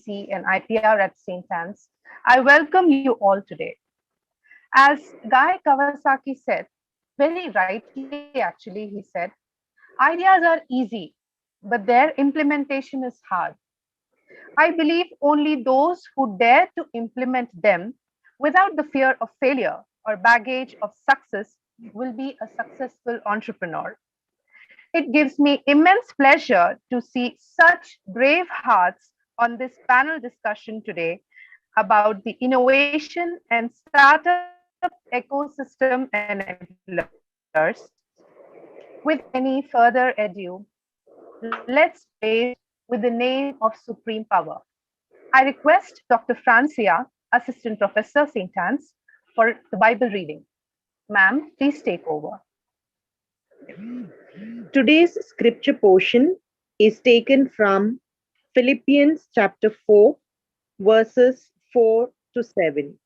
IIC and IPR at St.Anne's, I welcome you all today. As Guy Kawasaki said, very rightly actually, he said, ideas are easy, but their implementation is hard. I believe only those who dare to implement them without the fear of failure or baggage of success will be a successful entrepreneur. It gives me immense pleasure to see such brave hearts on this panel discussion today about the innovation and startup ecosystem and enablers. Without any further ado, let's begin with the name of supreme power. I request Dr. Francia, Assistant Professor, St. Anne's, for the Bible reading. Ma'am, please take over. Today's scripture portion is taken from Philippians chapter 4, verses 4 to 7.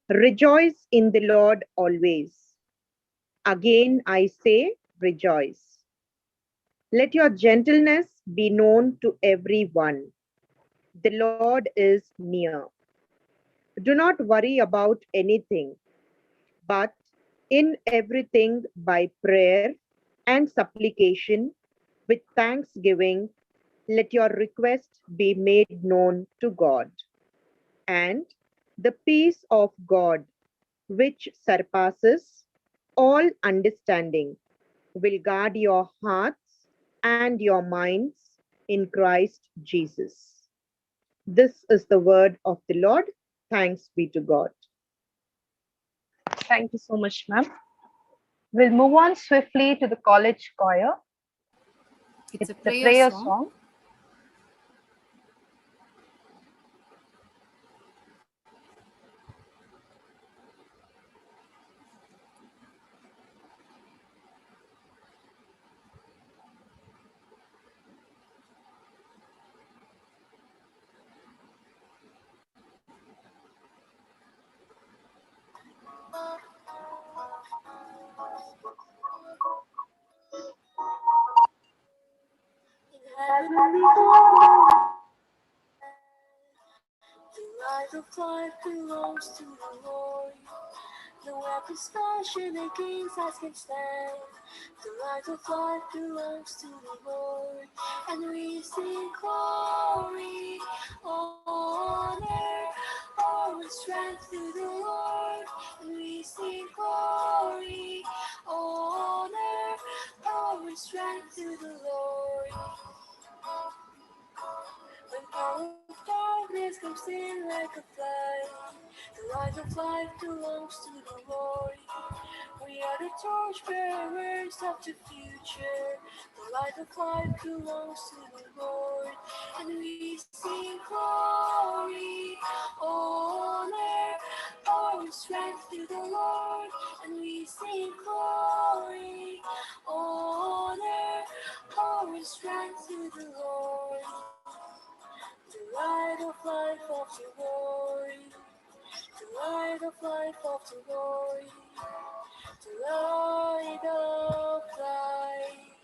Rejoice in the Lord always. Again I say, rejoice. Let your gentleness be known to everyone. The Lord is near. Do not worry about anything, but in everything by prayer and supplication with thanksgiving, let your request be made known to God. And the peace of God, which surpasses all understanding, will guard your hearts and your minds in Christ Jesus. This is the word of the Lord. Thanks be to God. Thank you so much, ma'am. We'll move on swiftly to the college choir. It's a The prayer song. Heavenly Father, the light of life belongs to the Lord. No weapons fashioned against us can stand. The light of life belongs to the Lord, and we sing glory, honor, all strength to the Lord, and we sing glory, honor, all strength to the Lord. When all of darkness comes in like a flood, the light of life belongs to the Lord. We are the torchbearers of the future. The light of life belongs to the Lord. And we sing glory, honor, power, strength to the Lord. And we sing glory, honor, power, strength to the Lord. The light of life of the Lord, the light of life of the Lord, the light of life,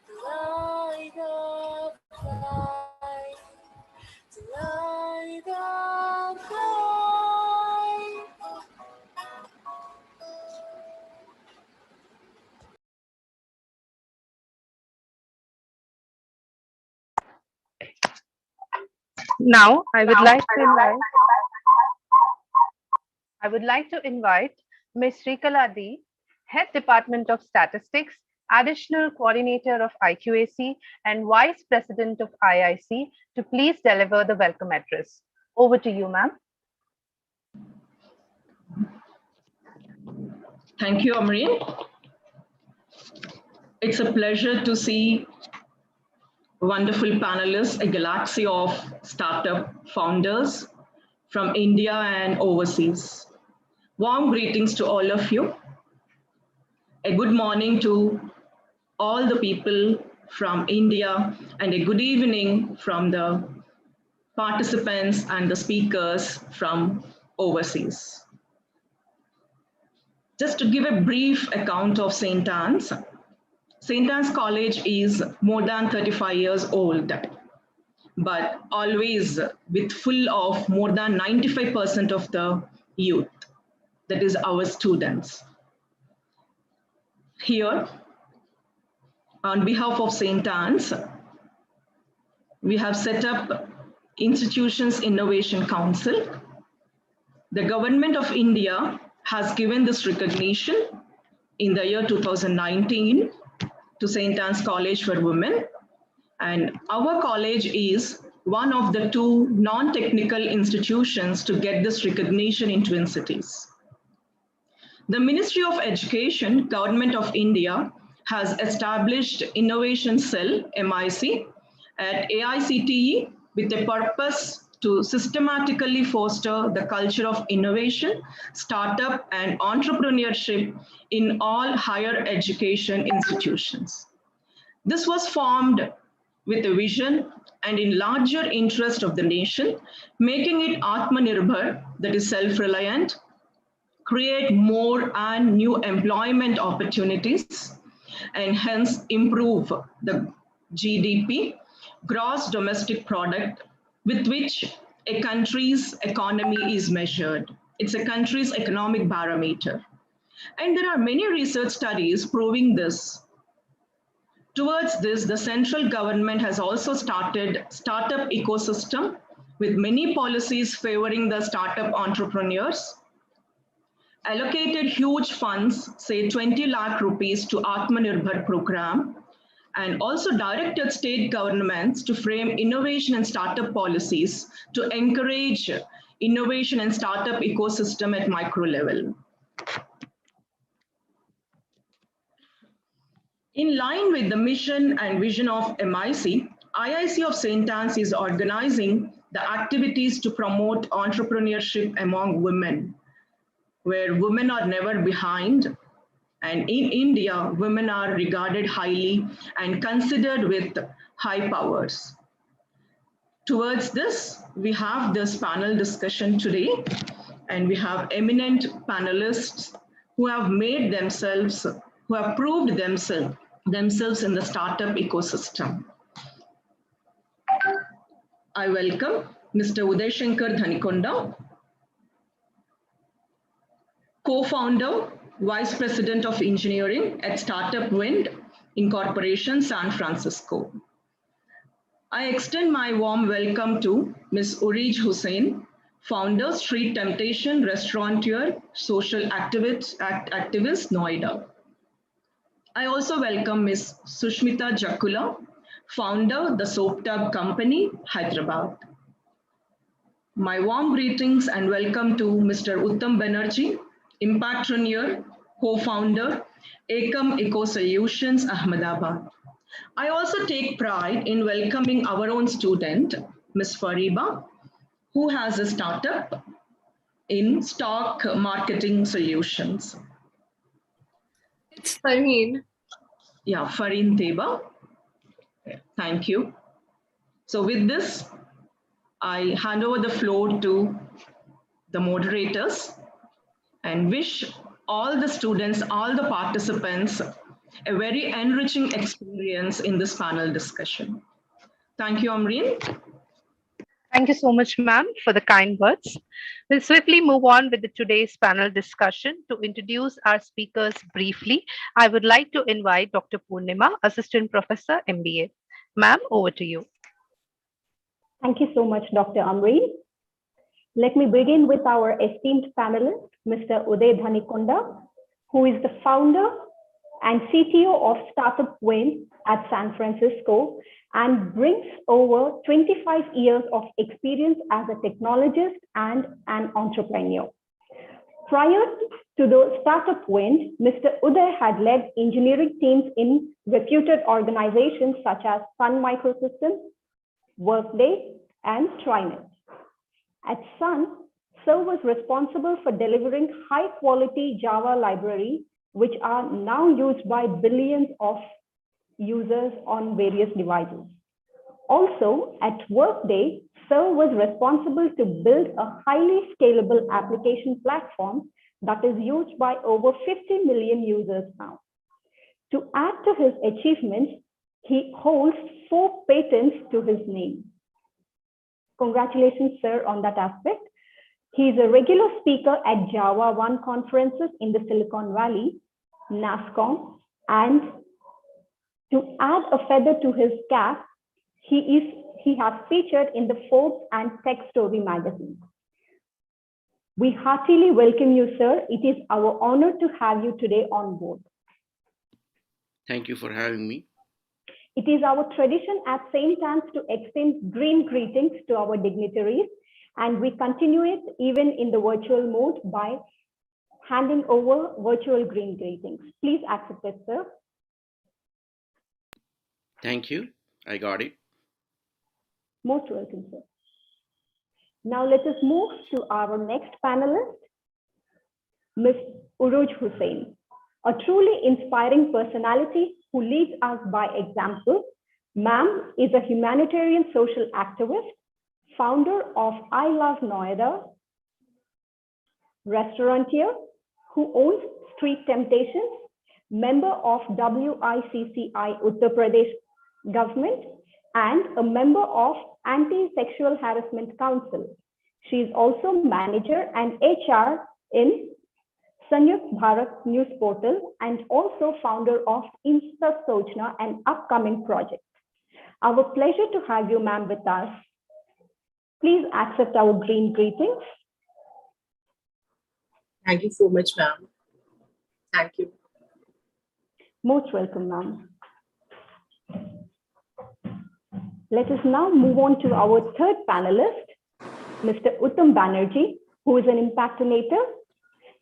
the light of life, the light of life. Now, I would like to invite Ms. Srikala D, Head Department of Statistics, Additional Coordinator of IQAC, and Vice President of IIC, to please deliver the welcome address. Over to you, ma'am. Thank you, Amreen. It's a pleasure to see wonderful panelists, a galaxy of startup founders from India and overseas. Warm greetings to all of you. A good morning to all the people from India, and a good evening from the participants and the speakers from overseas. Just to give a brief account of St. Anne's. St. Anne's College is more than 35 years old. but always with full of more than 95% of the youth, that is our students. Here, on behalf of St. Anne's, we have set up Institutions Innovation Council. The Government of India has given this recognition in the year 2019 to St. Anne's College for Women. And our college is one of the 2 non-technical institutions to get this recognition in Twin Cities. The Ministry of Education, Government of India, has established Innovation Cell, MIC, at AICTE with a purpose to systematically foster the culture of innovation, startup, and entrepreneurship in all higher education institutions. This was formed with a vision and in larger interest of the nation, making it Atmanirbhar, that is self-reliant, create more and new employment opportunities, and hence improve the GDP, gross domestic product, with which a country's economy is measured. It's a country's economic barometer. And there are many research studies proving this. Towards this, the central government has also started startup ecosystem with many policies favoring the startup entrepreneurs, allocated huge funds, say 20 lakh rupees to Atmanirbhar program, and also directed state governments to frame innovation and startup policies to encourage innovation and startup ecosystem at micro level. In line with the mission and vision of MIC, IIC of St. Anne's is organizing the activities to promote entrepreneurship among women, where women are never behind. And in India, women are regarded highly and considered with high powers. Towards this, we have this panel discussion today, and we have eminent panelists who have made themselves, who have proved themselves in the startup ecosystem. I welcome Mr. Uday Shankar Dhanikonda, co-founder, Vice President of Engineering at Startup Wind Incorporation, San Francisco. I extend my warm welcome to Ms. Uruz Sen, founder, Street Temptation, restaurateur, social activist, Noida. I also welcome Ms. Sushmita Jakula, founder, The Soap Tub Company, Hyderabad. My warm greetings and welcome to Mr. Uttam Banerjee, Impactpreneur, co-founder, Ekam Eco Solutions, Ahmedabad. I also take pride in welcoming our own student, Ms. Fariba, who has a startup in stock marketing solutions. It's Farheen. Yeah, Fareen Teba. Thank you. So with this, I hand over the floor to the moderators and wish all the students, all the participants, a very enriching experience in this panel discussion. Thank you, Amreen. Thank you so much, ma'am, for the kind words. We'll swiftly move on with today's panel discussion. To introduce our speakers briefly, I would like to invite Dr. Purnima, Assistant Professor, MBA. Ma'am, over to you. Thank you so much, Dr. Amreen. Let me begin with our esteemed panelist, Mr. Uday Dhanikonda, who is the founder and CTO of Startup Wind at San Francisco and brings over 25 years of experience as a technologist and an entrepreneur. Prior to the Startup Wind, Mr. Uday had led engineering teams in reputed organizations such as Sun Microsystems, Workday, and Trinet. At Sun, Sir was responsible for delivering high-quality Java libraries, which are now used by billions of users on various devices. Also, at Workday, Sir was responsible to build a highly scalable application platform that is used by over 50 million users now. To add to his achievements, he holds 4 patents to his name. Congratulations, sir, on that aspect. He is a regular speaker at Java One conferences in the Silicon Valley, NASCOM, and to add a feather to his cap, he has featured in the Forbes and Tech Story magazine. We heartily welcome you, sir. It is our honor to have you today on board. Thank you for having me. It is our tradition at St.Ann's to extend green greetings to our dignitaries, and we continue it even in the virtual mode by handing over virtual green greetings. Please accept it, sir. Thank you. I got it. Most welcome, sir. Now let us move to our next panelist, Ms. Uruz Sen, a truly inspiring personality who leads us by example. Ma'am is a humanitarian social activist, founder of I Love Noida, restaurateur who owns Street Temptations, member of WICCI Uttar Pradesh government, and a member of Anti-Sexual Harassment Council. She is also manager and HR in Sanyukt Bharat News Portal and also founder of Insta Sochna, an upcoming project. Our pleasure to have you, ma'am, with us. Please accept our green greetings. Thank you so much, ma'am. Thank you. Most welcome, ma'am. Let us now move on to our third panelist, Mr. Uttam Banerjee, who is an impactinator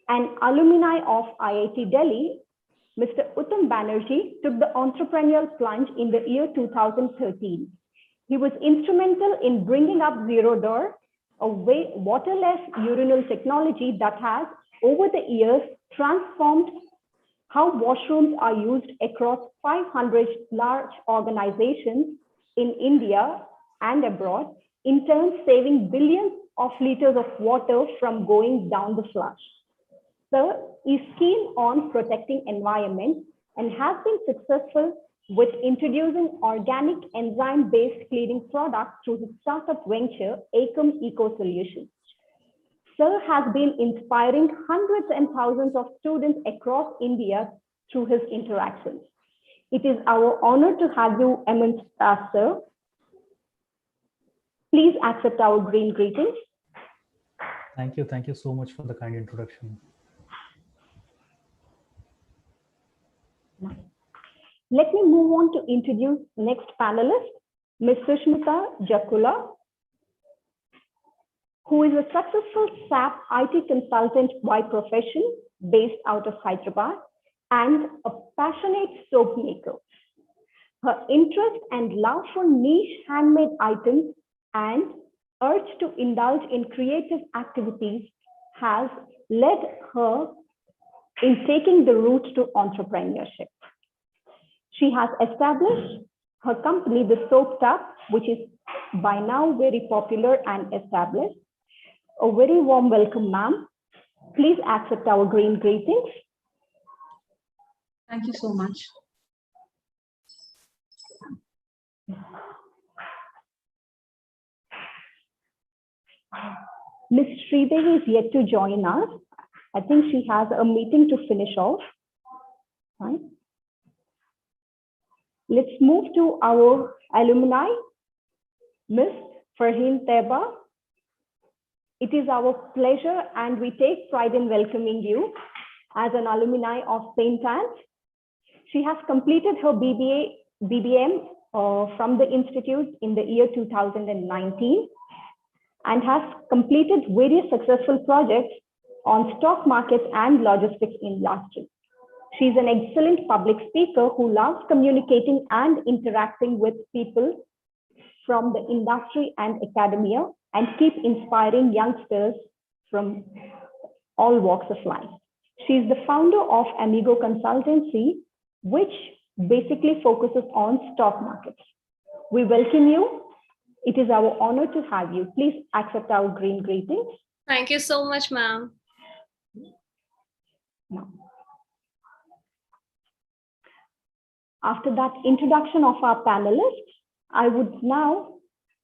and alumni of IIT Delhi. Mr. Uttam Banerjee took the entrepreneurial plunge in the year 2013. He was instrumental in bringing up Zero Door, a waterless urinal technology that has, over the years, transformed how washrooms are used across 500 large organizations in India and abroad, in turn saving billions of liters of water from going down the flush. Sir is keen on protecting environment and has been successful with introducing organic enzyme-based cleaning products through his startup venture, Acom Eco Solutions. Sir has been inspiring hundreds and thousands of students across India through his interactions. It is our honor to have you amongst us, sir. Please accept our green greetings. Thank you. Thank you so much for the kind introduction. Let me move on to introduce next panelist, Ms. Sushmita Jakula, who is a successful SAP IT consultant by profession based out of Hyderabad and a passionate soap maker. Her interest and love for niche handmade items and urge to indulge in creative activities has led her in taking the route to entrepreneurship. She has established her company, The Soap Tub, which is by now very popular and established. A very warm welcome, ma'am. Please accept our green greetings. Thank you so much. Ms. Sridevi is yet to join us. I think she has a meeting to finish off. Right. Let's move to our alumni, Ms. Farheen Teba. It is our pleasure and we take pride in welcoming you as an alumni of St.Ann. She has completed her BBM from the Institute in the year 2019 and has completed various successful projects on stock markets and logistics industry. She's an excellent public speaker who loves communicating and interacting with people from the industry and academia and keep inspiring youngsters from all walks of life. She's the founder of Amigo Consultancy, which basically focuses on stock markets. We welcome you. It is our honor to have you. Please accept our green greetings. Thank you so much, ma'am. After that introduction of our panelists, I would now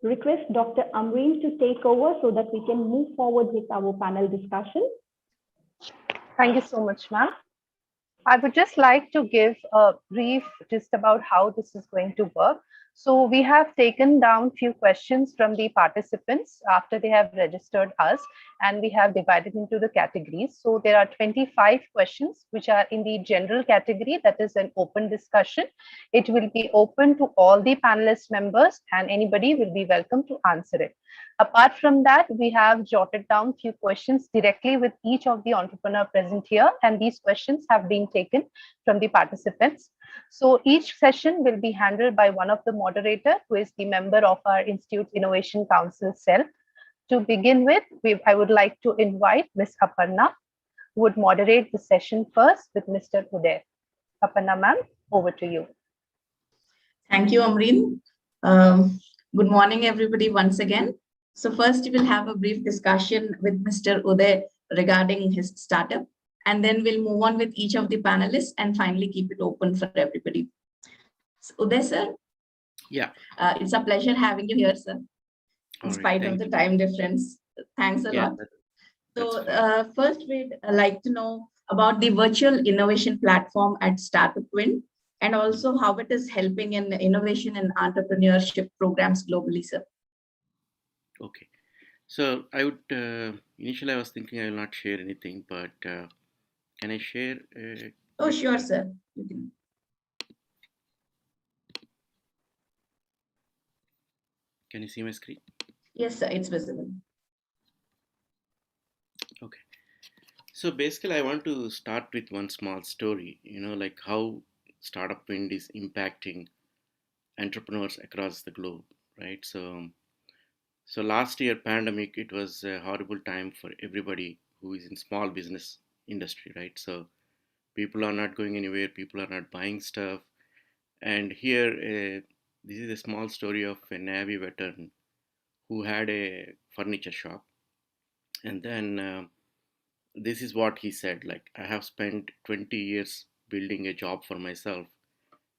request Dr. Amreen to take over so that we can move forward with our panel discussion. Thank you so much, ma'am. I would just like to give a brief just about how this is going to work. So we have taken down few questions from the participants after they have registered us, and we have divided into the categories. So there are 25 questions which are in the general category, that is an open discussion. It will be open to all the panelist members and anybody will be welcome to answer it. Apart from that, we have jotted down few questions directly with each of the entrepreneur present here, and these questions have been taken from the participants. So each session will be handled by one of the moderator who is the member of our Institute Innovation Council cell. To begin with, I would like to invite Ms. Aparna, who would moderate the session first with Mr. Uday. Aparna ma'am, over to you. Thank you, Amreen. Good morning, everybody, once again. So first, we will have a brief discussion with Mr. Uday regarding his startup, and then we'll move on with each of the panelists and finally keep it open for everybody. So, Uday, sir? Yeah. It's a pleasure having you here, sir, in spite of the time difference. Thanks a lot. So first, we'd like to know about the virtual innovation platform at Startup Wind, and also how it is helping in innovation and entrepreneurship programs globally, sir. Okay. So I would, initially I was thinking I will not share anything, but can I share? Oh, sure, sir. You can. Can you see my screen? Yes, sir, it's visible. Okay. So basically I want to start with one small story, like how Startup Wind is impacting entrepreneurs across the globe, right? So last year pandemic, it was a horrible time for everybody who is in small business industry, right? So people are not going anywhere, people are not buying stuff. And here, this is a small story of a Navy veteran who had a furniture shop. And then this is what he said, like, I have spent 20 years building a job for myself,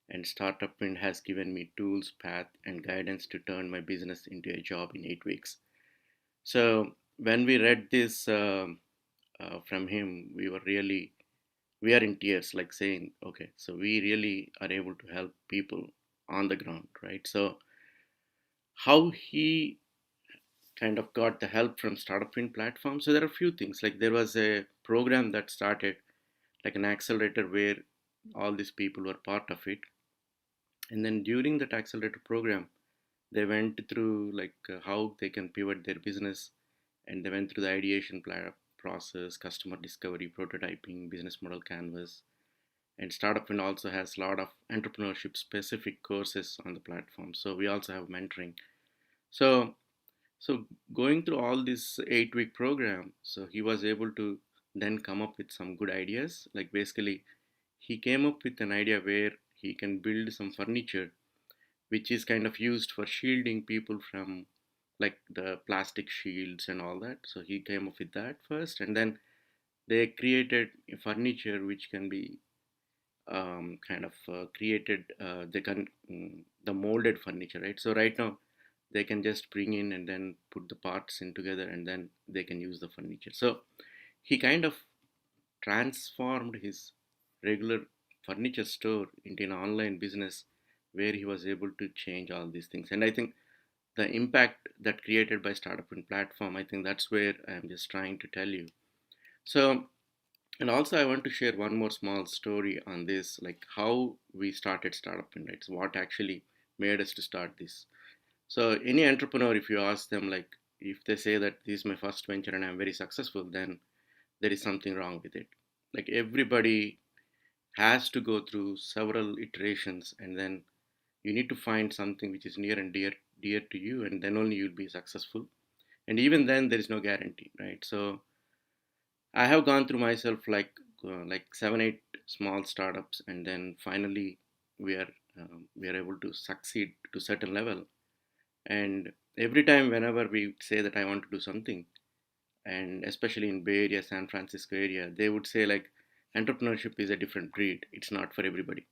and Startup Wind has given me tools, path, and guidance to turn my business into a job in 8 weeks. So when we read this from him, we are in tears, like saying, okay, so we really are able to help people on the ground, right? So how he kind of got the help from Startup Wind platform. So there are a few things, like there was a program that started, like an accelerator, where all these people were part of it. And then during that accelerator program, they went through like how they can pivot their business, and they went through the ideation process, customer discovery, prototyping, business model canvas. And Startup Wind also has a lot of entrepreneurship specific courses on the platform. So we also have mentoring. So going through all this 8 week program, so he was able to then come up with some good ideas. Like basically, he came up with an idea where he can build some furniture which is kind of used for shielding people from like the plastic shields and all that. So he came up with that first, and then they created a furniture which can be kind of created. They can the molded furniture, right? So right now they can just bring in and then put the parts in together, and then they can use the furniture. So he kind of transformed his regular furniture store into an online business where he was able to change all these things. And I think the impact that created by Startup and platform, I think that's where I'm just trying to tell you. So, and also I want to share one more small story on this, like how we started Startup and, right? So what actually made us to start this. So any entrepreneur, if you ask them, like if they say that this is my first venture and I'm very successful, then there is something wrong with it. Like everybody has to go through several iterations, and then you need to find something which is near and dear to you, and then only you'll be successful. And even then there is no guarantee, right? So I have gone through myself like 7 8 small startups, and then finally we are we are able to succeed to certain level. And every time whenever we say that I want to do something, and especially in Bay Area, San Francisco area, they would say like entrepreneurship is a different breed, it's not for everybody.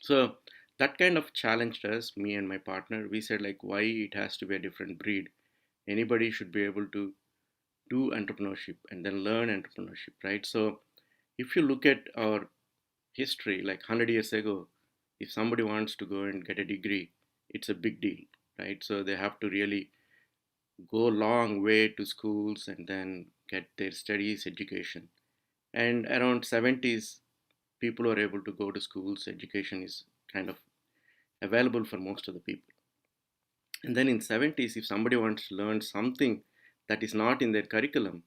So that kind of challenged us, me and my partner. We said like, why it has to be a different breed? Anybody should be able to do entrepreneurship and then learn entrepreneurship, right? So if you look at our history, like 100 years ago, if somebody wants to go and get a degree, it's a big deal, right? So they have to really go a long way to schools and then get their studies, education. And around 70s, people were able to go to schools. Education is kind of available for most of the people. And then in 70s, if somebody wants to learn something that is not in their curriculum,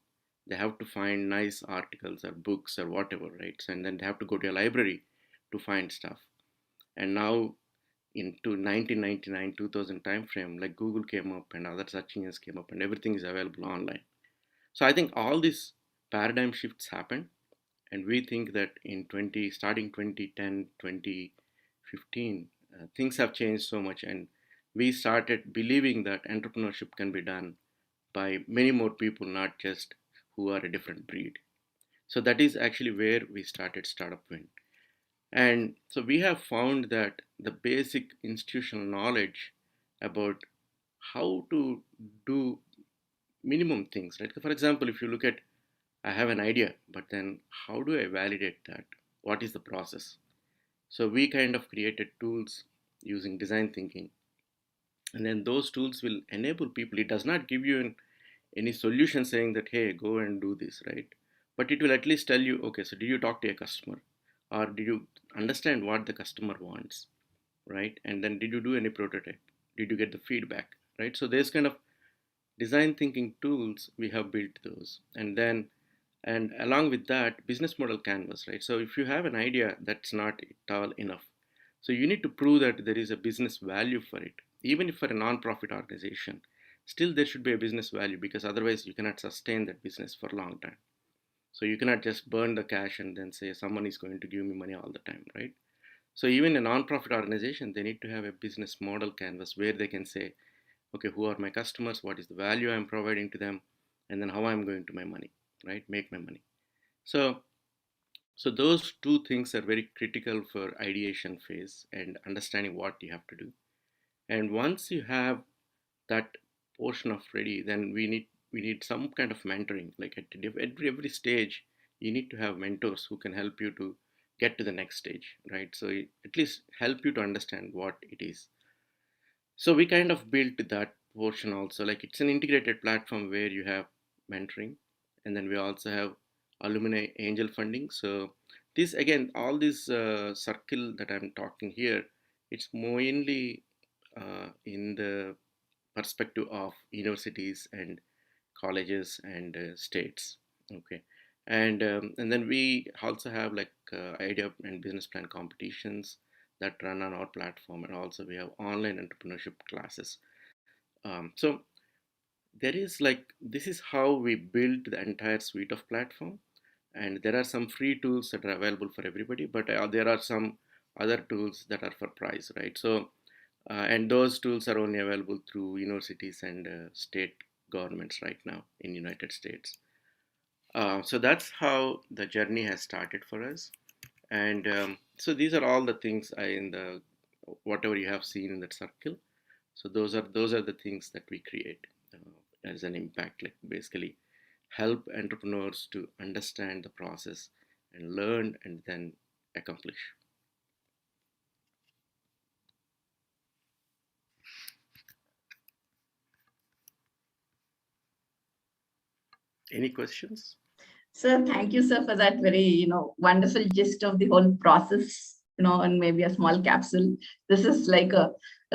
they have to find nice articles or books or whatever, right? So, and then they have to go to a library to find stuff. And now into 1999, 2000 timeframe, like Google came up and other search engines came up and everything is available online. So I think all these paradigm shifts happen, and we think that in starting 2010, 2015, things have changed so much, and we started believing that entrepreneurship can be done by many more people, not just who are a different breed. So that is actually where we started Startup Wind. And so we have found that the basic institutional knowledge about how to do minimum things, right? For example, if you look at, I have an idea, but then how do I validate that? What is the process? So we kind of created tools using design thinking. And then those tools will enable people. It does not give you any solution saying that, hey, go and do this, right? But it will at least tell you, okay, so did you talk to a customer? Or did you understand what the customer wants, right? And then did you do any prototype? Did you get the feedback, right? So there's kind of design thinking tools, we have built those. And along with that, business model canvas, right? So if you have an idea, that's not at all enough. So you need to prove that there is a business value for it. Even if for a non-profit organization, still there should be a business value, because otherwise you cannot sustain that business for a long time. So you cannot just burn the cash and then say someone is going to give me money all the time, right? So even a non-profit organization, they need to have a business model canvas where they can say, okay, who are my customers? What is the value I'm providing to them? And then how I'm going to my money, right? Make my money. So, so those two things are very critical for ideation phase and understanding what you have to do. And once you have that portion of ready, then we need some kind of mentoring. Like at every stage, you need to have mentors who can help you to get to the next stage, right? So at least help you to understand what it is. So we kind of built that portion also. Like it's an integrated platform where you have mentoring, and then we also have alumni angel funding. So this again, all this circle that I'm talking here, it's mainly in the perspective of universities and colleges and states. Okay. And then we also have like idea and business plan competitions that run on our platform, and also we have online entrepreneurship classes. So there is like, this is how we build the entire suite of platform. And there are some free tools that are available for everybody, but there are some other tools that are for price, right? So and those tools are only available through universities and state governments right now in United States. So that's how the journey has started for us. And so these are all the things in the whatever you have seen in that circle. So those are the things that we create as an impact, like basically help entrepreneurs to understand the process and learn and then accomplish. Any questions? Sir, thank you, sir, for that very, wonderful gist of the whole process, and maybe a small capsule. This is like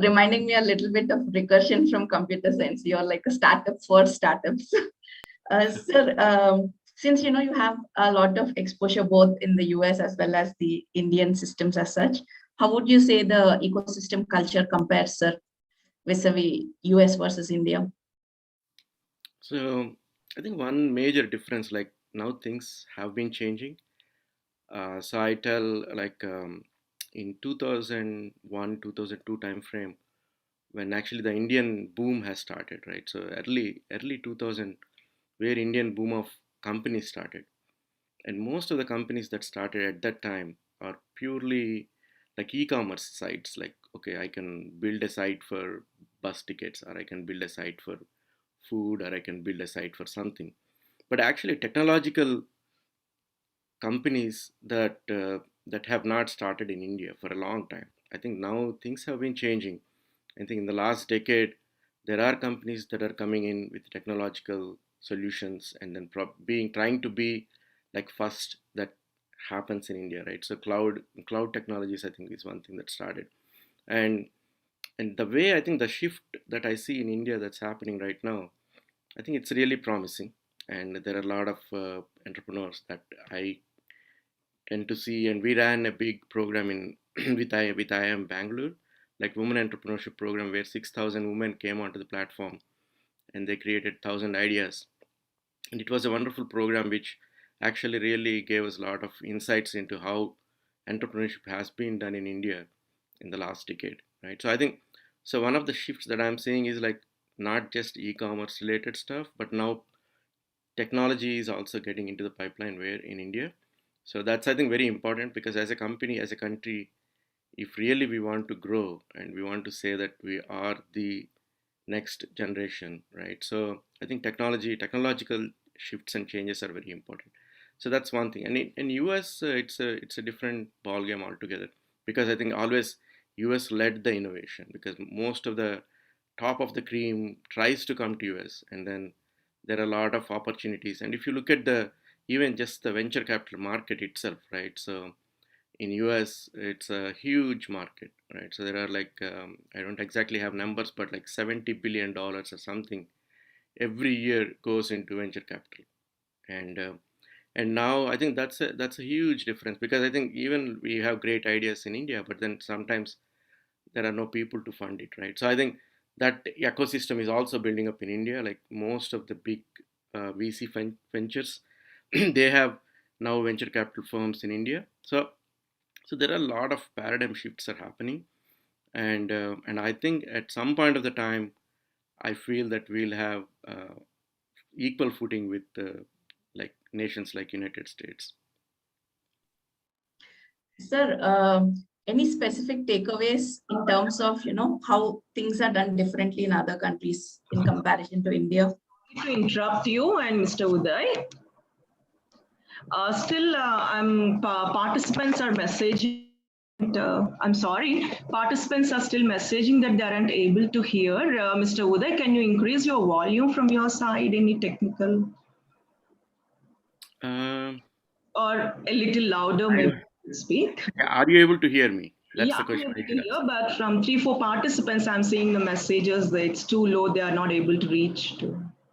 reminding me a little bit of recursion from computer science. You're like a startup for startups. Sir, since, you have a lot of exposure both in the US as well as the Indian systems as such, how would you say the ecosystem culture compares, sir, vis-a-vis US versus India? So I think one major difference, like now things have been changing. So I tell like in 2001, 2002 timeframe, when actually the Indian boom has started, right? So early 2000, where Indian boom of companies started. And most of the companies that started at that time are purely like e-commerce sites, like, okay, I can build a site for bus tickets, or I can build a site for food, or I can build a site for something. But actually technological companies that have not started in India for a long time. I think now things have been changing. I think in the last decade, there are companies that are coming in with technological solutions, and then being trying to be like first that happens in India, right? So cloud technologies, I think, is one thing that started, and the way I think the shift that I see in India that's happening right now, I think it's really promising, and there are a lot of entrepreneurs that I tend to see, and we ran a big program in with IIM Bangalore, like women entrepreneurship program, where 6,000 women came onto the platform and they created 1,000 ideas, and it was a wonderful program which actually really gave us a lot of insights into how entrepreneurship has been done in India in the last decade, right? So I think, so one of the shifts that I'm seeing is like not just e-commerce related stuff, but now technology is also getting into the pipeline where in India. So that's, I think, very important, because as a company, as a country, if really we want to grow and we want to say that we are the next generation, right? So I think technological shifts and changes are very important. So that's one thing. And in US, it's a different ball game altogether, because I think always US led the innovation, because most of the top of the cream tries to come to US, and then there are a lot of opportunities. And if you look at the even just the venture capital market itself, right? So in US, it's a huge market, right? So there are like I don't exactly have numbers, but like $70 billion or something every year goes into venture capital. And now I think that's a huge difference, because I think even we have great ideas in India, but then sometimes there are no people to fund it, right? So I think that ecosystem is also building up in India. Like most of the big VC ventures, they have now venture capital firms in India. So there are a lot of paradigm shifts are happening, and I think at some point of the time, I feel that we'll have equal footing with like nations like United States. Sir, any specific takeaways in terms of, how things are done differently in other countries in comparison to India? To interrupt you and Mr. Uday, still, participants are messaging. I'm sorry, participants are still messaging that they aren't able to hear. Mr. Uday, can you increase your volume from your side? Any technical? Or a little louder, maybe speak. Are you able to hear me? That's Yeah, the question. I'm able to hear, but from 3-4 participants, I'm seeing the messages that it's too low. They are not able to reach.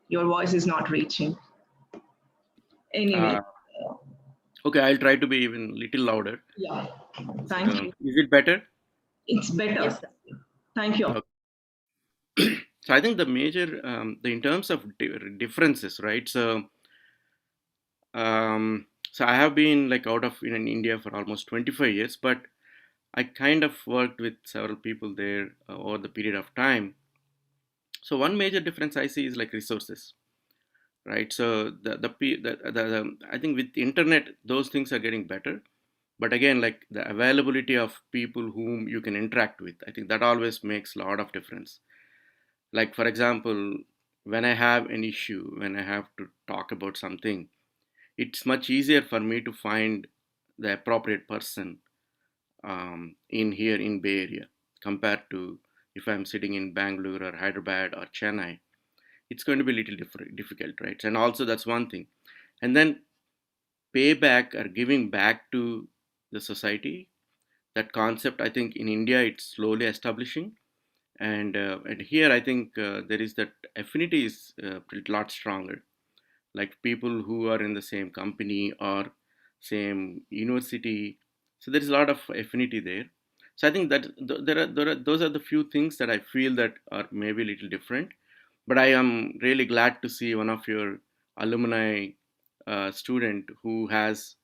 Your voice is not reaching. Anyway. Okay, I'll try to be even little louder. Yeah, thank you. Is it better? It's better. Yes, sir. Thank you. Okay. So I think the major, in terms of differences, right? So I have been like out of in India for almost 25 years, but I kind of worked with several people there over the period of time. So one major difference I see is like resources, right? So I think with the internet, those things are getting better. But again, like the availability of people whom you can interact with, I think that always makes a lot of difference. Like for example, when I have an issue, when I have to talk about something, it's much easier for me to find the appropriate person in here in Bay Area compared to if I'm sitting in Bangalore or Hyderabad or Chennai. It's going to be a little difficult, right? And also that's one thing. And then payback or giving back to the society, that concept, I think in India it's slowly establishing, and here I think there is that affinity is a lot stronger, like people who are in the same company or same university. So there is a lot of affinity there. So I think that there are those are the few things that I feel that are maybe a little different. But I am really glad to see one of your alumni student who has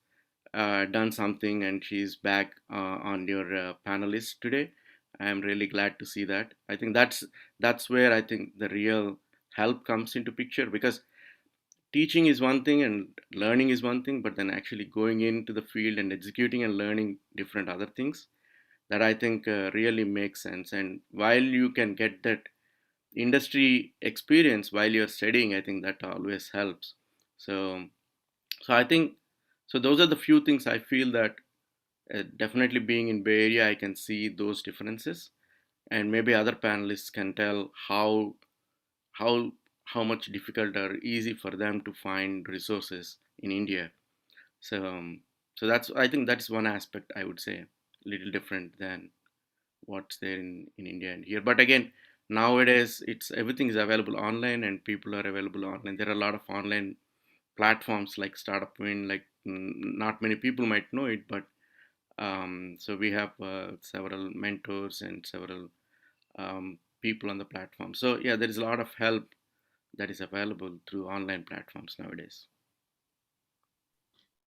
done something, and she's back on your panelist today. I am really glad to see that. I think that's where I think the real help comes into picture, because teaching is one thing and learning is one thing, but then actually going into the field and executing and learning different other things, that I think really makes sense. And while you can get that industry experience while you're studying, I think that always helps. So, so I think so. Those are the few things I feel that definitely being in Bay Area, I can see those differences, and maybe other panelists can tell how how much difficult or easy for them to find resources in India. So, so that's I think that's one aspect I would say a little different than what's there in India and here. But again, nowadays it's everything is available online and people are available online. There are a lot of online platforms like Startup Win. Like not many people might know it, but so we have several mentors and several people on the platform. So yeah, there is a lot of help that is available through online platforms nowadays.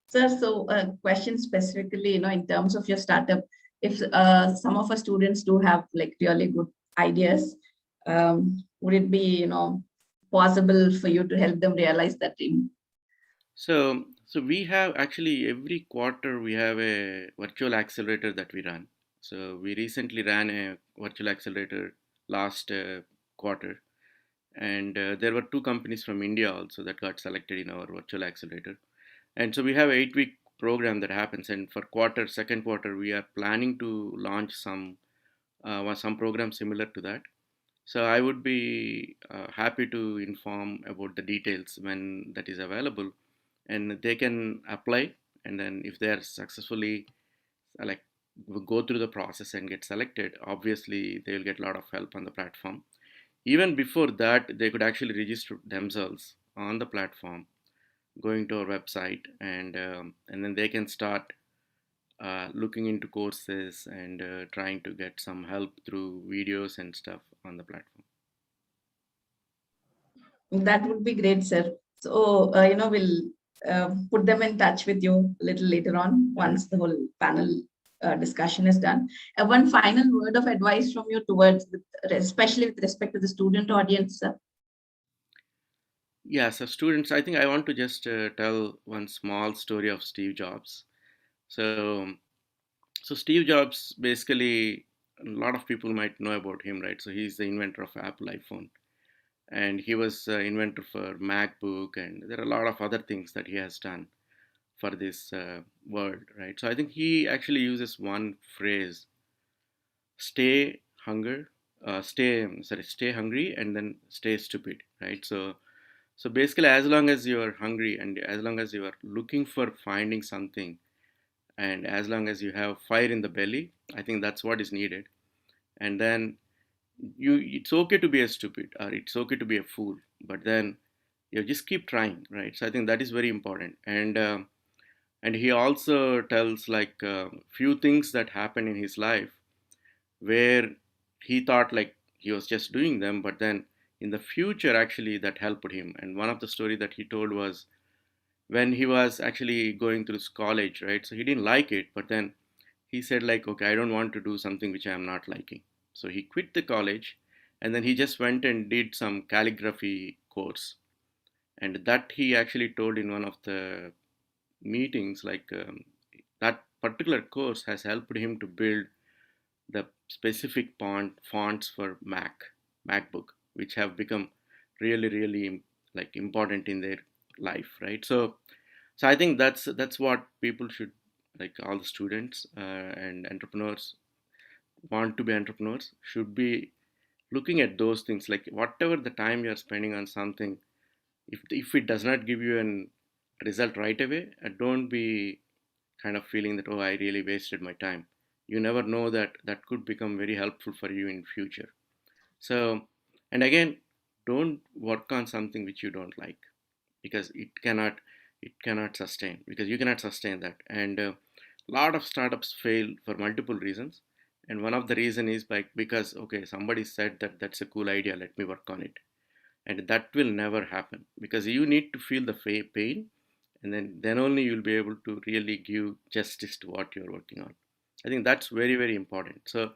Sir, so a question specifically, in terms of your startup, if some of our students do have like really good ideas, would it be, possible for you to help them realize that dream? So we have actually every quarter we have a virtual accelerator that we run. So we recently ran a virtual accelerator last quarter, and there were two companies from India also that got selected in our virtual accelerator. And so we have 8 week program that happens, and for second quarter, we are planning to launch some program similar to that. So I would be happy to inform about the details when that is available, and they can apply. And then if they are successfully like go through the process and get selected, obviously they will get a lot of help on the platform. Even before that, they could actually register themselves on the platform, going to our website, and then they can start looking into courses and trying to get some help through videos and stuff on the platform. That would be great, sir. So, we'll put them in touch with you a little later on once the whole panel discussion is done. One final word of advice from you towards, especially with respect to the student audience, sir. Yeah, so students, I think I want to just tell one small story of Steve Jobs. So, so Steve Jobs, basically, a lot of people might know about him, right? So he's the inventor of Apple iPhone, and he was inventor for MacBook, and there are a lot of other things that he has done for this world, right? So I think he actually uses one phrase: stay hunger, stay hungry, and then stay stupid, right? So basically, as long as you are hungry and as long as you are looking for finding something, and as long as you have fire in the belly, I think that's what is needed. And then it's okay to be a stupid or it's okay to be a fool, but then you just keep trying, right? So I think that is very important. And he also tells like few things that happen in his life where he thought like he was just doing them, but then in the future actually that helped him. And one of the story that he told was when he was actually going through college, right? So he didn't like it, but then he said like, okay, I don't want to do something which I am not liking. So he quit the college, and then he just went and did some calligraphy course. And that he actually told in one of the meetings, like that particular course has helped him to build the specific fonts for MacBook, which have become really like important in their life, right? So I think that's what people should, like all the students and entrepreneurs want to be entrepreneurs should be looking at those things. Like whatever the time you're spending on something, if it does not give you an result right away, don't be kind of feeling that, oh, I really wasted my time. You never know that that could become very helpful for you in future. So, and again, don't work on something which you don't like, because it cannot sustain, because you cannot sustain that. And a lot of startups fail for multiple reasons, and one of the reason is because okay, somebody said that that's a cool idea, let me work on it. And that will never happen, because you need to feel the pain, and then only you'll be able to really give justice to what you're working on. I think that's very important. So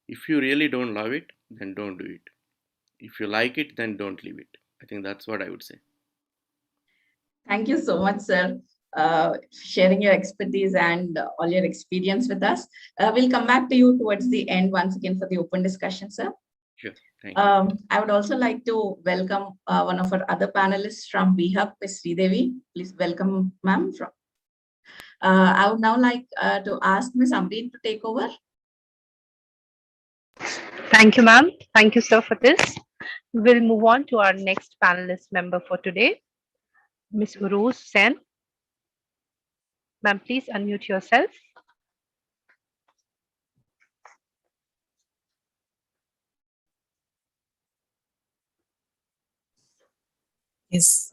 if you really don't love it, then don't do it. If you like it, then don't leave it. I think that's what I would say. Thank you so much, sir. sharing your expertise and all your experience with us. We'll come back to you towards the end once again for the open discussion, sir. Sure. Thank you. I would also like to welcome one of our other panelists from VHub, Ms. Sridevi. Please welcome, ma'am. I would now like to ask Ms. Amreen to take over. Thank you, ma'am. Thank you, sir, for this. We'll move on to our next panelist member for today, Ms. Uruz Sen. Ma'am, please unmute yourself. Yes.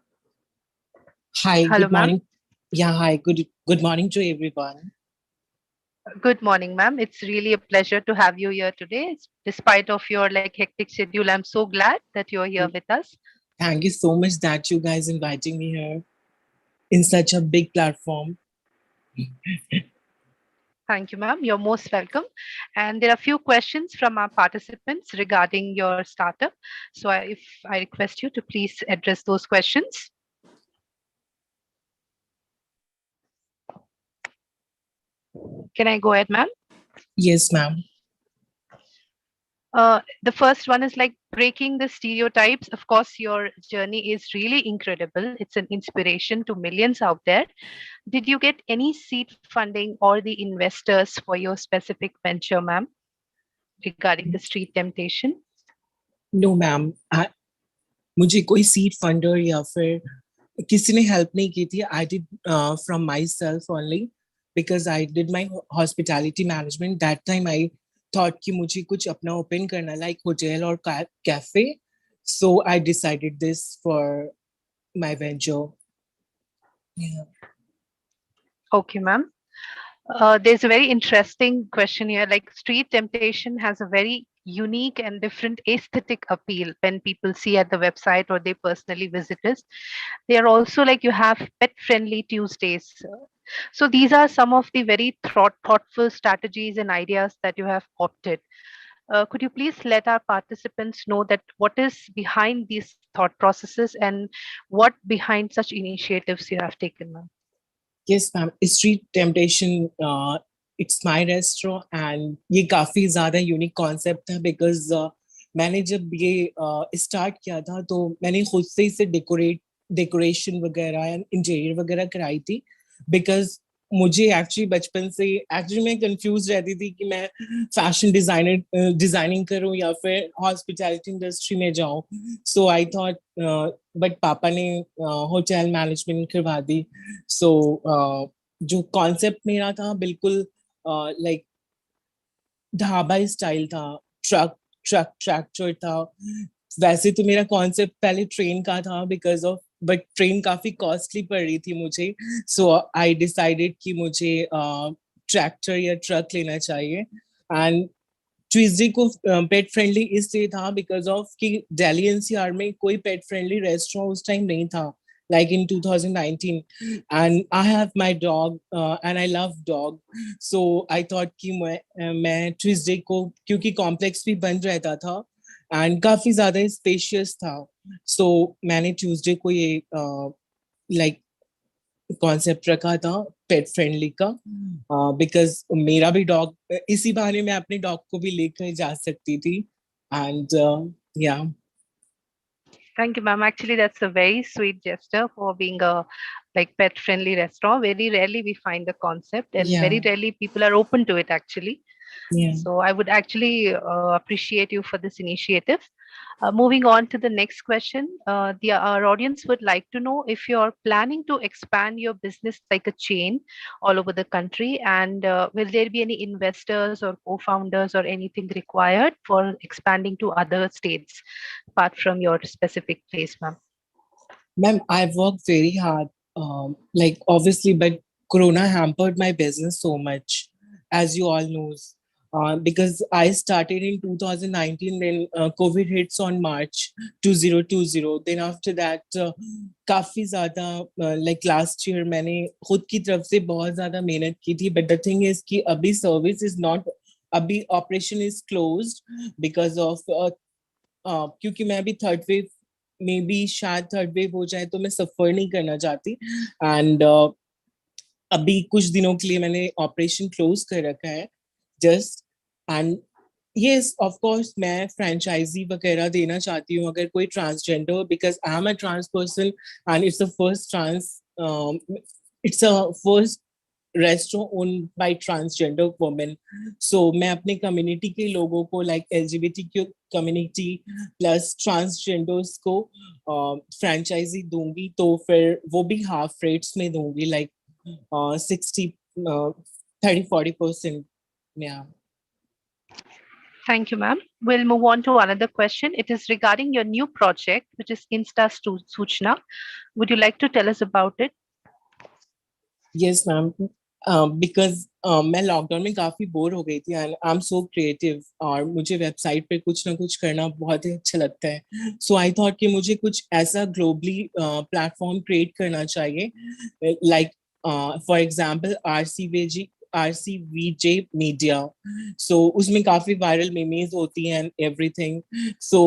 Hi, Hello, good morning. ma'am. Yeah, hi, good morning to everyone. Good morning, ma'am. It's really a pleasure to have you here today. Despite of your hectic schedule, I'm so glad that you're here with us. Thank you so much that you guys inviting me here in such a big platform. Thank you, ma'am. You're most welcome. And there are a few questions from our participants regarding your startup. So if I request you to please address those questions. Can I go ahead, ma'am? Yes, ma'am. The first one is breaking the stereotypes. Of course, your journey is really incredible. It's an inspiration to millions out there. Did you get any seed funding or the investors for your specific venture, ma'am, regarding the street temptation? No, ma'am. मुझे कोई seed funder या फिर किसी ने help नहीं की थी. I did from myself only because I did my hospitality management. That time I thought कि मुझे कुछ अपना open करना like hotel or cafe. So I decided this for my venture. Yeah. Okay, ma'am. There's a very interesting question here. Street temptation has a very unique and different aesthetic appeal when people see at the website or they personally visit us. They are also you have pet friendly Tuesdays. So these are some of the very thoughtful strategies and ideas that you have opted. Could you please let our participants know that what is behind these thought processes and what behind such initiatives you have taken, ma'am? Yes, ma'am. Street Temptation, it's my restaurant and ये काफी ज़्यादा unique concept है because मैंने जब ये start किया था तो मैंने खुद से इसे decoration वगैरह and interior वगैरह कराई थी because मुझे actually बचपन से actually मैं confused रहती थी कि मैं fashion designing करूँ या फिर hospitality industry में जाऊँ. So I thought, but पापा ने hotel management करवा दी. So जो concept मेरा था बिल्कुल like ढाबा स्टाइल था, ट्रैक्टर था. वैसे तो मेरा कॉन्सेप्ट पहले ट्रेन का था बिकॉज ऑफ बट ट्रेन काफी कॉस्टली पड़ रही थी मुझे. सो आई डिसाइडेड कि मुझे ट्रैक्टर या ट्रक लेना चाहिए. एंड ट्यूजडे को पेट फ्रेंडली इसलिए था बिकॉज ऑफ कि दिल्ली एनसीआर में कोई पेट फ्रेंडली रेस्टोरेंट उस टाइम नहीं था. Like in 2019, and I have my dog and I love dog, so I thought कि मैं Tuesday को क्योंकि complex भी बन रहता था and काफी ज़्यादा spacious था, so मैंने Tuesday को ये like concept रखा था pet friendly का because मेरा भी dog इसी बहाने मैं अपने dog को भी लेकर जा सकती थी and yeah. Thank you, ma'am. Actually, that's a very sweet gesture for being a pet friendly restaurant. Very rarely we find the concept and very rarely people are open to it actually. Yeah. So I would actually appreciate you for this initiative. Moving on to the next question, our audience would like to know if you're planning to expand your business like a chain all over the country, and will there be any investors or co-founders or anything required for expanding to other states apart from your specific place, ma'am? Ma'am, I've worked very hard, like obviously, but Corona hampered my business so much, as you all knows. Because I started in 2019, then COVID hits on March 2020. Then after that, काफी ज़्यादा like last year मैंने खुद की तरफ से बहुत ज़्यादा मेहनत की थी. But the thing is कि अभी service is not, अभी operation is closed because of क्योंकि मैं अभी third wave में भी शायद third wave हो जाए तो मैं सफर नहीं करना चाहती. And अभी कुछ दिनों के लिए मैंने ऑपरेशन क्लोज कर रखा है just and yes of course मैं फ्रेंचाइजी वगैरह देना चाहती हूँ अगर कोई transgender because I am a trans person and it's the first it's a first restaurant owned by transgender women so मैं अपने कम्युनिटी के लोगों को like LGBT community plus transgenders को फ्रेंचाइजी दूंगी तो फिर वो भी हाफ रेट्स में दूंगी like 60 30-40% yeah. Thank you, ma'am. We'll move on to another question. It is regarding your new project, which is Insta Suchna. Would you like to tell us about it? Yes, ma'am. Because मैं lockdown में काफी bore हो गई थी and I am so creative और मुझे website पे कुछ ना कुछ करना बहुत ही अच्छा लगता है सो आई थॉट कि मुझे कुछ ऐसा ग्लोबली प्लेटफॉर्म क्रिएट करना चाहिए like for example RCVJ media so उसमें काफी वायरल मीम्स होती हैं एंड एवरीथिंग सो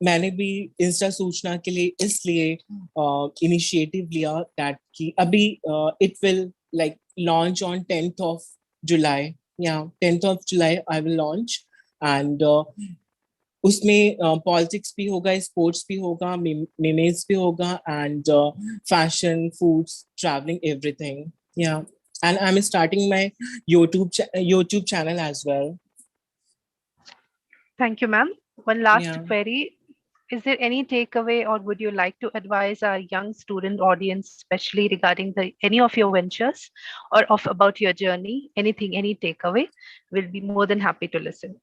मैंने भी इंस्टा सूचना के लिए इसलिए इनिशिएटिव लिया दैट कि अभी it will like launch on 10th of July yeah 10th of July I will launch and उसमें पॉलिटिक्स भी होगा स्पोर्ट्स भी होगा मीम्स भी होगा and fashion foods travelling everything yeah and I'm starting my YouTube channel as well. Thank you, ma'am. One last Yeah. query. Is there any takeaway or would you like to advise our young student audience, especially regarding any of your ventures or about your journey? Anything, any takeaway? We'll be more than happy to listen.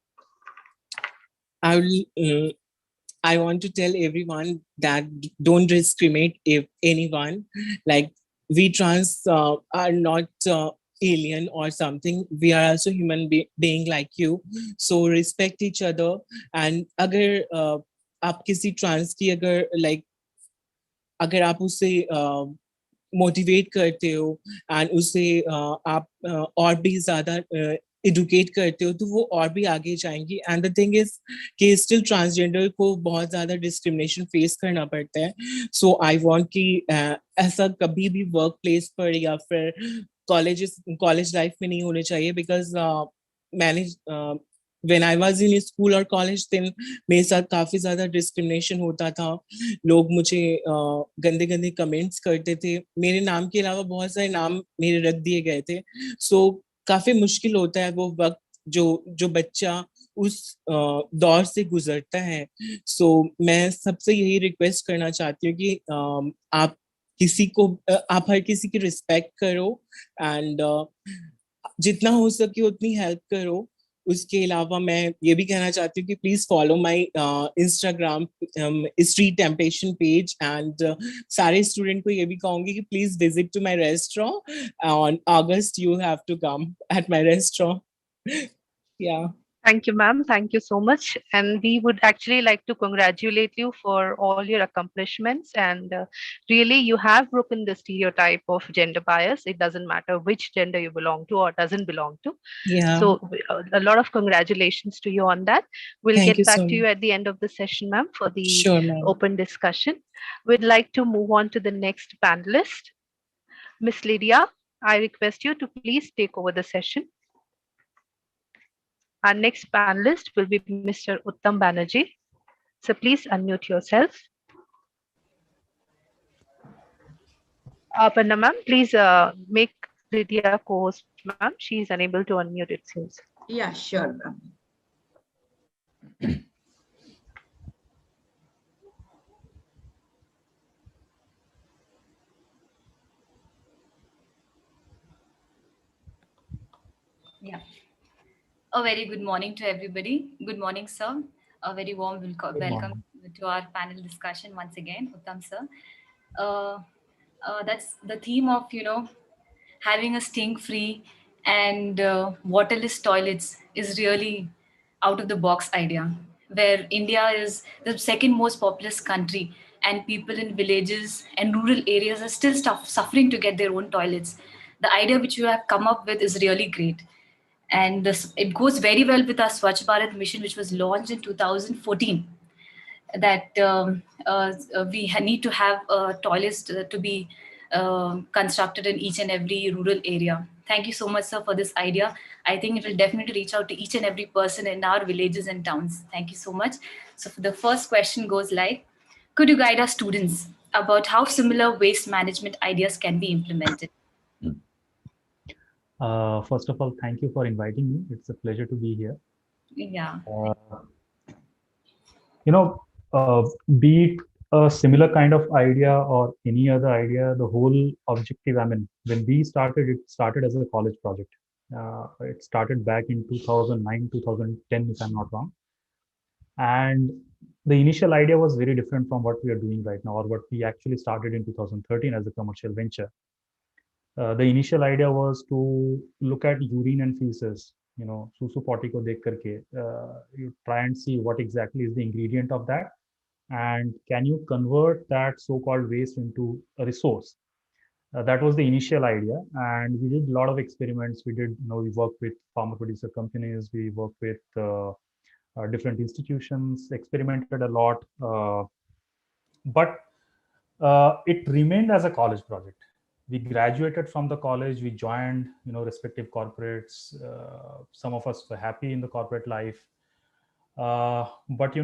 I want to tell everyone that don't discriminate if anyone like we trans are not alien or something we are also human being like you so respect each other and अगर आप किसी trans की अगर आप उसे motivate करते हो and उसे आप और भी ज्यादा एडुकेट करते हो तो वो और भी आगे जाएंगी एंड द थिंग इज कि स्टिल ट्रांसजेंडर को बहुत ज्यादा डिस्क्रिमिनेशन फेस करना पड़ता है सो आई वांट कि ऐसा कभी भी वर्क प्लेस पर या फिर कॉलेज लाइफ में नहीं होने चाहिए बिकॉज मैंने when I was in school और college then मेरे साथ काफी ज्यादा डिस्क्रिमिनेशन होता था लोग मुझे गंदे गंदे कमेंट्स करते थे मेरे नाम के अलावा बहुत सारे नाम मेरे रख दिए गए थे सो काफी मुश्किल होता है वो वक्त जो बच्चा उस दौर से गुजरता है सो मैं सबसे यही रिक्वेस्ट करना चाहती हूँ कि आप हर किसी की रिस्पेक्ट करो एंड जितना हो सके उतनी हेल्प करो उसके अलावा मैं ये भी कहना चाहती हूँ कि please follow my Instagram street temptation page and सारे स्टूडेंट को ये भी कहूंगी कि please visit to my restaurant on August you have to come at my restaurant या Thank you, ma'am. Thank you so much. And we would actually like to congratulate you for all your accomplishments. And really, you have broken the stereotype of gender bias. It doesn't matter which gender you belong to or doesn't belong to. Yeah. So a lot of congratulations to you on that. We'll Thank get you back so to you much. at the end of the session, ma'am, for the Sure, ma'am. open discussion. We'd like to move on to the next panelist. Miss Lydia, I request you to please take over the session. Our next panelist will be Mr. Uttam Banerjee. So please unmute yourself. Aparna ma'am, please make Lydia co-host ma'am. She is unable to unmute it seems. Yeah, sure. Yeah. A very good morning to everybody. Good morning, sir. A very warm welcome to our panel discussion once again, Uttam sir. That's the theme of, having a stink-free and waterless toilets is really out of the box idea, where India is the second most populous country and people in villages and rural areas are still suffering to get their own toilets. The idea which you have come up with is really great. And it goes very well with our Swachh Bharat mission, which was launched in 2014, that we need to have toilets to be constructed in each and every rural area. Thank you so much, sir, for this idea. I think it will definitely reach out to each and every person in our villages and towns. Thank you so much. So the first question goes like, could you guide our students about how similar waste management ideas can be implemented? First of all, thank you for inviting me. It's a pleasure to be here. Yeah. You know, be it a similar kind of idea or any other idea, the whole objective, I mean, when we started, it started as a college project. It started back in 2009, 2010, if I'm not wrong. And the initial idea was very different from what we are doing right now, or what we actually started in 2013 as a commercial venture. The initial idea was to look at urine and feces, susu potty ko dekh karke, you try and see what exactly is the ingredient of that, and can you convert that so-called waste into a resource. That was the initial idea, and we did a lot of experiments. We worked with farmer producer companies, we worked with different institutions, experimented a lot, but it remained as a college project. We graduated from the college, we joined respective corporates. Some of us were happy in the corporate life, but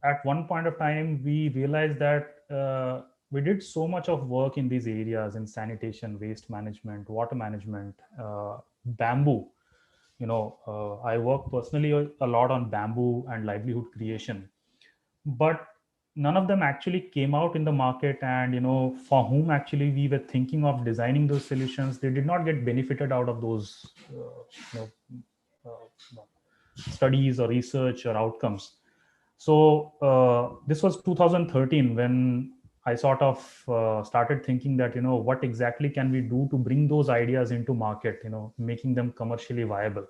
at one point of time we realized that we did so much of work in these areas, in sanitation, waste management, water management, bamboo. I work personally a lot on bamboo and livelihood creation, but none of them actually came out in the market. And for whom actually we were thinking of designing those solutions, they did not get benefited out of those studies or research or outcomes. So this was 2013 when I sort of started thinking that what exactly can we do to bring those ideas into market, making them commercially viable.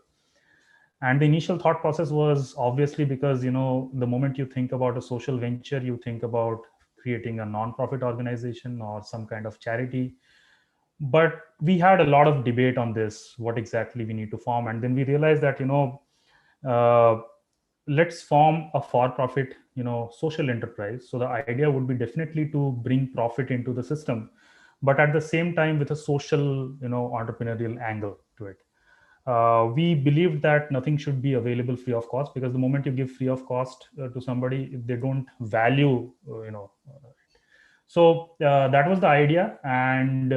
And the initial thought process was obviously because the moment you think about a social venture, you think about creating a non-profit organization or some kind of charity. But we had a lot of debate on this, what exactly we need to form. And then we realized that let's form a for-profit social enterprise. So the idea would be definitely to bring profit into the system, but at the same time with a social entrepreneurial angle to it. We believed that nothing should be available free of cost, because the moment you give free of cost to somebody, if they don't value so that was the idea. And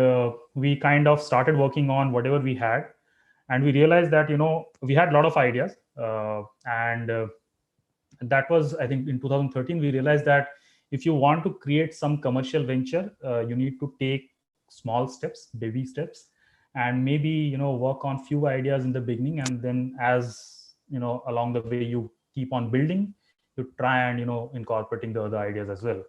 we kind of started working on whatever we had, and we realized that we had a lot of ideas, and that was, I think, in 2013 we realized that if you want to create some commercial venture, you need to take small steps, baby steps, and maybe work on few ideas in the beginning, and then as along the way you keep on building, you try and incorporating the other ideas as well.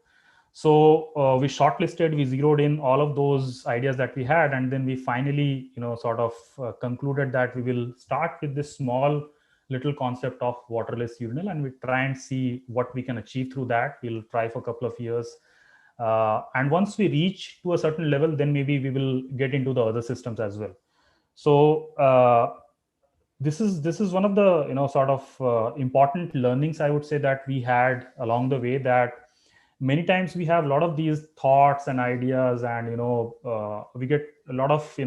So we shortlisted, we zeroed in all of those ideas that we had, and then we finally sort of concluded that we will start with this small little concept of waterless urinal, and we try and see what we can achieve through that. We'll try for a couple of years, and once we reach to a certain level, then maybe we will get into the other systems as well. So this is one of the sort of important learnings, I would say, that we had along the way, that many times we have a lot of these thoughts and ideas, and we get a lot of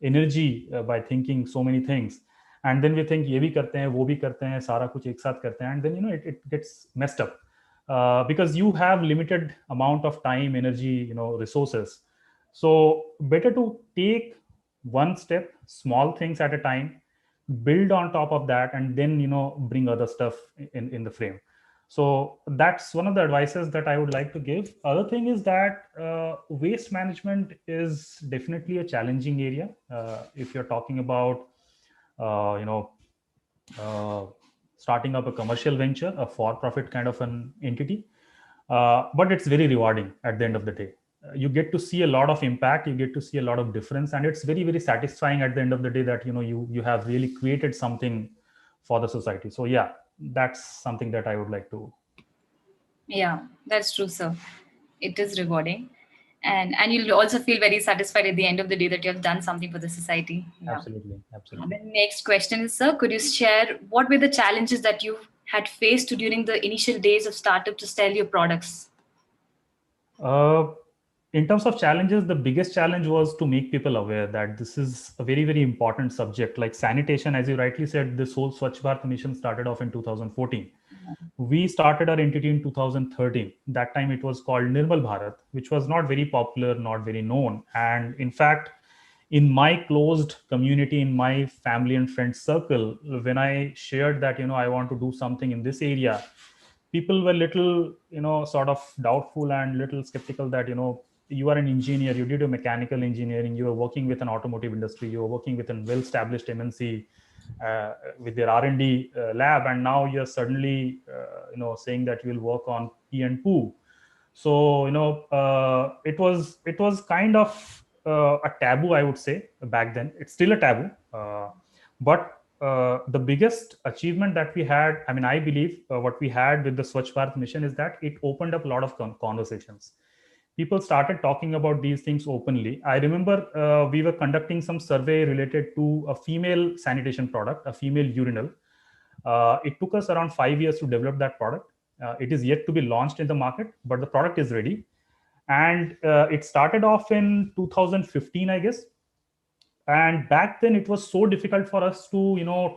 energy by thinking so many things, and then we think ye bhi karte hain, wo bhi karte hain, sara kuch ek sath karte hain, and then it gets messed up, because you have limited amount of time, energy, resources. So better to take one step, small things at a time, build on top of that, and then bring other stuff in the frame. So that's one of the advices that I would like to give. Other thing is that waste management is definitely a challenging area. If you're talking about starting up a commercial venture, a for-profit kind of an entity, but it's very rewarding at the end of the day. You get to see a lot of impact, you get to see a lot of difference, and it's very, very satisfying at the end of the day that you have really created something for the society. So yeah, that's something that I would like to. Yeah, that's true, sir. It is rewarding, and you'll also feel very satisfied at the end of the day that you have done something for the society. Yeah. Absolutely. The next question is, sir, could you share what were the challenges that you had faced during the initial days of startup to sell your products? in terms of challenges, the biggest challenge was to make people aware that this is a very, very important subject. Like sanitation, as you rightly said, this whole Swachh Bharat mission started off in 2014. We started our entity in 2013. That time it was called Nirmal Bharat, which was not very popular, not very known. And in fact, in my closed community, in my family and friends circle, when I shared that, I want to do something in this area, people were little, sort of doubtful and little skeptical that, you are an engineer, you did a mechanical engineering, you are working with an automotive industry, you are working with a well-established MNC with their R&D lab, and now you're suddenly, saying that you will work on pee and poo. So it was kind of a taboo, I would say, back then. It's still a taboo, but the biggest achievement that we had, I mean, I believe what we had with the Swachh Bharat mission is that it opened up a lot of conversations. People started talking about these things openly. I remember we were conducting some survey related to a female sanitation product, a female urinal. It took us around 5 years to develop that product. It is yet to be launched in the market, but the product is ready. And it started off in 2015, I guess. And back then, it was so difficult for us to,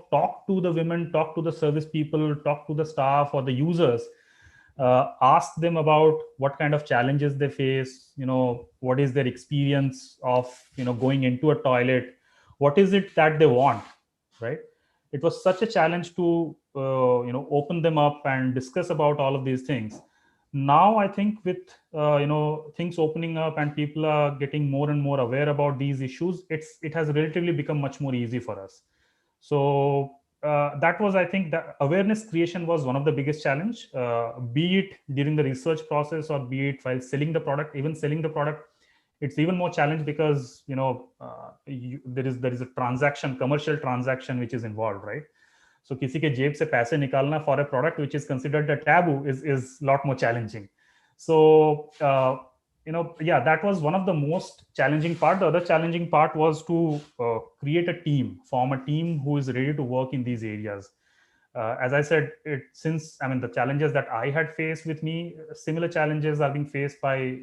talk to the women, talk to the service people, talk to the staff or the users, ask them about what kind of challenges they face, what is their experience of, going into a toilet, what is it that they want, right? It was such a challenge to open them up and discuss about all of these things. Now I think with things opening up and people are getting more and more aware about these issues, it has relatively become much more easy for us. So that was, I think, the awareness creation was one of the biggest challenge, be it during the research process or be it while selling the product. Even selling the product, it's even more challenge because there is a transaction, commercial transaction, which is involved, right? So किसी के जेब से पैसे निकालना for a product which is considered a taboo is lot more challenging. So yeah, that was one of the most challenging part. The other challenging part was to create a team, form a team who is ready to work in these areas. As I said, the challenges that I had faced with me, similar challenges are being faced by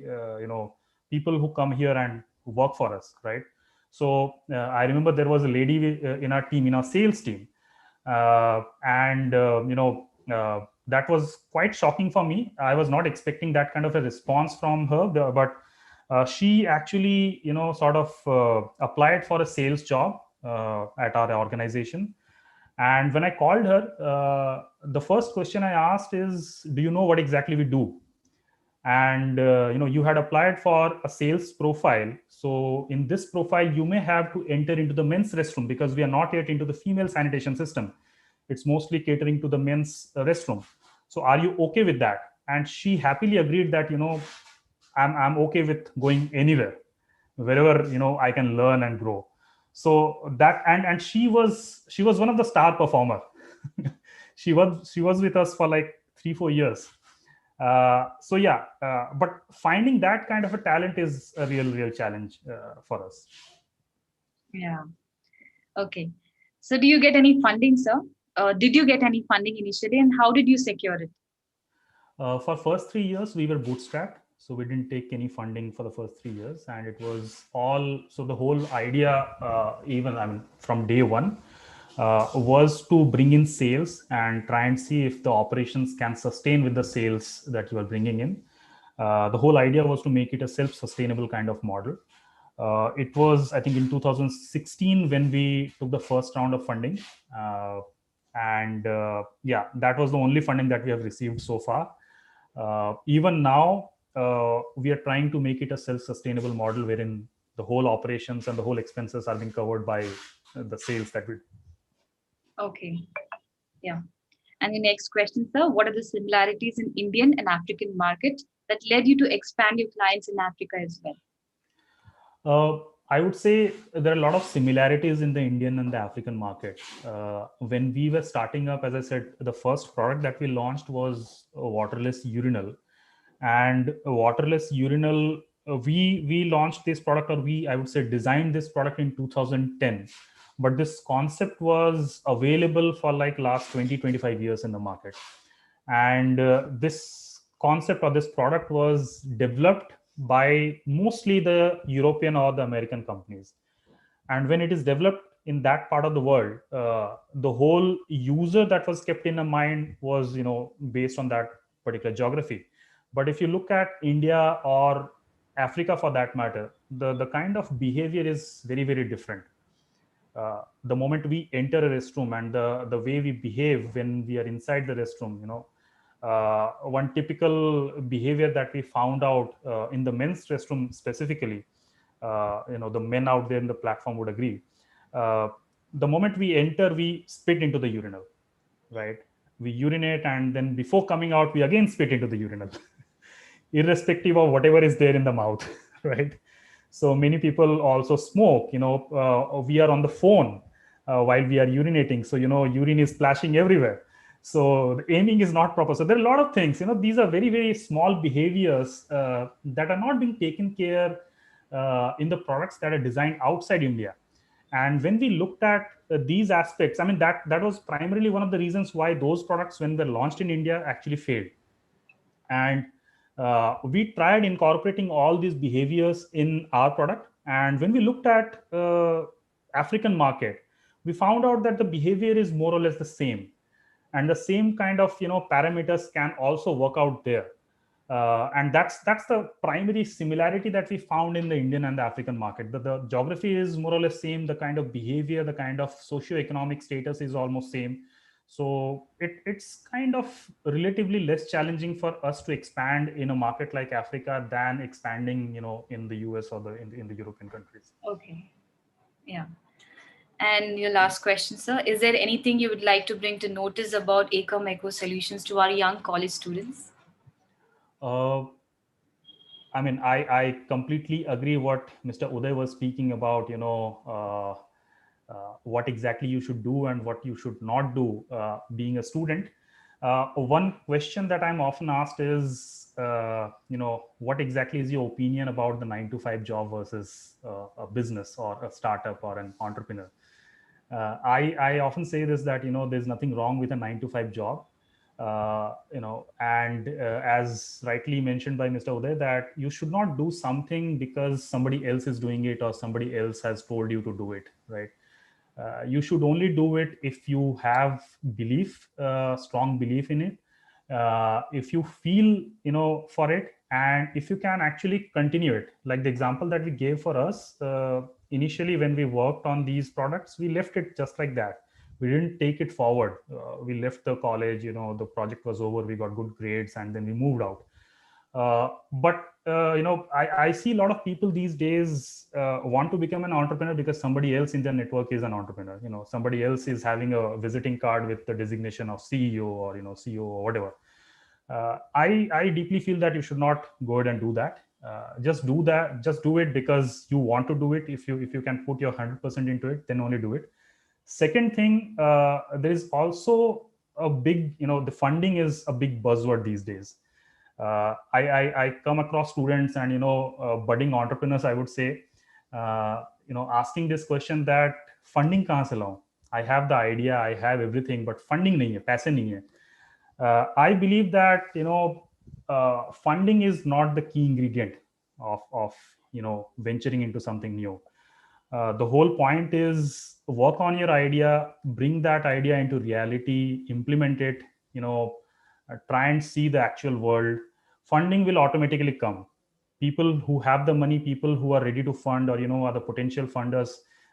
people who come here and work for us, right? So I remember there was a lady in our team, in our sales team, and that was quite shocking for me. I was not expecting that kind of a response from her, but she actually sort of applied for a sales job at our organization. And when I called her, the first question I asked is, do you know what exactly we do? And you had applied for a sales profile, so in this profile you may have to enter into the men's restroom, because we are not yet into the female sanitation system. It's mostly catering to the men's restroom. So are you okay with that? And she happily agreed that I'm okay with going anywhere, wherever I can learn and grow. So that, and she was one of the star performer. she was with us for like 3-4 years. So yeah, but finding that kind of a talent is a real challenge for us. Yeah. Okay. So do you get any funding, sir? Did you get any funding initially, and how did you secure it? For first 3 years, we were bootstrapped. So we didn't take any funding for the first 3 years. And it was all, so the whole idea, from day one, was to bring in sales and try and see if the operations can sustain with the sales that you are bringing in. The whole idea was to make it a self-sustainable kind of model. It was, I think, in 2016 when we took the first round of funding. Yeah, that was the only funding that we have received so far. Even now, we are trying to make it a self-sustainable model wherein the whole operations and the whole expenses are being covered by the sales that we do. Okay. Yeah. And the next question, sir, what are the similarities in Indian and African market that led you to expand your clients in Africa as well? I would say there are a lot of similarities in the Indian and the African market. When we were starting up, as I said, the first product that we launched was a waterless urinal. And a waterless urinal, we launched this product, or I would say, designed this product in 2010. But this concept was available for like last 20-25 years in the market. And this concept or this product was developed by mostly the European or the American companies. And when it is developed in that part of the world, the whole user that was kept in a mind was, based on that particular geography. But if you look at India or Africa for that matter, the kind of behavior is very, very different. The moment we enter a restroom and the way we behave when we are inside the restroom, one typical behavior that we found out in the men's restroom specifically, the men out there in the platform would agree. uh, the moment we enter, we spit into the urinal, right? We urinate, and then before coming out we again spit into the urinal, irrespective of whatever is there in the mouth. Right? So many people also smoke. We are on the phone while we are urinating, so urine is splashing everywhere. So the aiming is not proper. So there are a lot of things. These are very, very small behaviors that are not being taken care in the products that are designed outside India. And when we looked at these aspects, I mean, that was primarily one of the reasons why those products, when they're launched in India, actually failed. And we tried incorporating all these behaviors in our product. And when we looked at African market, we found out that the behavior is more or less the same, and the same kind of parameters can also work out there. And that's the primary similarity that we found in the Indian and the African market. The geography is more or less same. The kind of behavior, the kind of socioeconomic status is almost same. So it's kind of relatively less challenging for us to expand in a market like Africa than expanding, in the US or in the European countries. Okay. Yeah. And your last question, sir, is there anything you would like to bring to notice about Ecom Eco Solutions to our young college students? I mean, I completely agree what Mr. Uday was speaking about, what exactly you should do and what you should not do being a student. One question that I'm often asked is, what exactly is your opinion about the 9 to 5 job versus a business or a startup or an entrepreneur? I often say this, that, there's nothing wrong with a 9 to 5 job. And as rightly mentioned by Mr. Uday, that you should not do something because somebody else is doing it or somebody else has told you to do it, right? You should only do it if you have belief, strong belief in it. If you feel, for it, and if you can actually continue it. Like the example that we gave for us, initially when we worked on these products, we left it just like that. We didn't take it forward. We left the college, the project was over, we got good grades, and then we moved out. But I see a lot of people these days want to become an entrepreneur because somebody else in their network is an entrepreneur. Somebody else is having a visiting card with the designation of CEO or CEO or whatever. I deeply feel that you should not go ahead and do that. Just do it because you want to do it. If you can put your 100% into it, then only do it. Second thing, there is also a big, the funding is a big buzzword these days. I come across students and budding entrepreneurs, I would say, asking this question that funding kahan se laun? I have the idea, I have everything, but funding nahi hai, paise nahi hai. I believe that funding is not the key ingredient of venturing into something new. The whole point is work on your idea, bring that idea into reality, implement it, try and see the actual world. Funding will automatically come. People who have the money, people who are ready to fund, or are the potential funders,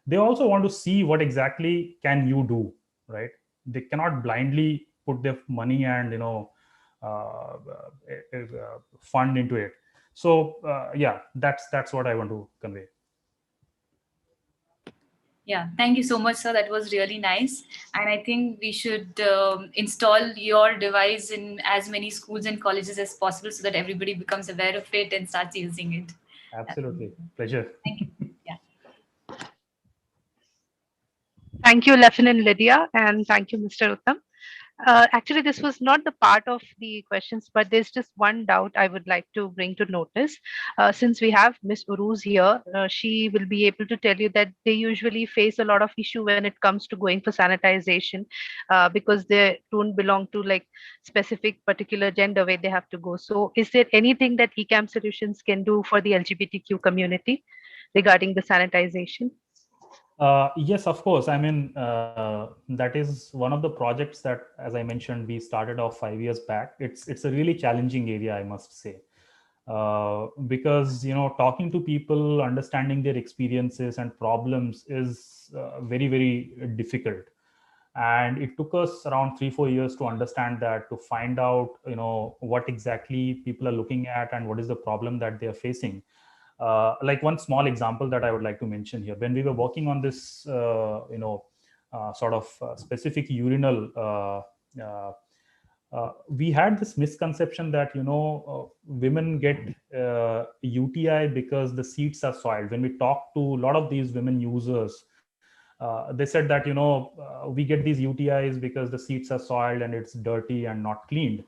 they also want to see what exactly can you do, right? They cannot blindly put their money and fund into it. So yeah, that's what I want to convey. Yeah, thank you so much, sir. That was really nice. And I think we should install your device in as many schools and colleges as possible so that everybody becomes aware of it and starts using it. Absolutely. Pleasure. Thank you. Yeah. Thank you, Lieutenant Lydia, and thank you, Mr. Uttam. Actually, this was not the part of the questions, but there's just one doubt I would like to bring to notice. Since we have Miss Uruz here, she will be able to tell you that they usually face a lot of issue when it comes to going for sanitization, because they don't belong to like specific particular gender where they have to go. So, is there anything that eCamp Solutions can do for the LGBTQ community regarding the sanitization? Yes, of course. I mean, that is one of the projects that, as I mentioned, we started off 5 years back. It's a really challenging area, I must say, because talking to people, understanding their experiences and problems is very difficult. And it took us around 3-4 years to understand that, to find out what exactly people are looking at and what is the problem that they are facing. Like one small example that I would like to mention here, when we were working on this, sort of specific urinal, we had this misconception that women get UTI because the seats are soiled. When we talked to a lot of these women users, they said that we get these UTIs because the seats are soiled and it's dirty and not cleaned.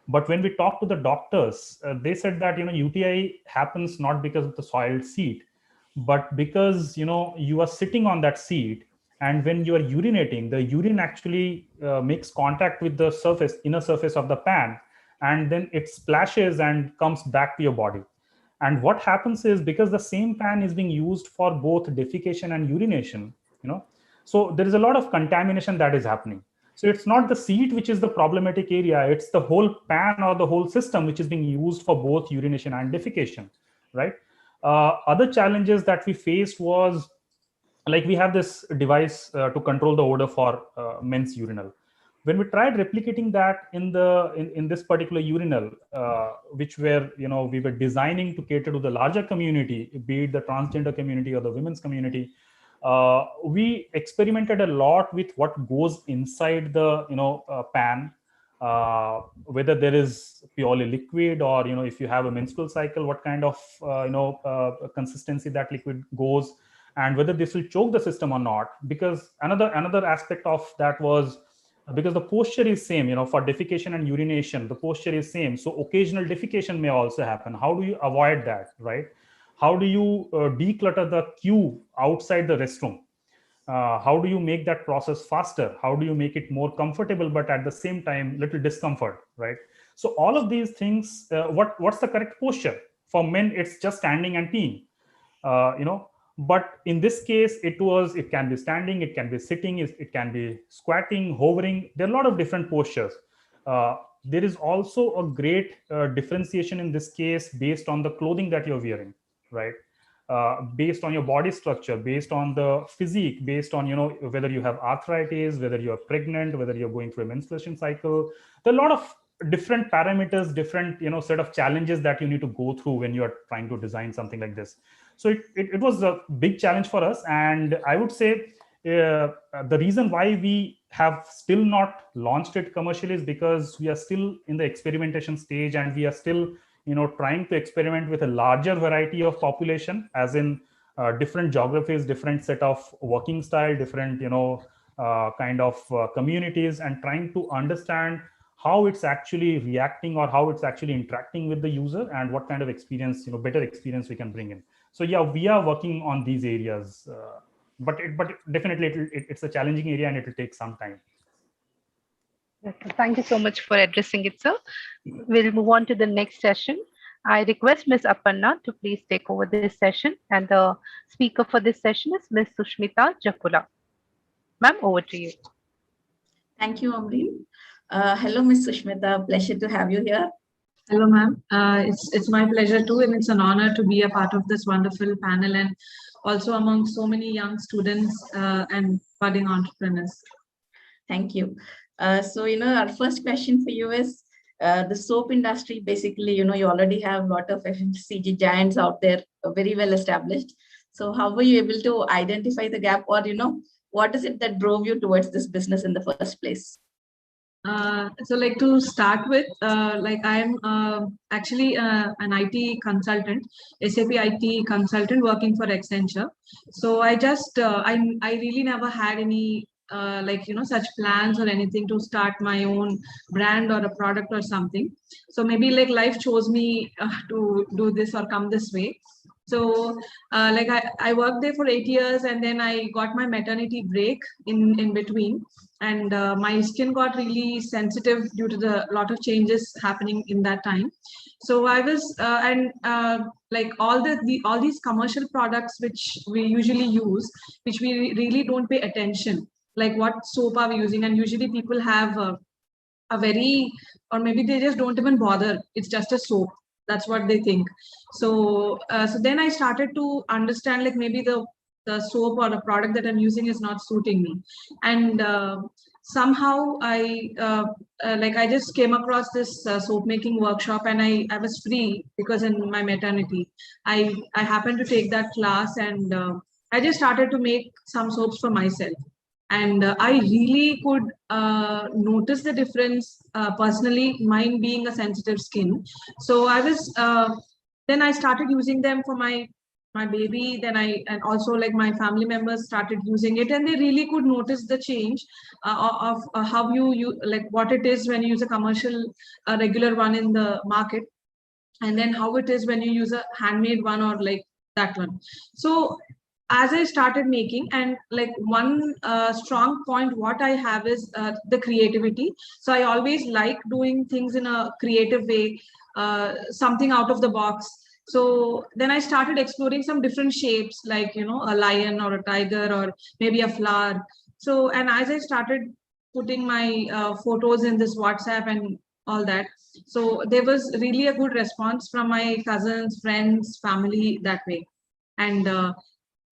But when we talked to the doctors, they said that UTI happens not because of the soiled seat, but because you are sitting on that seat, and when you are urinating, the urine actually makes contact with the inner surface of the pan, and then it splashes and comes back to your body. And what happens is, because the same pan is being used for both defecation and urination, so there is a lot of contamination that is happening. So it's not the seat which is the problematic area, it's the whole pan or the whole system which is being used for both urination and defecation, right? Other challenges that we faced was, like, we have this device to control the odor for men's urinal. When we tried replicating that in this particular urinal, which were we were designing to cater to the larger community, be it the transgender community or the women's community, we experimented a lot with what goes inside the pan, whether there is purely liquid, or if you have a menstrual cycle, what kind of consistency that liquid goes, and whether this will choke the system or not. Because another aspect of that was, because the posture is same, for defecation and urination, the posture is same, so occasional defecation may also happen. How do you avoid that, right? How do you declutter the queue outside the restroom? How do you make that process faster? How do you make it more comfortable, but at the same time little discomfort, right? So all of these things, what's the correct posture? For men, it's just standing and peeing, but in this case, it can be standing, it can be sitting, it can be squatting, hovering. There are a lot of different postures. There is also a great differentiation in this case based on the clothing that you're wearing, right? Based on your body structure, based on the physique, based on whether you have arthritis, whether you're pregnant, whether you're going through a menstruation cycle. There are a lot of different parameters, different set of challenges that you need to go through when you are trying to design something like this. So it was a big challenge for us, and I would say the reason why we have still not launched it commercially is because we are still in the experimentation stage, and we are still trying to experiment with a larger variety of population, as in different geographies, different set of working style, different kind of communities, and trying to understand how it's actually reacting or how it's actually interacting with the user, and what kind of experience, better experience we can bring in. So yeah, we are working on these areas, but definitely it's a challenging area, and it will take some time. Thank you so much for addressing it, sir. We'll move on to the next session. I request Ms. Aparna to please take over this session, and the speaker for this session is Ms. Sushmita Jakula. Ma'am, over to you. Thank you, Amreen. Hello, Ms. Sushmita. Pleasure to have you here. Hello, ma'am. It's my pleasure too, and it's an honor to be a part of this wonderful panel, and also among so many young students and budding entrepreneurs. Thank you. So, our first question for you is, the soap industry, basically, you already have a lot of FMCG giants out there, very well established. So how were you able to identify the gap, or, what is it that drove you towards this business in the first place? So like to start with, like I'm actually an IT consultant, SAP IT consultant working for Accenture. So I just, I really never had any like such plans or anything to start my own brand or a product or something. So maybe like life chose me to do this or come this way. So like I worked there for 8 years, and then I got my maternity break in between, and my skin got really sensitive due to the lot of changes happening in that time. So I was and like all all these commercial products which we usually use, which we really don't pay attention, like what soap are we using, and usually people have a very, or maybe they just don't even bother, it's just a soap, that's what they think. So so then I started to understand like maybe the soap or the product that I'm using is not suiting me. And somehow I just came across this soap making workshop, and I was free because in my maternity I happened to take that class, and I just started to make some soaps for myself. And I really could notice the difference personally, mine being a sensitive skin. So I was then I started using them for my baby. Then and also like my family members started using it, and they really could notice the change of how you like what it is when you use a commercial regular one in the market, and then how it is when you use a handmade one or like that one. So as I started making, and like one strong point what I have is the creativity. So I always like doing things in a creative way, something out of the box. So then I started exploring some different shapes, like a lion or a tiger or maybe a flower. So, and as I started putting my photos in this WhatsApp and all that, so there was really a good response from my cousins, friends, family that way.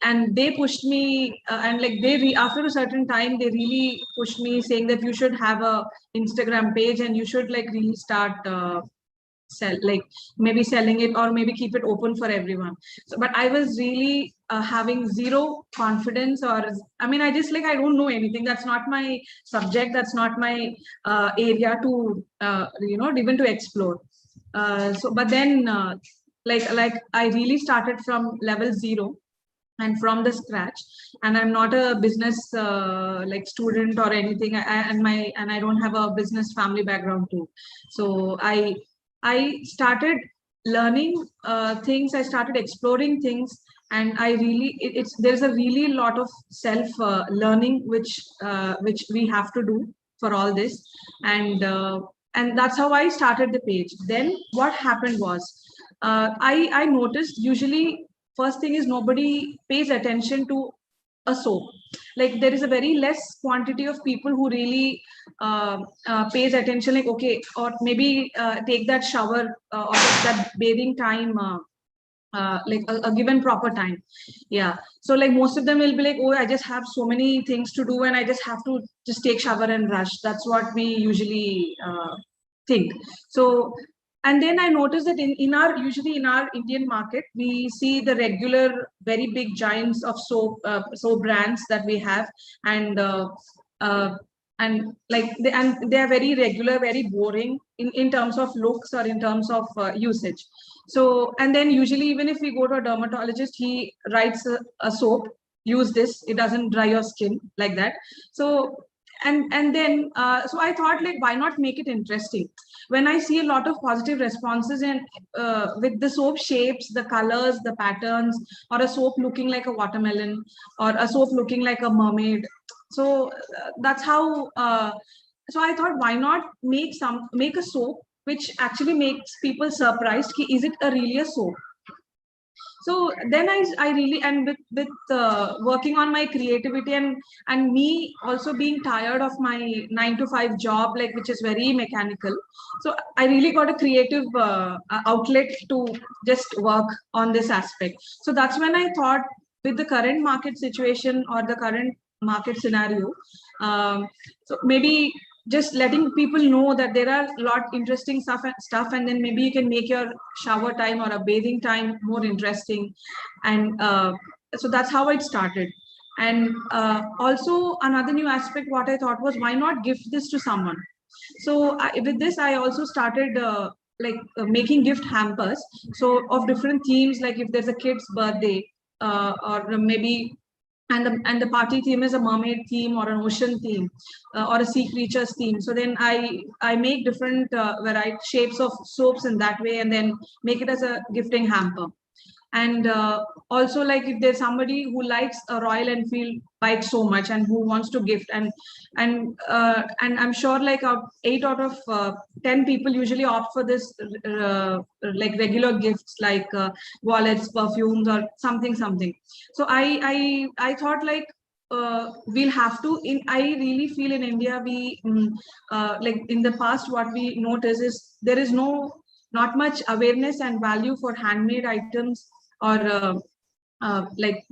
And they pushed me, and like after a certain time they really pushed me, saying that you should have a Instagram page and you should like really start sell, like maybe selling it, or maybe keep it open for everyone. So but I was really having zero confidence, or I mean I just like I don't know anything, that's not my subject, that's not my area to even to explore. So but then like I really started from level 0 and from the scratch, and I'm not a business like student or anything. And I don't have a business family background too. So I started learning things, I started exploring things, and I really there's a really lot of self learning which we have to do for all this. And that's how I started the page. Then what happened was, I noticed usually first thing is nobody pays attention to a soap. Like there is a very less quantity of people who really pays attention, like okay, or maybe take that shower or that bathing time like a given proper time. Yeah, so like most of them will be like, oh, I just have so many things to do and I just have to just take shower and rush. That's what we usually think. So and then I noticed that usually in our Indian market, we see the regular very big giants of soap brands that we have, and uh, and like they are very regular, very boring in terms of looks or in terms of usage. So and then usually even if we go to a dermatologist, he writes a soap, use this, it doesn't dry your skin, like that. So and then so I thought, like, why not make it interesting? When I see a lot of positive responses and with the soap shapes, the colors, the patterns, or a soap looking like a watermelon, or a soap looking like a mermaid. So that's how so I thought, why not make a soap which actually makes people surprised, is it a really a soap? So then I really, and with working on my creativity, and me also being tired of my 9 to 5 job, like, which is very mechanical. So I really got a creative outlet to just work on this aspect. So that's when I thought, with the current market situation or the current market scenario, so maybe just letting people know that there are a lot interesting stuff, and then maybe you can make your shower time or a bathing time more interesting. And so that's how it started. And also another new aspect what I thought was, why not gift this to someone? So with this I also started making gift hampers, so of different themes, like if there's a kid's birthday or maybe and the party theme is a mermaid theme or an ocean theme or a sea creatures theme. So then I make different variety shapes of soaps in that way, and then make it as a gifting hamper. And also, like, if there's somebody who likes a Royal Enfield bike so much and who wants to gift, and I'm sure like 8 out of 10 people usually opt for this like regular gifts, like wallets, perfumes, or something. So I thought like we'll have to I really feel in India we like in the past what we notice is there is not much awareness and value for handmade items, or like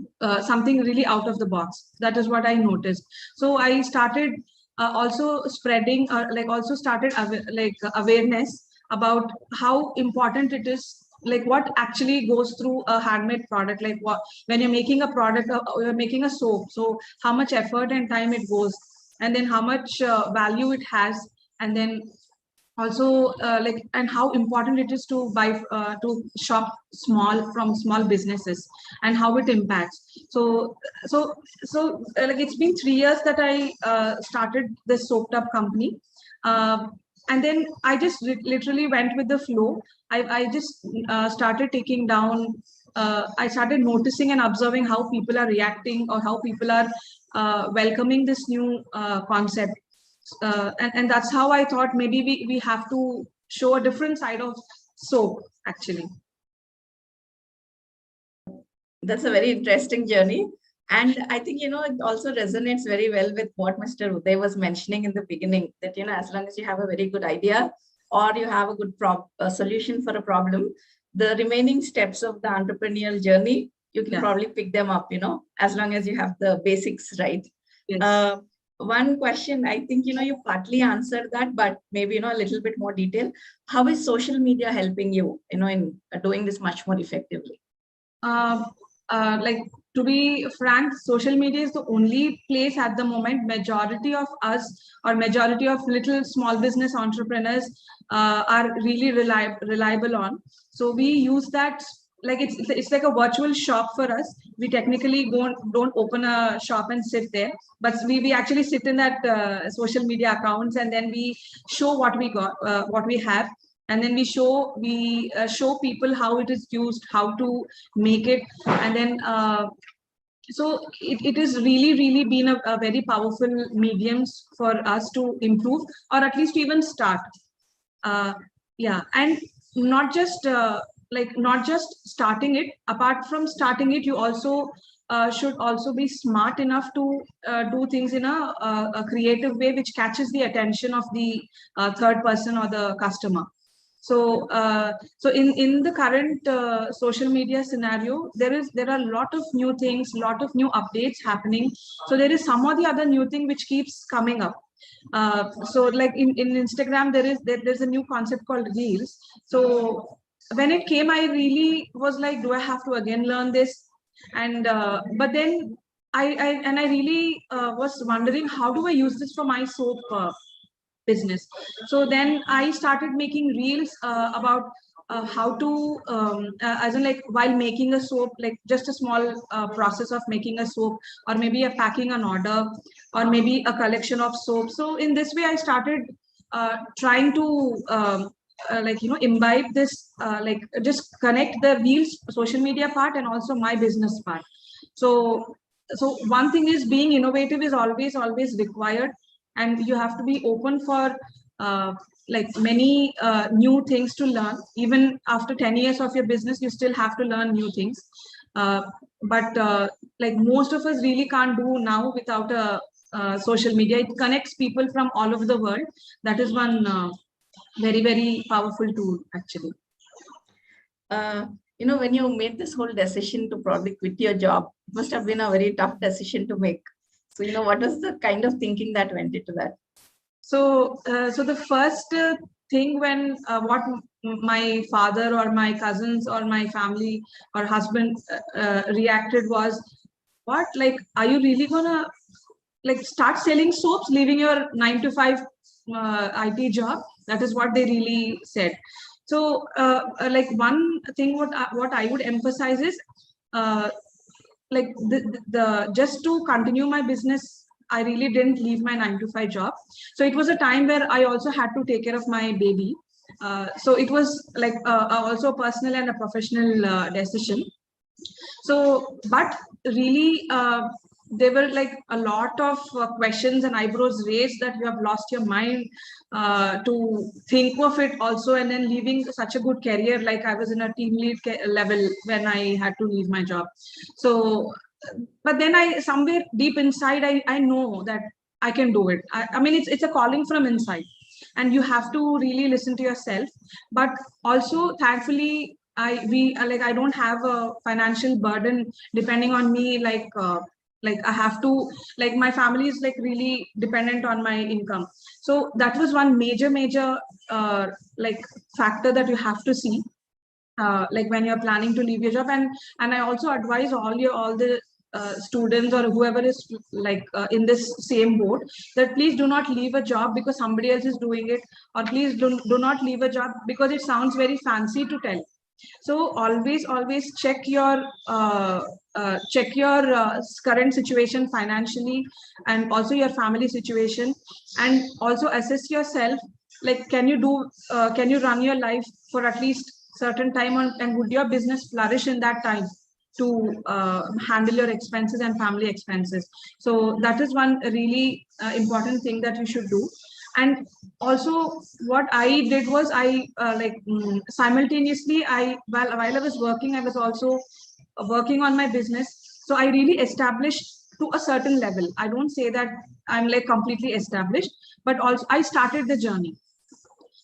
something really out of the box. That is what I noticed. So I started also spreading, like also started awareness about how important it is, like what actually goes through a handmade product, like what when you're making a product, you're making a soap, so how much effort and time it goes, and then how much value it has, and then also like, and how important it is to buy to shop from small businesses, and how it impacts. So like it's been 3 years that I started this soap tub company, uh, and then I just literally went with the flow. I just started taking down, I started noticing and observing how people are reacting, or how people are welcoming this new concept, and that's how I thought maybe we have to show a different side of soap, actually. That's a very interesting journey. And I think, it also resonates very well with what Mr. Uday was mentioning in the beginning, that, as long as you have a very good idea, or you have a good solution for a problem, the remaining steps of the entrepreneurial journey, you can probably pick them up, as long as you have the basics right. Yes. One question, I think, you partly answered that, but maybe, a little bit more detail. How is social media helping you, in doing this much more effectively? Like, to be frank, social media is the only place at the moment majority of us, or majority of little small business entrepreneurs are really reliable on. So we use that, like it's like a virtual shop for us. We technically don't open a shop and sit there, but we actually sit in that social media accounts, and then we show what we got, what we have, and then we show people how it is used, how to make it, and then so it is really been a very powerful mediums for us to improve, or at least to even start. Yeah, and not just not just starting it. Apart from starting it, you also should also be smart enough to do things in a creative way which catches the attention of the third person or the customer. So so in the current social media scenario, there are a lot of new things, lot of new updates happening. So there is some or the other new thing which keeps coming up. So like in Instagram, there's a new concept called Reels. So when it came, I really was like, do I have to again learn this? And but then I really was wondering, how do I use this for my soap business? So then I started making reels about how to as in, like, while making a soap, like just a small process of making a soap, or maybe a packing an order, or maybe a collection of soap. So in this way I started trying to like, imbibe this, like just connect the reels social media part and also my business part. So one thing is, being innovative is always required, and you have to be open for like many new things to learn. Even after 10 years of your business, you still have to learn new things. But like most of us really can't do now without a social media. It connects people from all over the world. That is one very powerful tool, actually. When you made this whole decision to probably quit your job, it must have been a very tough decision to make. So, what was the kind of thinking that went into that? So, so the first thing when what my father or my cousins or my family or husband reacted was, what, like, are you really gonna like start selling soaps, leaving your 9 to 5 IT job? That is what they really said. So like one thing what I would emphasize is like the just to continue my business, I really didn't leave my 9 to 5 job. So it was a time where I also had to take care of my baby. So it was like also a personal and a professional decision. So, but really, there were like a lot of questions and eyebrows raised that you have lost your mind to think of it also, and then leaving such a good career. Like I was in a team lead level when I had to leave my job. So, but then I somewhere deep inside, I know that I can do it. I mean, it's a calling from inside, and you have to really listen to yourself. But also, thankfully, I don't have a financial burden depending on me. Like I have to, like my family is like really dependent on my income. So that was one major like factor that you have to see. Like when you're planning to leave your job, and I also advise all the students or whoever is like in this same boat, that please do not leave a job because somebody else is doing it, or please do not leave a job because it sounds very fancy to tell. So always check your current situation financially, and also your family situation, and also assess yourself, like can you run your life for at least certain time and would your business flourish in that time to handle your expenses and family expenses. So that is one really important thing that you should do. And also what I did was simultaneously while I was working, I was also working on my business. So I really established to a certain level. I don't say that I'm like completely established, but also I started the journey.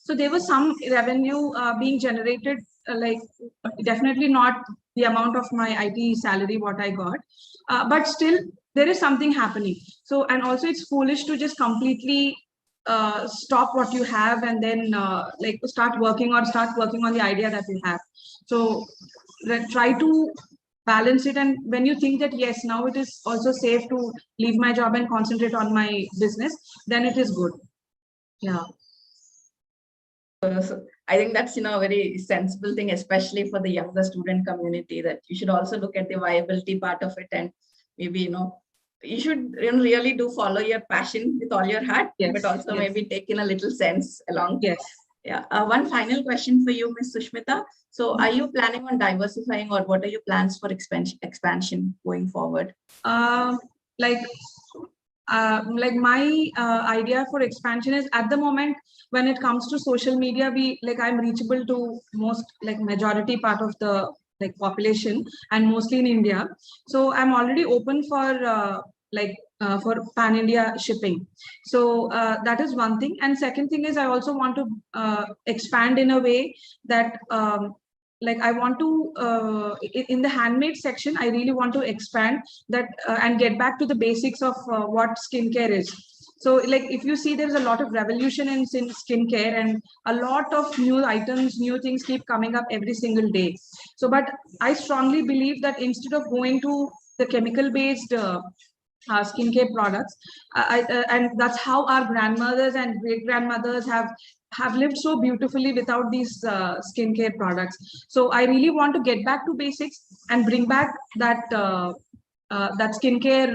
So there was some revenue being generated, like definitely not the amount of my IT salary what I got, but still there is something happening. So, and also it's foolish to just completely stop what you have and then like start working on the idea that you have. So try to balance it, and when you think that yes, now it is also safe to leave my job and concentrate on my business, then it is good. Yeah. So I think that's, a very sensible thing, especially for the younger student community, that you should also look at the viability part of it, and maybe, you should really do follow your passion with all your heart, yes, but also maybe take in a little sense along. Yes. Yeah. One final question for you, Ms. Sushmita. So are you planning on diversifying, or what are your plans for expansion going forward? Like my idea for expansion is, at the moment when it comes to social media, I'm reachable to most, like majority part of the like population, and mostly in India. So I'm already open for for pan India shipping. So that is one thing. And second thing is, I also want to expand in a way that like I want to in the handmade section, I really want to expand that and get back to the basics of what skincare is. So like if you see, there's a lot of revolution in skincare, and a lot of new items, new things keep coming up every single day. So but I strongly believe that instead of going to the chemical based skincare products, and that's how our grandmothers and great grandmothers have lived so beautifully without these skincare products. So I really want to get back to basics and bring back that skincare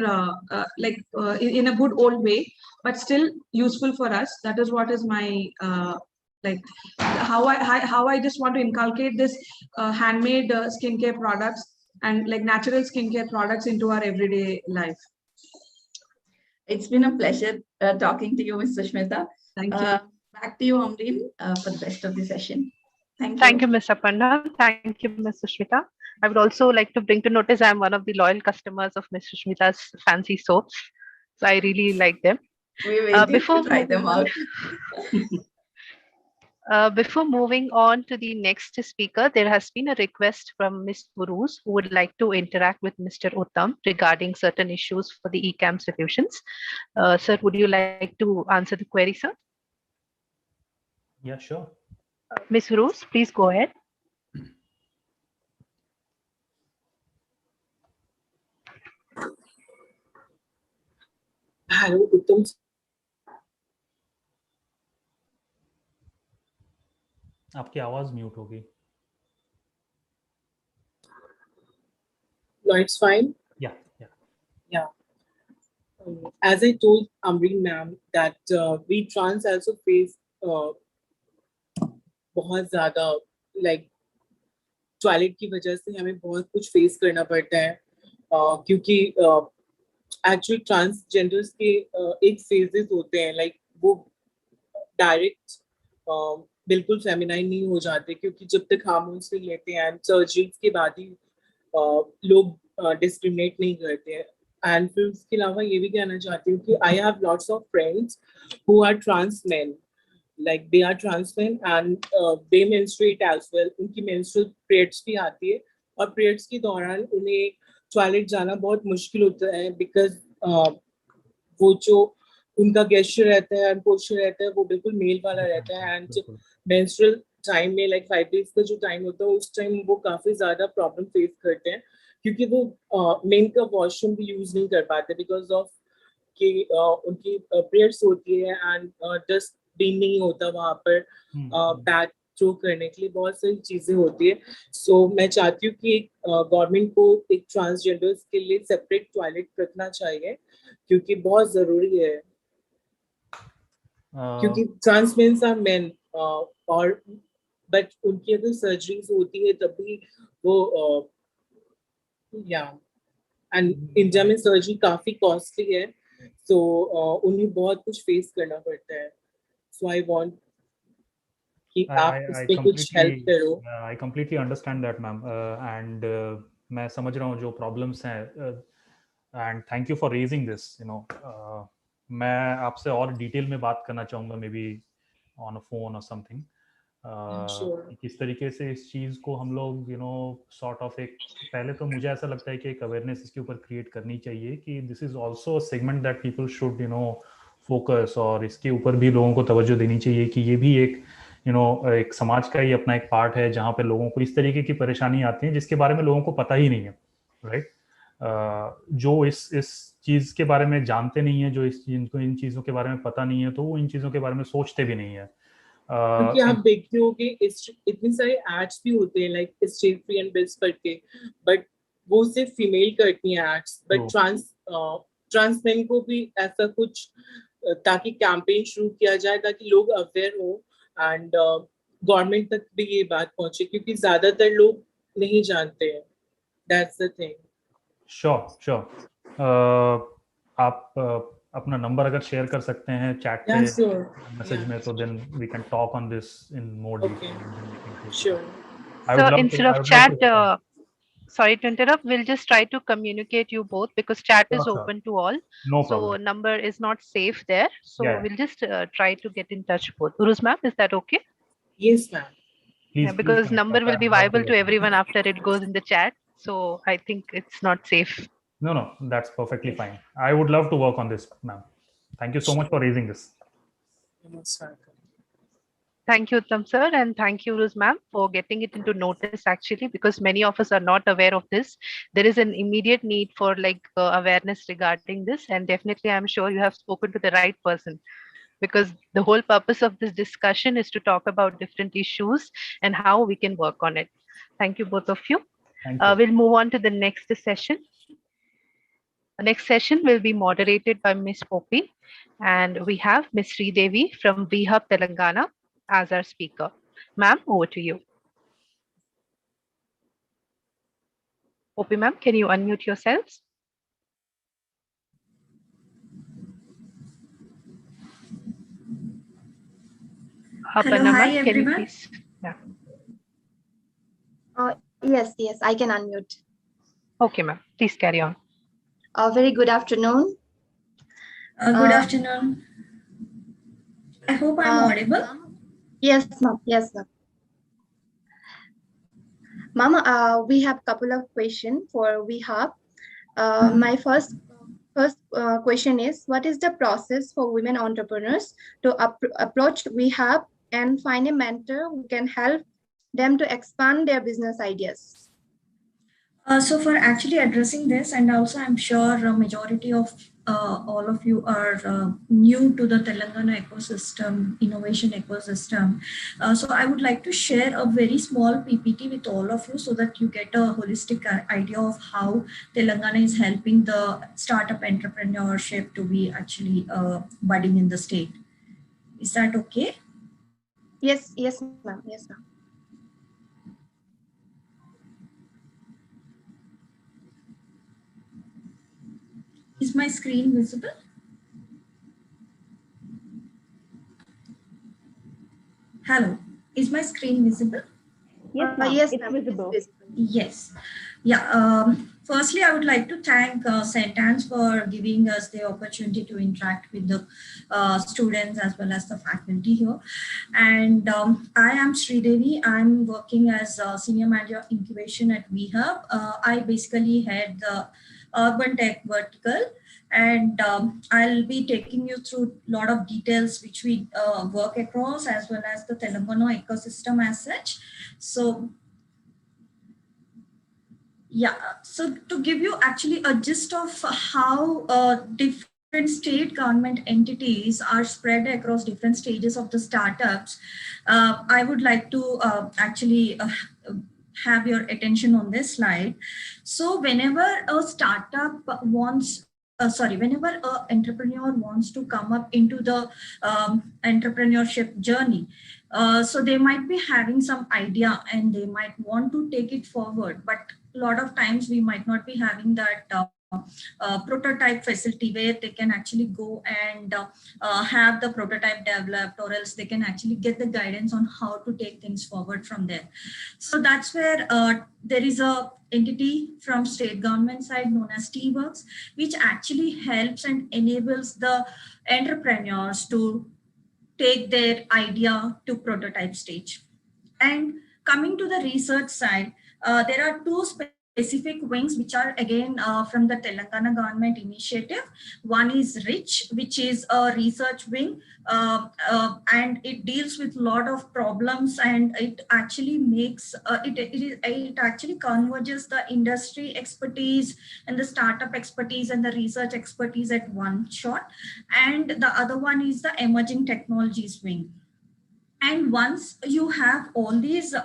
in a good old way, but still useful for us. That is what is my like how I just want to inculcate this handmade skincare products and like natural skincare products into our everyday life. It's been a pleasure talking to you, Ms. Sushmita. Thank you. Back to you, Amreen, for the rest of the session. Thank you, Ms. Aparna. Thank you, Ms. Sushmita. I would also like to bring to notice I'm one of the loyal customers of Ms. Sushmita's fancy soaps. So I really like them. We're waiting to try them out. Before moving on to the next speaker, there has been a request from Ms. Uruz, who would like to interact with Mr. Uttam regarding certain issues for the eCAM solutions. Sir, would you like to answer the query, sir? Yeah, sure. Ms. Uruz, please go ahead. Hello, Uttam. आपकी आवाज mute होगी. No, it's fine. Yeah. As I told Amreen ma'am that we trans also face बहुत ज़्यादा like toilet की वजह से हमें बहुत कुछ फेस करना पड़ता है क्योंकि एक्चुअली ट्रांसजेंडर्स के एक फेजेस होते हैं लाइक वो डायरेक्ट बिल्कुल फेमिनाइन नहीं हो जाते क्योंकि जब तक हार्मोन्स नहीं लेते हैं एंड सर्जरीज के बाद ही लोग डिस्क्रिमिनेट नहीं करते हैं एंड फिर उसके अलावा ये भी कहना चाहती हूँ कि I have lots of friends who are trans men like they are trans men and they menstruate as well उनकी menstrual periods भी आती है और periods के दौरान उन्हें टॉयलेट जाना बहुत मुश्किल होता है because वो जो उनका gesture रहता है and posture रहता है वो बिल्कुल मेल वाला रहता है and menstrual time में like 5 days का जो टाइम होता है उस टाइम वो काफी ज्यादा प्रॉब्लम फेस करते हैं क्योंकि वो मेन का वॉशरूम भी यूज नहीं कर पाते बिकॉज ऑफ कि उनकी पीरियड्स होती है एंड डस्ट भी नहीं होता वहाँ पर बैग थ्रो करने के लिए बहुत सारी चीजें होती है सो मैं चाहती हूँ कि गवर्नमेंट को एक ट्रांसजेंडर्स के लिए सेपरेट टॉयलेट रखना चाहिए क्योंकि बहुत जरूरी है क्योंकि ट्रांस मेंस आर मेन और बट उनकी अगर सर्जरीज होती है तभी वो या एंड इंडिया में सर्जरी काफी कॉस्टली है सो उन्हें बहुत कुछ फेस करना पड़ता है सो आई वांट कि आप इसमें कुछ हेल्प करो I completely understand that ma'am and मैं समझ रहा हूँ जो प्रॉब्लम्स हैं and thank you for raising this you know मैं आपसे और डिटेल में बात करना चाहूँगा may be on a phone और समथिंग किस तरीके से इस चीज़ को हम लोग यू नो सॉर्ट ऑफ एक पहले तो मुझे ऐसा लगता है कि एक अवेयरनेस इसके ऊपर क्रिएट करनी चाहिए कि this is also a segment that people should you know focus और इसके ऊपर भी लोगों को तवज्जो देनी चाहिए कि ये भी एक यू नो एक समाज का ही अपना एक पार्ट है जहाँ पे लोगों को इस तरीके की परेशानी आती है जिसके बारे में लोगों को पता ही नहीं है राइट जो इस चीज़ के बारे में जानते नहीं है जो जिनको इन चीज़ों के बारे में पता नहीं है तो वो इन चीज़ों के बारे में सोचते भी नहीं है क्योंकि आप देखते हो कि इतने सारे एड्स भी होते हैं like stay free and best करके बट वो सिर्फ फीमेल करती हैं एड्स बट ट्रांस मेन को भी ऐसा कुछ ताकि कैंपेन शुरू किया जाए ताकि लोग अवेयर हो एंड गवर्नमेंट तक भी ये बात पहुंचे क्योंकि ज्यादातर लोग नहीं जानते हैं दैट्स द थिंग श्योर आप अपना नंबर अगर शेयर कर सकते हैं चैट पे मैसेज में तो then we can talk on this in more detail sure So instead of chat, sorry to interrupt, we'll just try to communicate you both because chat is open to all. No so problem. number is not safe there. So we'll just try to get in touch both. Uruz ma'am, is that okay? Yes, ma'am. Please, because number will be viable to everyone after it goes in the chat. So I think it's not safe. No, that's perfectly fine. I would love to work on this, ma'am. Thank you so much for raising this. Thank you, Uttam sir, and thank you, Uruz ma'am, for getting it into notice actually, because many of us are not aware of this. There is an immediate need for like awareness regarding this, and definitely I'm sure you have spoken to the right person, because the whole purpose of this discussion is to talk about different issues and how we can work on it. Thank you, both of you. We'll move on to the next session. The next session will be moderated by Ms. Poppy, and we have Ms. Sridevi from VHub Telangana as our speaker. Ma'am, over to you. Poppy ma'am, can you unmute yourselves? Hello, hi everyone. Yes, I can unmute. Okay, ma'am. Please carry on. Very good afternoon. Good afternoon. I hope I'm audible. Yes, ma'am. Yes, ma'am. Mama, we have a couple of questions for VHub. My first question is, what is the process for women entrepreneurs to approach VHub and find a mentor who can help them to expand their business ideas? So for actually addressing this, and also I'm sure a majority of all of you are new to the Telangana ecosystem, innovation ecosystem. So I would like to share a very small PPT with all of you so that you get a holistic idea of how Telangana is helping the startup entrepreneurship to be actually budding in the state. Is that okay? Yes, ma'am. Yes, ma'am. Is my screen visible? Hello, is my screen visible? Yes, ma'am, Yes, it's ma'am. It is visible. visible. Yes. Yeah. Firstly, I would like to thank St.Ann for giving us the opportunity to interact with the students as well as the faculty here. And I am Sridevi. I'm working as a senior manager incubation at VHub. I basically head the urban tech vertical, and I'll be taking you through a lot of details which we work across as well as the Telangana ecosystem as such. So yeah, so to give you actually a gist of how different state government entities are spread across different stages of the startups, I would like to actually have your attention on this slide. So whenever a startup wants, whenever an entrepreneur wants to come up into the entrepreneurship journey, so they might be having some idea and they might want to take it forward, but a lot of times we might not be having that prototype facility where they can actually go and have the prototype developed, or else they can actually get the guidance on how to take things forward from there. So that's where there is a entity from state government side known as T-Works, which actually helps and enables the entrepreneurs to take their idea to prototype stage. And coming to the research side, there are two specific wings which are again from the Telangana government initiative. One is RICH, which is a research wing, and it deals with a lot of problems, and it actually makes it actually converges the industry expertise and the startup expertise and the research expertise at one shot. And the other one is the emerging technologies wing. And once you have all these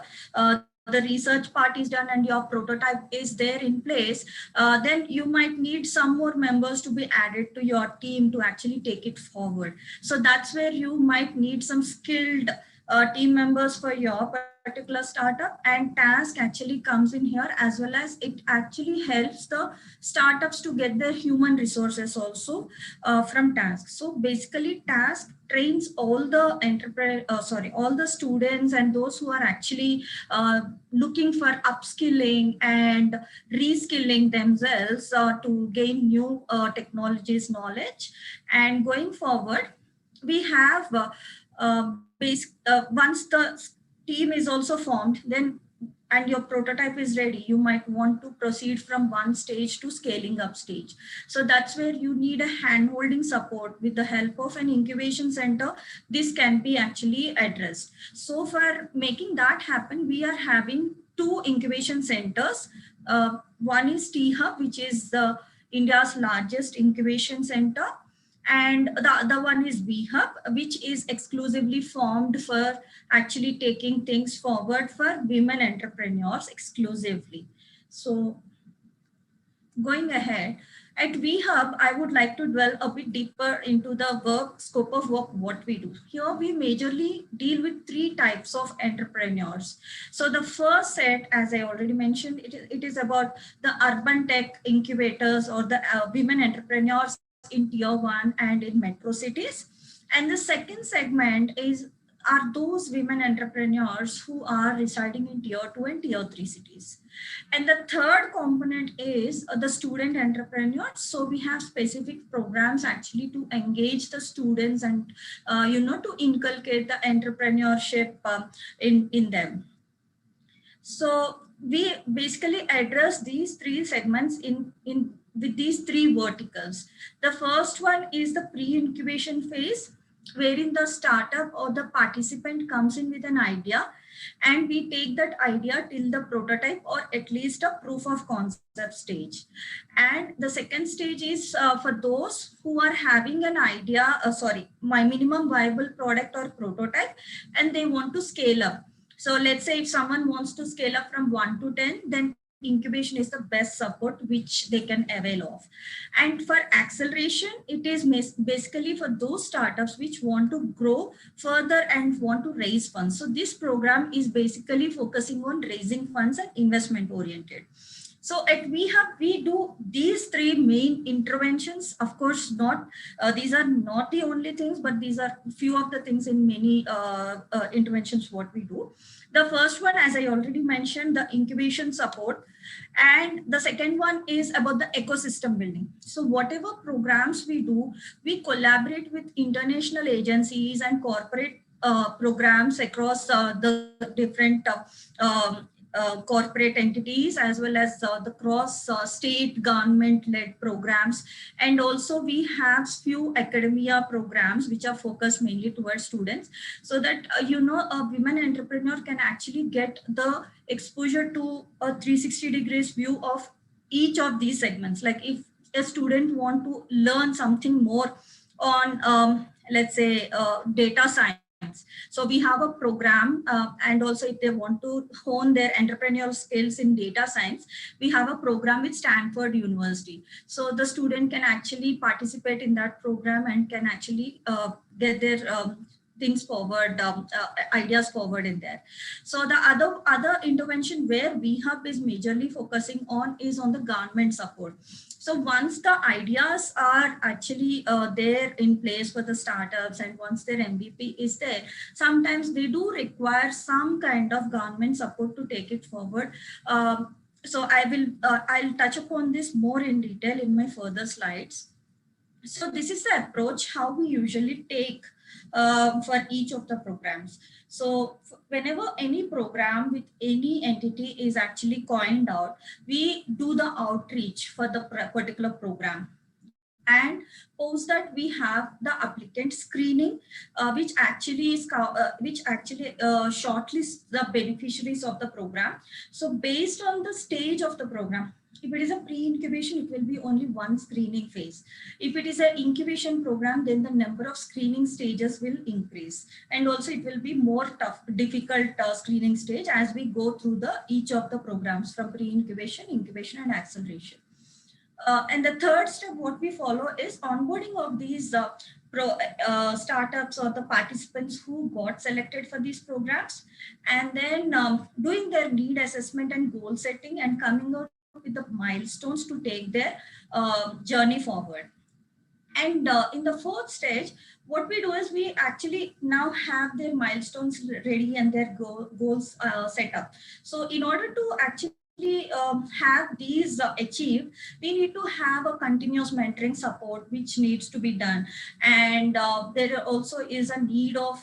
the research part is done and your prototype is there in place, then you might need some more members to be added to your team to actually take it forward. So that's where you might need some skilled team members for your particular startup, and task actually comes in here, as well as it actually helps the startups to get their human resources also from task. So basically task trains all the all the students and those who are actually looking for upskilling and reskilling themselves to gain new technologies knowledge. And going forward, we have once the team is also formed, then and your prototype is ready, you might want to proceed from one stage to scaling up stage. So that's where you need a hand-holding support. With the help of an incubation center, this can be actually addressed. So for making that happen, we are having two incubation centers. One is T-Hub, which is the India's largest incubation center, and the other one is VHub, which is exclusively formed for actually taking things forward for women entrepreneurs exclusively. So going ahead, at VHub, I would like to dwell a bit deeper into the scope of work, what we do. Here we majorly deal with three types of entrepreneurs. So the first set, as I already mentioned, it is about the urban tech incubators or the women entrepreneurs in tier 1 and in metro cities. And the second segment are those women entrepreneurs who are residing in tier 2 and tier 3 cities. And the third component is the student entrepreneurs. So we have specific programs actually to engage the students and to inculcate the entrepreneurship in them. So we basically address these three segments in with these three verticals. The first one is the pre-incubation phase, wherein the startup or the participant comes in with an idea, and we take that idea till the prototype or at least a proof of concept stage. And the second stage is for those who are having an idea, my minimum viable product or prototype, and they want to scale up. So let's say if someone wants to scale up from 1 to 10, then incubation is the best support which they can avail of. And for acceleration, it is basically for those startups which want to grow further and want to raise funds. So this program is basically focusing on raising funds and investment oriented. So at VHub, we do these three main interventions. Of course, not these are not the only things, but these are few of the things in many interventions what we do. The first one, as I already mentioned, the incubation support. And the second one is about the ecosystem building. So whatever programs we do, we collaborate with international agencies and corporate programs across the different corporate entities, as well as the cross state government led programs. And also we have few academia programs which are focused mainly towards students, so that a women entrepreneur can actually get the exposure to a 360 degrees view of each of these segments. Like if a student want to learn something more on let's say data science, so we have a program, and also if they want to hone their entrepreneurial skills in data science, we have a program with Stanford University. So the student can actually participate in that program and can actually get their things forward, ideas forward in there. So the other intervention where VHub is majorly focusing on is on the government support. So once the ideas are actually there in place for the startups, and once their MVP is there, sometimes they do require some kind of government support to take it forward. So I'll touch upon this more in detail in my further slides. So this is the approach how we usually take for each of the programs. So whenever any program with any entity is actually coined out, we do the outreach for the particular program. And post that we have the applicant screening, which actually shortlists the beneficiaries of the program. So based on the stage of the program, if it is a pre-incubation, it will be only one screening phase. If it is an incubation program, then the number of screening stages will increase. And also it will be more difficult screening stage as we go through each of the programs from pre-incubation, incubation, and acceleration. And the third step, what we follow is onboarding of these startups or the participants who got selected for these programs, and then doing their need assessment and goal setting, and coming out with the milestones to take their journey forward. And in the fourth stage, what we do is we actually now have their milestones ready and their goals set up. So in order to actually have these achieved, we need to have a continuous mentoring support which needs to be done. And there also is a need of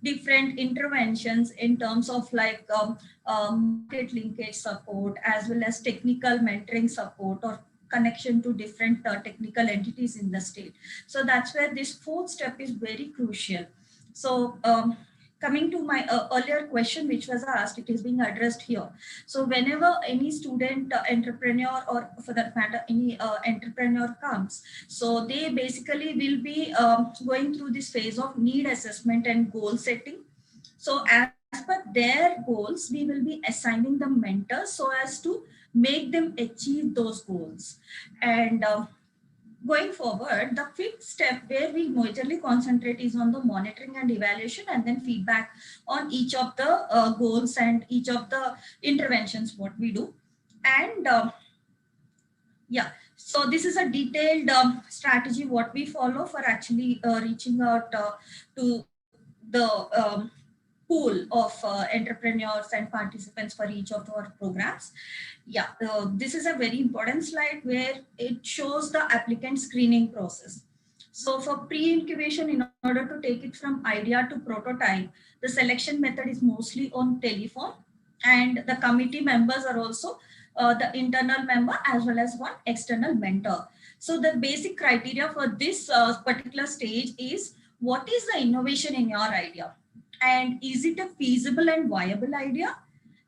different interventions in terms of like market linkage support, as well as technical mentoring support or connection to different technical entities in the state. So that's where this fourth step is very crucial. So coming to my earlier question, which was asked, it is being addressed here. So whenever any student entrepreneur, or for that matter, any entrepreneur comes, so they basically will be going through this phase of need assessment and goal setting. So as per their goals, we will be assigning the mentors so as to make them achieve those goals. And going forward, the fifth step where we majorly concentrate is on the monitoring and evaluation, and then feedback on each of the goals and each of the interventions what we do. And yeah, so this is a detailed strategy what we follow for actually reaching out to the pool of entrepreneurs and participants for each of our programs. Yeah, this is a very important slide where it shows the applicant screening process. So for pre-incubation, in order to take it from idea to prototype, the selection method is mostly on telephone, and the committee members are also the internal member as well as one external mentor. So the basic criteria for this particular stage is, what is the innovation in your idea? And is it a feasible and viable idea?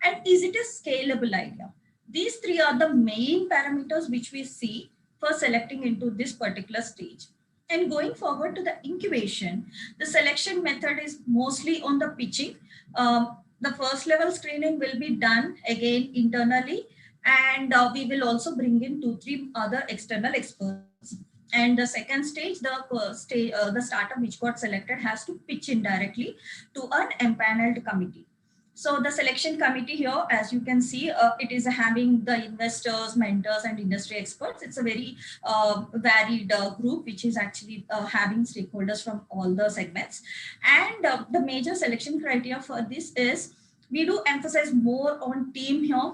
And is it a scalable idea? These three are the main parameters which we see for selecting into this particular stage. And going forward to the incubation, the selection method is mostly on the pitching. The first level screening will be done again internally, and we will also bring in 2-3 other external experts. And the second stage, the startup which got selected has to pitch in directly to an empaneled committee. So the selection committee here, as you can see, it is having the investors, mentors, and industry experts. It's a very varied group, which is actually having stakeholders from all the segments. And the major selection criteria for this is we do emphasize more on team here,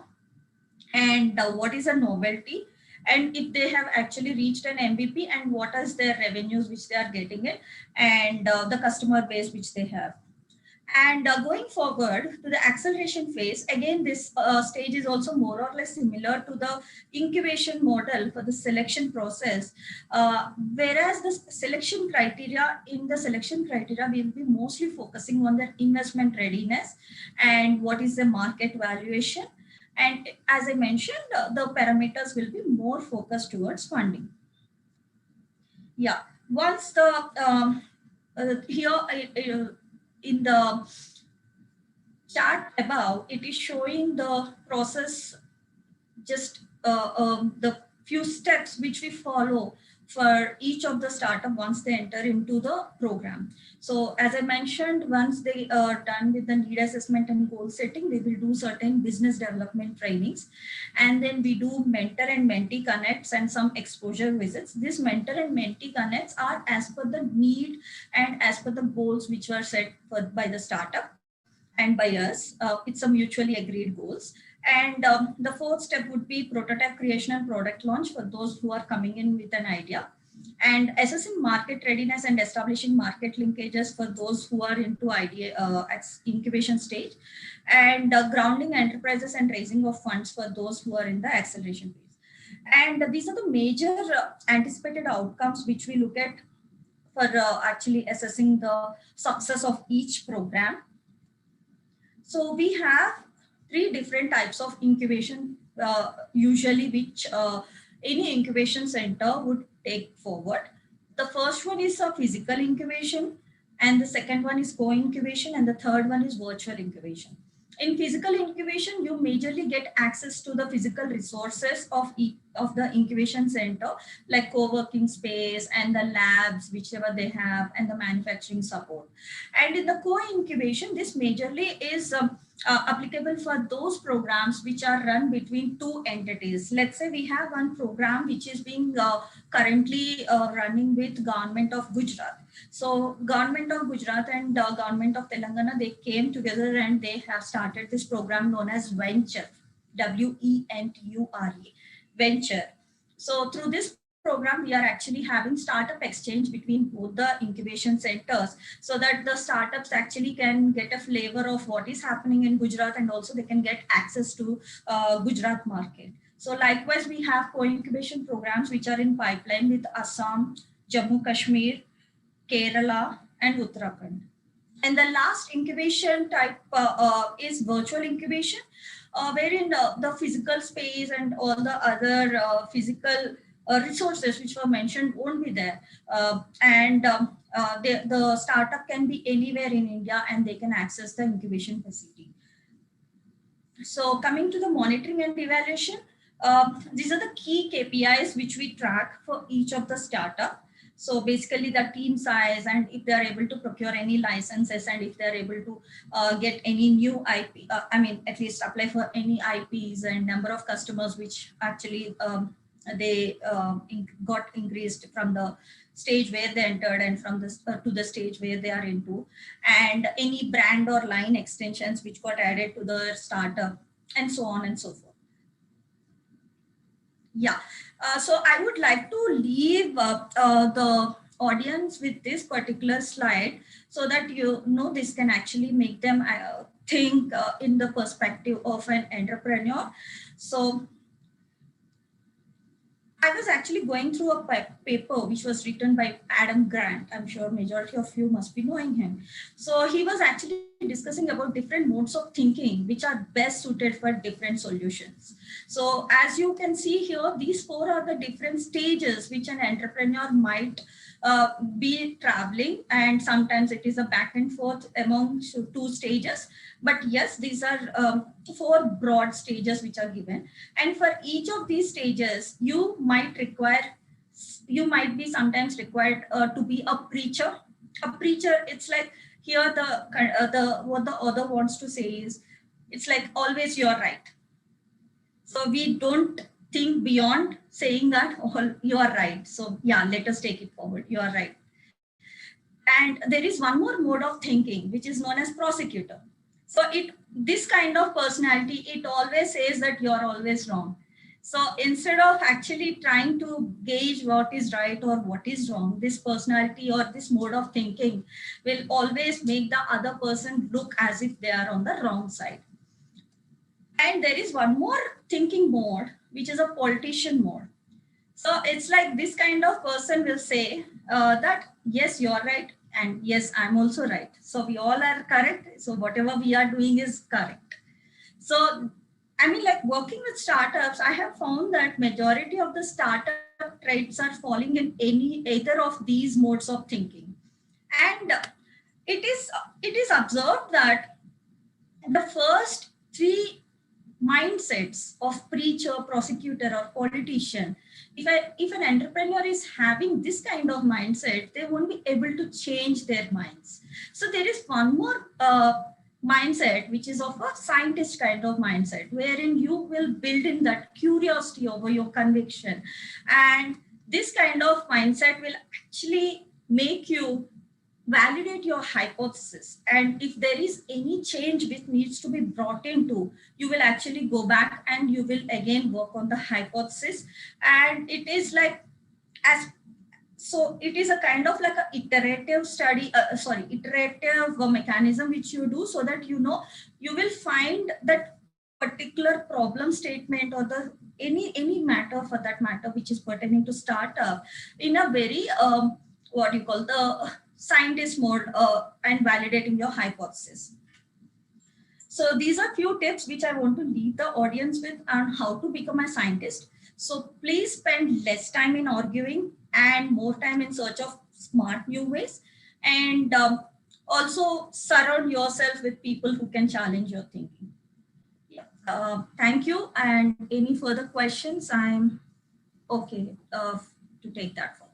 and what is a novelty, and if they have actually reached an MVP, and what is their revenues which they are getting it, and the customer base which they have. And going forward to the acceleration phase, again, this stage is also more or less similar to the incubation model for the selection process. Whereas the selection criteria, we will be mostly focusing on the investment readiness and what is the market valuation. And as I mentioned, the parameters will be more focused towards funding. Yeah, once the here in the chart above, it is showing the process, just the few steps which we follow for each of the startup once they enter into the program. So as I mentioned, once they are done with the need assessment and goal setting, they will do certain business development trainings. And then we do mentor and mentee connects and some exposure visits. These mentor and mentee connects are as per the need and as per the goals which were set by the startup and by us. It's a mutually agreed goals. And the fourth step would be prototype creation and product launch for those who are coming in with an idea, and assessing market readiness and establishing market linkages for those who are into idea at incubation stage, and grounding enterprises and raising of funds for those who are in the acceleration phase. And these are the major anticipated outcomes which we look at for actually assessing the success of each program. So we have 3 different types of incubation, usually which any incubation center would take forward. The first one is a physical incubation, and the second one is co-incubation, and the third one is virtual incubation. In physical incubation, you majorly get access to the physical resources of the incubation center, like co-working space and the labs, whichever they have, and the manufacturing support. And in the co-incubation, this majorly is applicable for those programs which are run between 2 entities. Let's say we have one program which is being currently running with Government of Gujarat. So Government of Gujarat and Government of Telangana, they came together and they have started this program known as Venture, WENTURE, Venture. So through this program, we are actually having startup exchange between both the incubation centers, so that the startups actually can get a flavor of what is happening in Gujarat, and also they can get access to Gujarat market. So likewise, we have co-incubation programs which are in pipeline with Assam, Jammu Kashmir, Kerala, and Uttarakhand. And the last incubation type is virtual incubation, wherein the physical space and all the other physical resources which were mentioned won't be there. The startup can be anywhere in India and they can access the incubation facility. So coming to the monitoring and evaluation, these are the key KPIs which we track for each of the startup. So basically the team size, and if they are able to procure any licenses, and if they are able to get any new IP, at least apply for any IPs, and number of customers which actually they got increased from the stage where they entered and from this to the stage where they are into, and any brand or line extensions which got added to the startup, and so on and so forth. Yeah, so I would like to leave the audience with this particular slide, so that you know this can actually make them think in the perspective of an entrepreneur. So I was actually going through a paper which was written by Adam Grant. I'm sure majority of you must be knowing him. So he was actually discussing about different modes of thinking which are best suited for different solutions. So as you can see here, these four are the different stages which an entrepreneur might be traveling, and sometimes it is a back and forth among two stages. But yes, these are four broad stages which are given, and for each of these stages you might be sometimes required to be a preacher. A preacher, it's like here the what the author wants to say is, it's like always you're right. So we don't think beyond saying that all you are right. So yeah, let us take it forward. You are right. And there is one more mode of thinking which is known as prosecutor. So this kind of personality, it always says that you're always wrong. So instead of actually trying to gauge what is right or what is wrong, this personality or this mode of thinking will always make the other person look as if they are on the wrong side. And there is one more thinking mode, which is a politician mode. So it's like this kind of person will say that, yes, you're right. And yes, I'm also right. So we all are correct. So whatever we are doing is correct. So, I mean, like working with startups, I have found that majority of the startup traits are falling in either of these modes of thinking. And it is observed that the first three mindsets of preacher, prosecutor, or politician, if an entrepreneur is having this kind of mindset, they won't be able to change their minds. So there is one more mindset, which is of a scientist kind of mindset, wherein you will build in that curiosity over your conviction. And this kind of mindset will actually make you validate your hypothesis. And if there is any change which needs to be brought into, you will actually go back and you will again work on the hypothesis. And it is like, so it is a kind of like a iterative mechanism which you do, so that you will find that particular problem statement or the any matter for that matter which is pertaining to startup in a very what you call the scientist mode and validating your hypothesis. So these are few tips which I want to leave the audience with on how to become a scientist. So please spend less time in arguing and more time in search of smart new ways. And also surround yourself with people who can challenge your thinking. Yeah. Thank you. And any further questions, I'm okay to take that forward.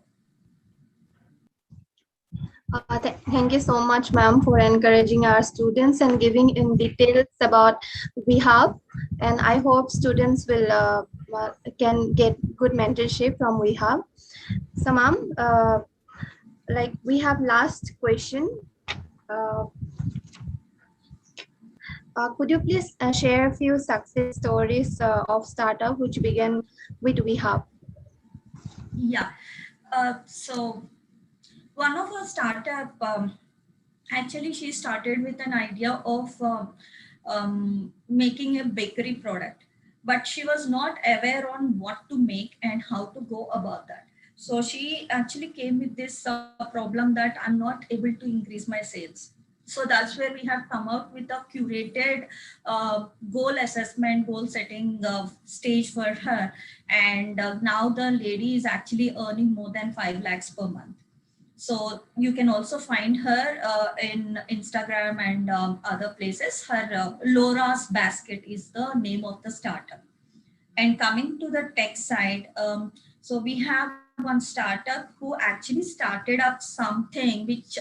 Thank you so much, ma'am, for encouraging our students and giving in details about we have. And I hope students will can get good mentorship from we have. So, ma'am, like we have last question. Could you please share a few success stories of startup which began with we have? Yeah. So one of our startup, actually she started with an idea of making a bakery product, but she was not aware on what to make and how to go about that. So she actually came with this problem that I'm not able to increase my sales. So that's where we have come up with a curated goal assessment, goal setting stage for her. And now the lady is actually earning more than 5 lakhs per month. So you can also find her in Instagram and other places. Her Laura's Basket is the name of the startup. And coming to the tech side, so we have one startup who actually started up something which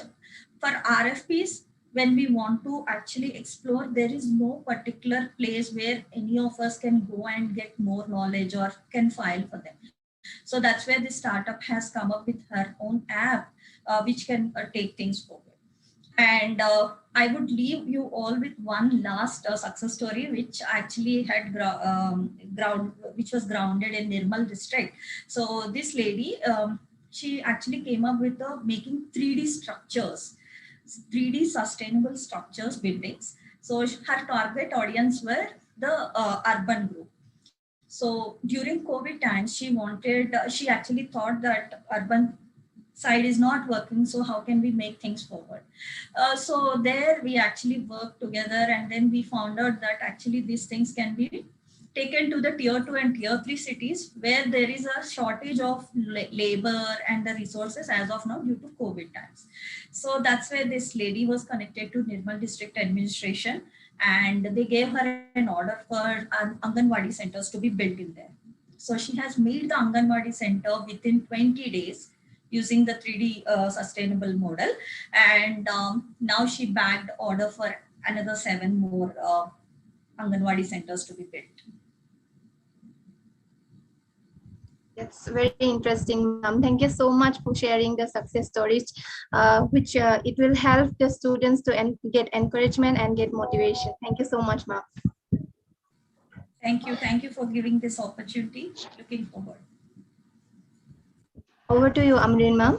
for RFPs, when we want to actually explore, there is no particular place where any of us can go and get more knowledge or can file for them. So that's where this startup has come up with her own app, which can take things forward. And I would leave you all with one last success story, which actually had which was grounded in Nirmal district. So this lady, she actually came up with making 3D structures, 3D sustainable structures, buildings. So her target audience were the urban group. So during COVID times, she actually thought that urban side is not working, so how can we make things forward? So there we actually worked together, and then we found out that actually these things can be taken to the tier 2 and tier 3 cities where there is a shortage of labor and the resources as of now due to COVID times. So that's where this lady was connected to Nirmal district administration, and they gave her an order for Anganwadi centers to be built in there. So she has made the Anganwadi center within 20 days using the 3D sustainable model. And now she bagged order for another 7 more Anganwadi centers to be built. That's very interesting, ma'am. Thank you so much for sharing the success stories, which it will help the students to get encouragement and get motivation. Thank you so much, ma'am. Thank you. Thank you for giving this opportunity. Looking forward. Over to you, Amreen, ma'am.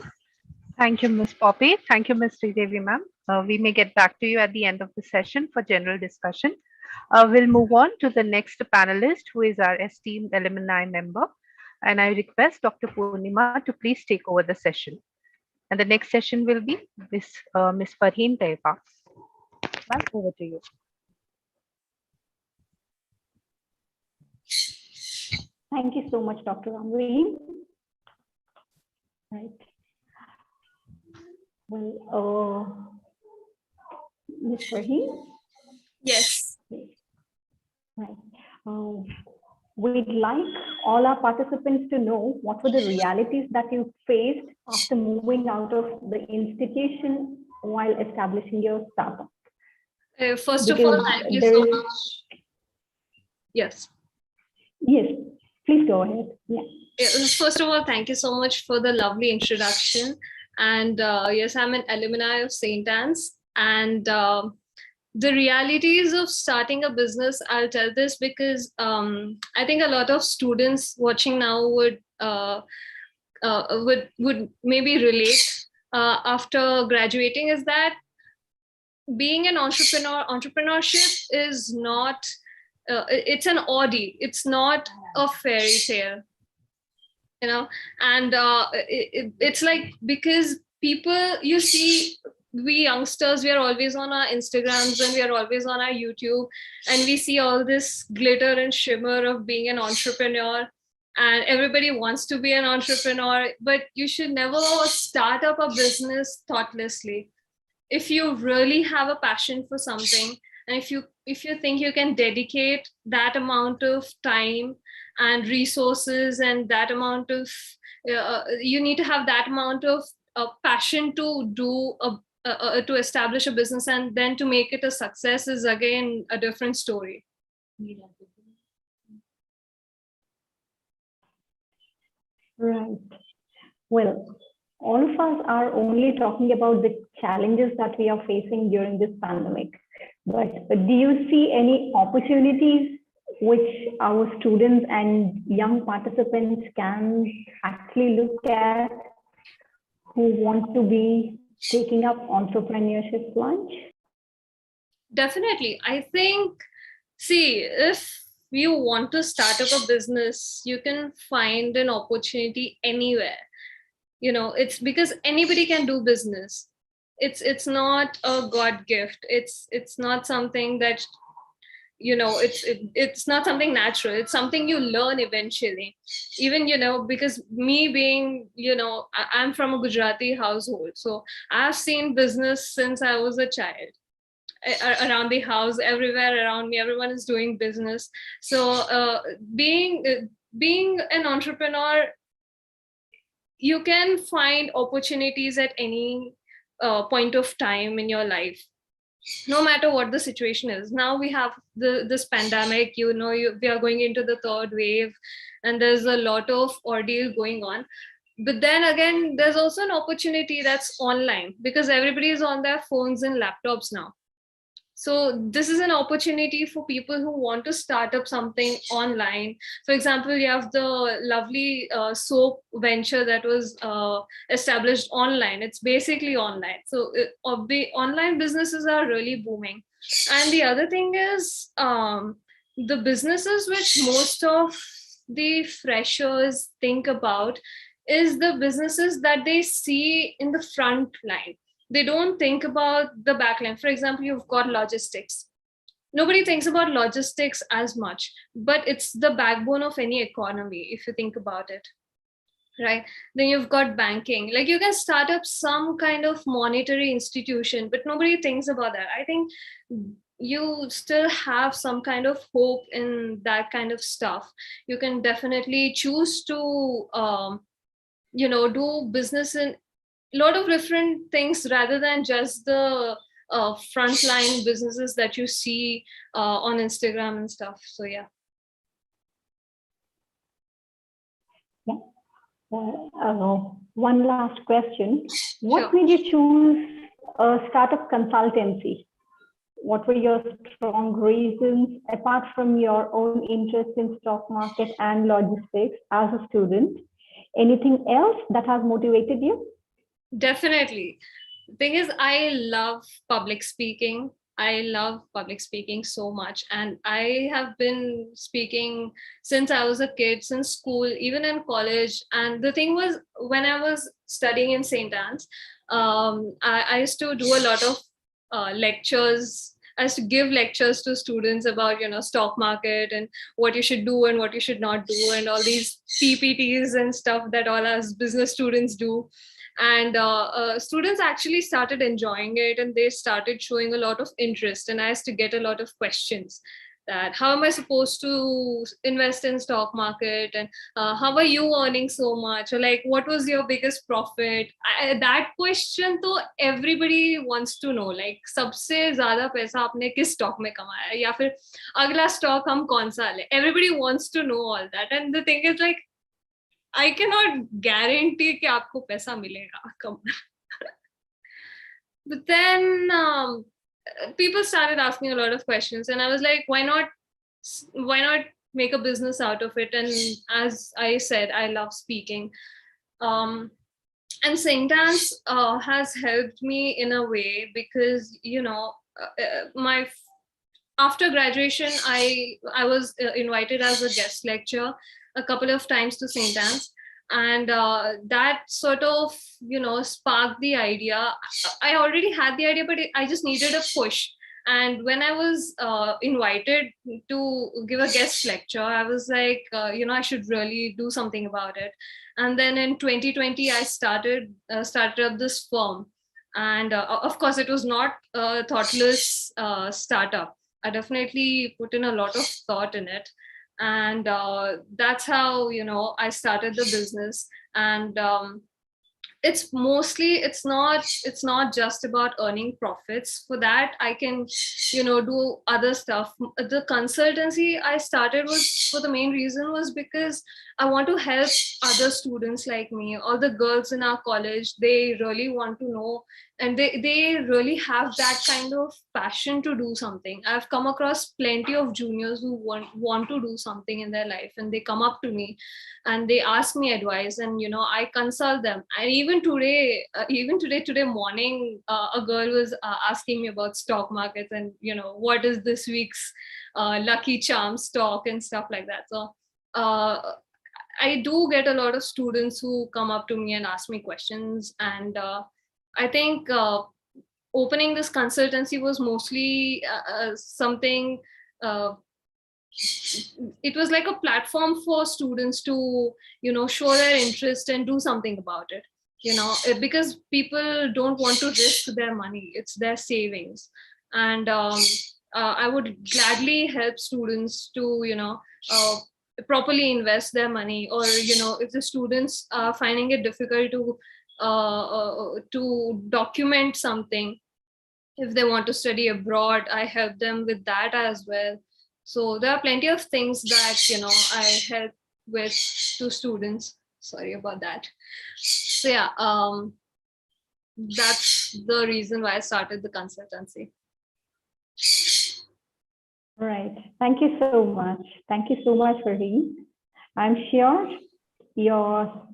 Thank you, Ms. Poppy. Thank you, Ms. Sridevi, ma'am. We may get back to you at the end of the session for general discussion. We'll move on to the next panelist, who is our esteemed alumni member. And I request Dr. Purnima to please take over the session. And the next session will be Ms. Farheen Taiba. Ma'am, over to you. Thank you so much, Dr. Amreen. Right. Well, Ms. Farheen? Yes. Right. We'd like all our participants to know what were the realities that you faced after moving out of the institution while establishing your startup. First of all, thank you so much. Yes. Yes, please go ahead. Yeah. First of all, thank you so much for the lovely introduction. And yes, I'm an alumni of St.Ann's. And the realities of starting a business, I'll tell this because I think a lot of students watching now would maybe relate after graduating, is that being an entrepreneurship is not, it's an ordeal. It's not a fairy tale, you know, and it's like, because people, you see, we youngsters, we are always on our Instagrams and we are always on our YouTube, and we see all this glitter and shimmer of being an entrepreneur, and everybody wants to be an entrepreneur, but you should never start up a business thoughtlessly. If you really have a passion for something, and if you think you can dedicate that amount of time and resources and that amount of you need to have that amount of passion to do to establish a business, and then to make it a success is again a different story. Right. Well, all of us are only talking about the challenges that we are facing during this pandemic. But do you see any opportunities which our students and young participants can actually look at who want to be taking up entrepreneurship plunge? Definitely. I think, see, if you want to start up a business, you can find an opportunity anywhere. You know, it's because anybody can do business. It's not a God gift. It's not something that, you know, it's not something natural. It's something you learn eventually. Even, you know, because me being, you know, I'm from a Gujarati household, so I've seen business since I was a child. Around the house, everywhere around me, everyone is doing business. So being an entrepreneur, you can find opportunities at any point of time in your life, no matter what the situation is. Now we have this pandemic, you know, we are going into the third wave, and there's a lot of ordeal going on. But then again, there's also an opportunity that's online, because everybody is on their phones and laptops now. So this is an opportunity for people who want to start up something online. For example, you have the lovely soap venture that was established online. It's basically online. So online businesses are really booming. And the other thing is the businesses which most of the freshers think about is the businesses that they see in the front line. They don't think about the back line. For example, you've got logistics. Nobody thinks about logistics as much, but it's the backbone of any economy if you think about it, right? Then you've got banking. Like, you can start up some kind of monetary institution, but nobody thinks about that. I think you still have some kind of hope in that kind of stuff. You can definitely choose to do business in a lot of different things rather than just the frontline businesses that you see on Instagram and stuff. So yeah. One last question. What made you choose a startup consultancy? What were your strong reasons, apart from your own interest in stock market and logistics as a student? Anything else that has motivated you? Definitely. The thing is, I love public speaking. I love public speaking so much. And I have been speaking since I was a kid, since school, even in college. And the thing was, when I was studying in St.Anne's, I used to do a lot of lectures. I used to give lectures to students about, stock market and what you should do and what you should not do, and all these PPTs and stuff that all us business students do. And students actually started enjoying it, and they started showing a lot of interest, and I used to get a lot of questions that how am I supposed to invest in stock market, and how are you earning so much, or like what was your biggest profit. That question, तो everybody wants to know, like सबसे ज़्यादा पैसा आपने किस stock में कमाया, या फिर अगला stock हम कौन सा ले. Everybody wants to know all that. And the thing is, like, I cannot guarantee कि आपको पैसा मिलेगा. Come on. But then people started asking a lot of questions, and I was like, why not make a business out of it? And as I said, I love speaking. And St.Anne's has helped me in a way because, my after graduation, I was invited as a guest lecturer a couple of times to St.Anne's, and that sort of sparked the idea. I already had the idea, but I just needed a push. And when I was invited to give a guest lecture, I was like, I should really do something about it. And then in 2020, I started up this firm, and of course, it was not a thoughtless startup. I definitely put in a lot of thought in it, and that's how I started the business. And it's not just about earning profits. For that, I can do other stuff. The consultancy I started was for the main reason was because I want to help other students like me, or the girls in our college. They really want to know, and they really have that kind of passion to do something. I've come across plenty of juniors who want to do something in their life, and they come up to me and they ask me advice, and I consult them. And even today morning, a girl was asking me about stock markets, and what is this week's lucky charm stock and stuff like that. So I do get a lot of students who come up to me and ask me questions. And I think opening this consultancy was mostly something, it was like a platform for students to show their interest and do something about it, because people don't want to risk their money. It's their savings. And I would gladly help students to properly invest their money. Or if the students are finding it difficult to document something, if they want to study abroad, I help them with that as well. So there are plenty of things that I help with to students. Sorry about that. So yeah, that's the reason why I started the consultancy. Right. Thank you so much. Thank you so much, Farheen. I'm sure your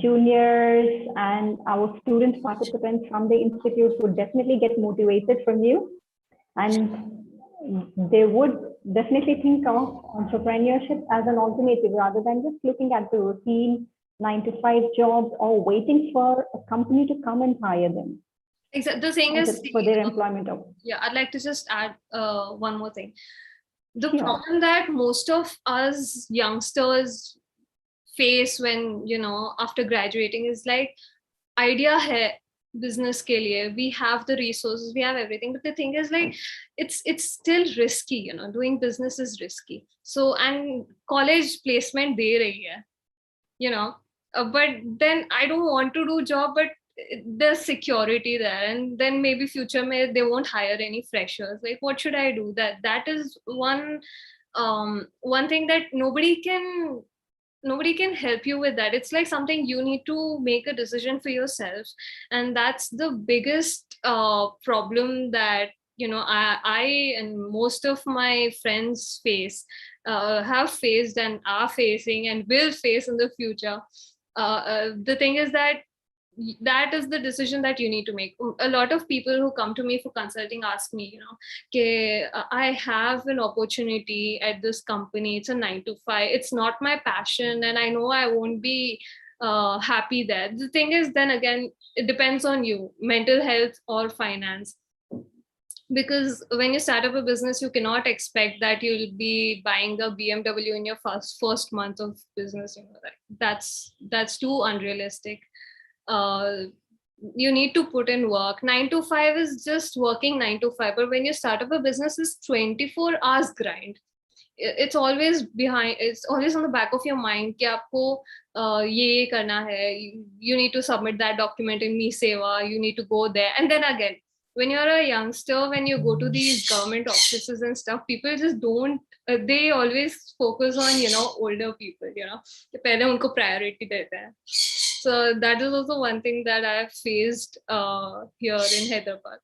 juniors and our student participants from the institute would definitely get motivated from you, and they would definitely think of entrepreneurship as an alternative rather than just looking at the routine 9-to-5 jobs or waiting for a company to come and hire them. Exactly. The thing is, for their employment. Yeah, I'd like to just add one more thing. The Sure. problem that most of us youngsters face when, after graduating is like, idea hai business ke liye, we have the resources, we have everything, but the thing is like, it's still risky, doing business is risky. So, and college placement de rahi hai, but then I don't want to do job, but there's security there, and then maybe future may they won't hire any freshers. Like, what should I do? That is one thing that nobody can help you with. That it's like something you need to make a decision for yourself, and that's the biggest problem that I and most of my friends have faced and are facing and will face in the future. The thing is that is the decision that you need to make. A lot of people who come to me for consulting ask me, I have an opportunity at this company. It's a 9-to-5. It's not my passion, and I know I won't be happy there. The thing is, then again, it depends on you, mental health or finance. Because when you start up a business, you cannot expect that you'll be buying a BMW in your first month of business. That's too unrealistic. You need to put in work. 9-to-5 is just working 9-to-5, but when you start up a business, it's 24 hours grind. It's always behind, it's always on the back of your mind कि आपको ये करना है. You need to submit that document in Mi-Seva, you need to go there. And then again, when you're a youngster, when you go to these government offices and stuff, people just don't, they always focus on, older people, पहले उनको priority देते हैं. So that is also one thing that I have faced here in Hyderabad.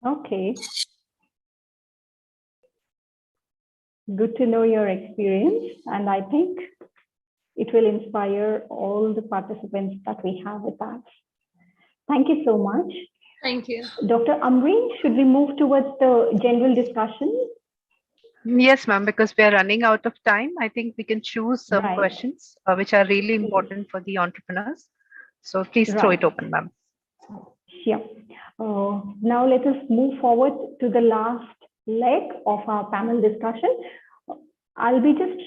Okay. Good to know your experience, and I think it will inspire all the participants that we have with us. Thank you so much. Thank you. Dr. Amreen, should we move towards the general discussion? Yes, ma'am, because we are running out of time. I think we can choose some questions which are really important for the entrepreneurs. So please throw it open, ma'am. Sure. Now let us move forward to the last leg of our panel discussion. I'll be just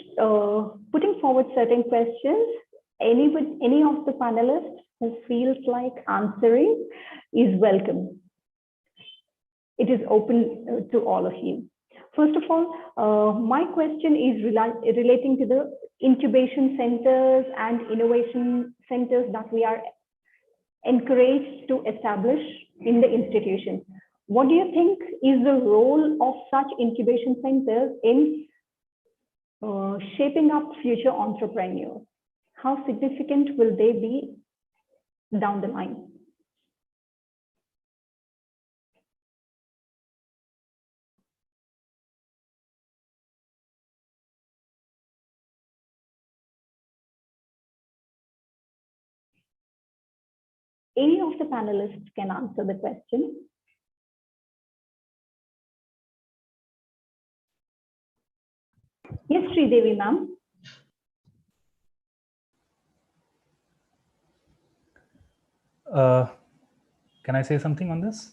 putting forward certain questions. Any of the panelists who feels like answering is welcome. It is open to all of you. First of all, my question is relating to the incubation centers and innovation centers that we are encouraged to establish in the institution. What do you think is the role of such incubation centers in shaping up future entrepreneurs? How significant will they be down the line? Any of the panelists can answer the question. Yes, Sridevi, ma'am. Can I say something on this?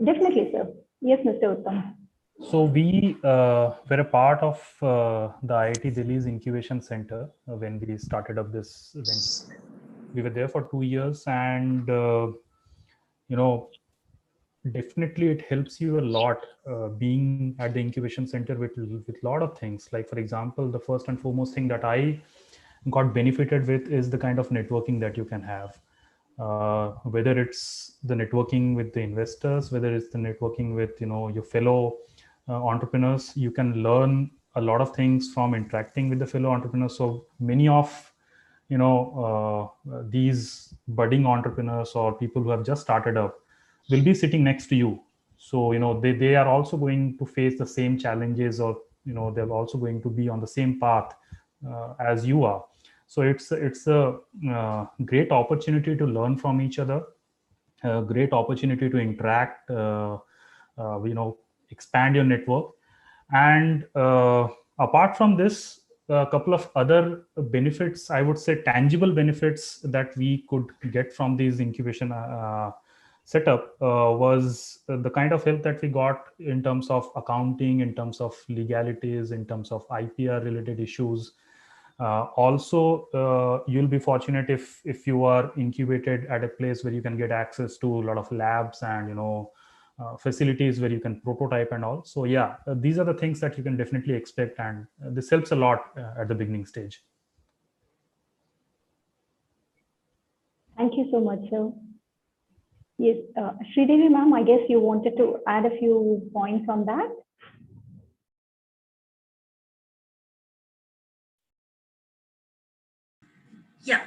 Definitely, sir. Yes, Mr. Uttam. So we were a part of the IIT Delhi's incubation center when we started up this venture. We were there for 2 years, and definitely it helps you a lot being at the incubation center with a lot of things. Like, for example, the first and foremost thing that I got benefited with is the kind of networking that you can have. Whether it's the networking with the investors, whether it's the networking with your fellow entrepreneurs, you can learn a lot of things from interacting with the fellow entrepreneurs. So many of these budding entrepreneurs or people who have just started up will be sitting next to you. So they are also going to face the same challenges, or they're also going to be on the same path as you are. So it's a great opportunity to learn from each other, a great opportunity to interact, expand your network. And Apart from this, a couple of other benefits, I would say tangible benefits that we could get from these incubation setup was the kind of help that we got in terms of accounting, in terms of legalities, in terms of IPR related issues. Also, you'll be fortunate if you are incubated at a place where you can get access to a lot of labs and facilities where you can prototype and all. So yeah, these are the things that you can definitely expect, and this helps a lot at the beginning stage. Thank you so much, sir. Yes, Sridevi ma'am, I guess you wanted to add a few points on that. Yeah.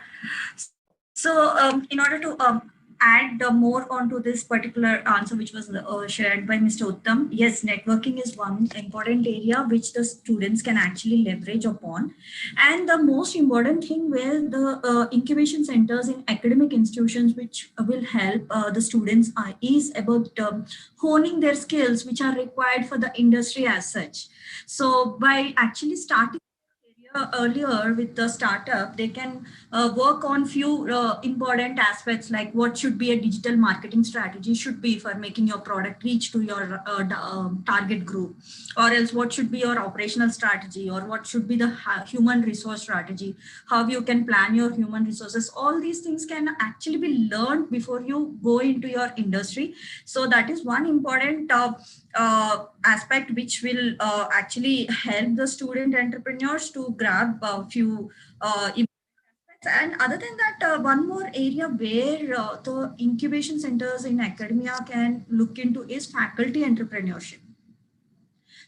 So in order to add more onto this particular answer, which was shared by Mr. Uttam, yes, networking is one important area which the students can actually leverage upon. And the most important thing where the incubation centers in academic institutions, which will help the students is about honing their skills, which are required for the industry as such. So by actually starting earlier with the startup, they can work on few important aspects, like what should be a digital marketing strategy should be for making your product reach to your target group, or else what should be your operational strategy, or what should be the human resource strategy, how you can plan your human resources. All these things can actually be learned before you go into your industry. So that is one important aspect which will actually help the student entrepreneurs to grab a few aspects. And other than that, one more area where the incubation centers in academia can look into is faculty entrepreneurship.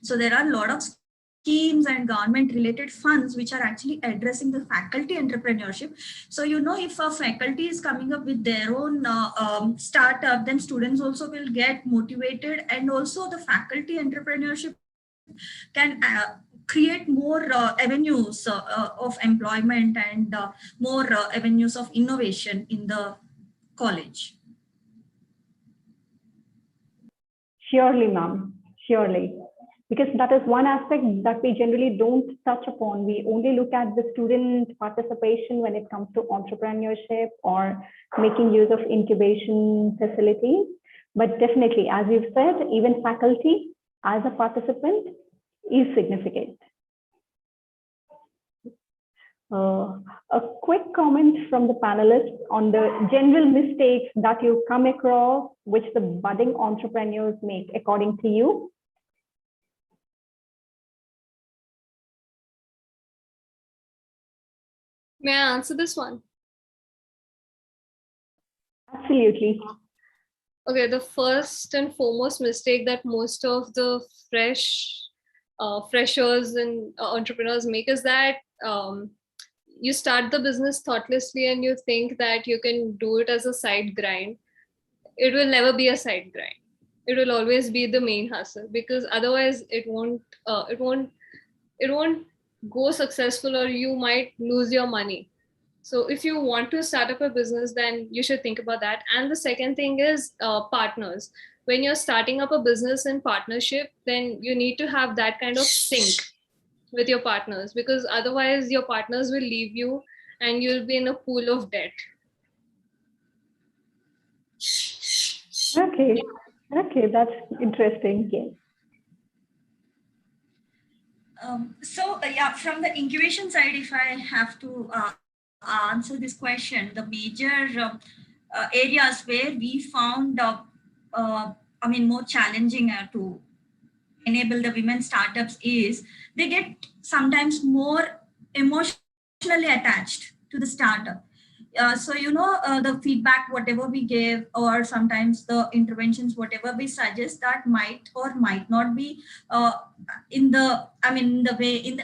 So there are a lot of schemes and government related funds which are actually addressing the faculty entrepreneurship. So, if a faculty is coming up with their own startup, then students also will get motivated, and also the faculty entrepreneurship can create more avenues of employment and more avenues of innovation in the college. Surely, ma'am, surely. Because that is one aspect that we generally don't touch upon. We only look at the student participation when it comes to entrepreneurship or making use of incubation facilities. But definitely, as you've said, even faculty as a participant is significant. A quick comment from the panelists on the general mistakes that you come across, which the budding entrepreneurs make, according to you. May I answer this one? Absolutely. Okay, the first and foremost mistake that most of the freshers and entrepreneurs make is that you start the business thoughtlessly and you think that you can do it as a side grind. It will never be a side grind. It will always be the main hustle, because otherwise it won't go successful, or you might lose your money. So if you want to start up a business, then you should think about that. And the second thing is partners. When you're starting up a business in partnership, then you need to have that kind of sync with your partners, because otherwise your partners will leave you and you'll be in a pool of debt. Okay, that's interesting. Yes. So yeah, from the incubation side, if I have to answer this question, the major areas where we found, more challenging to enable the women startups is they get sometimes more emotionally attached to the startup. The feedback, whatever we give, or sometimes the interventions, whatever we suggest, that might or might not be in the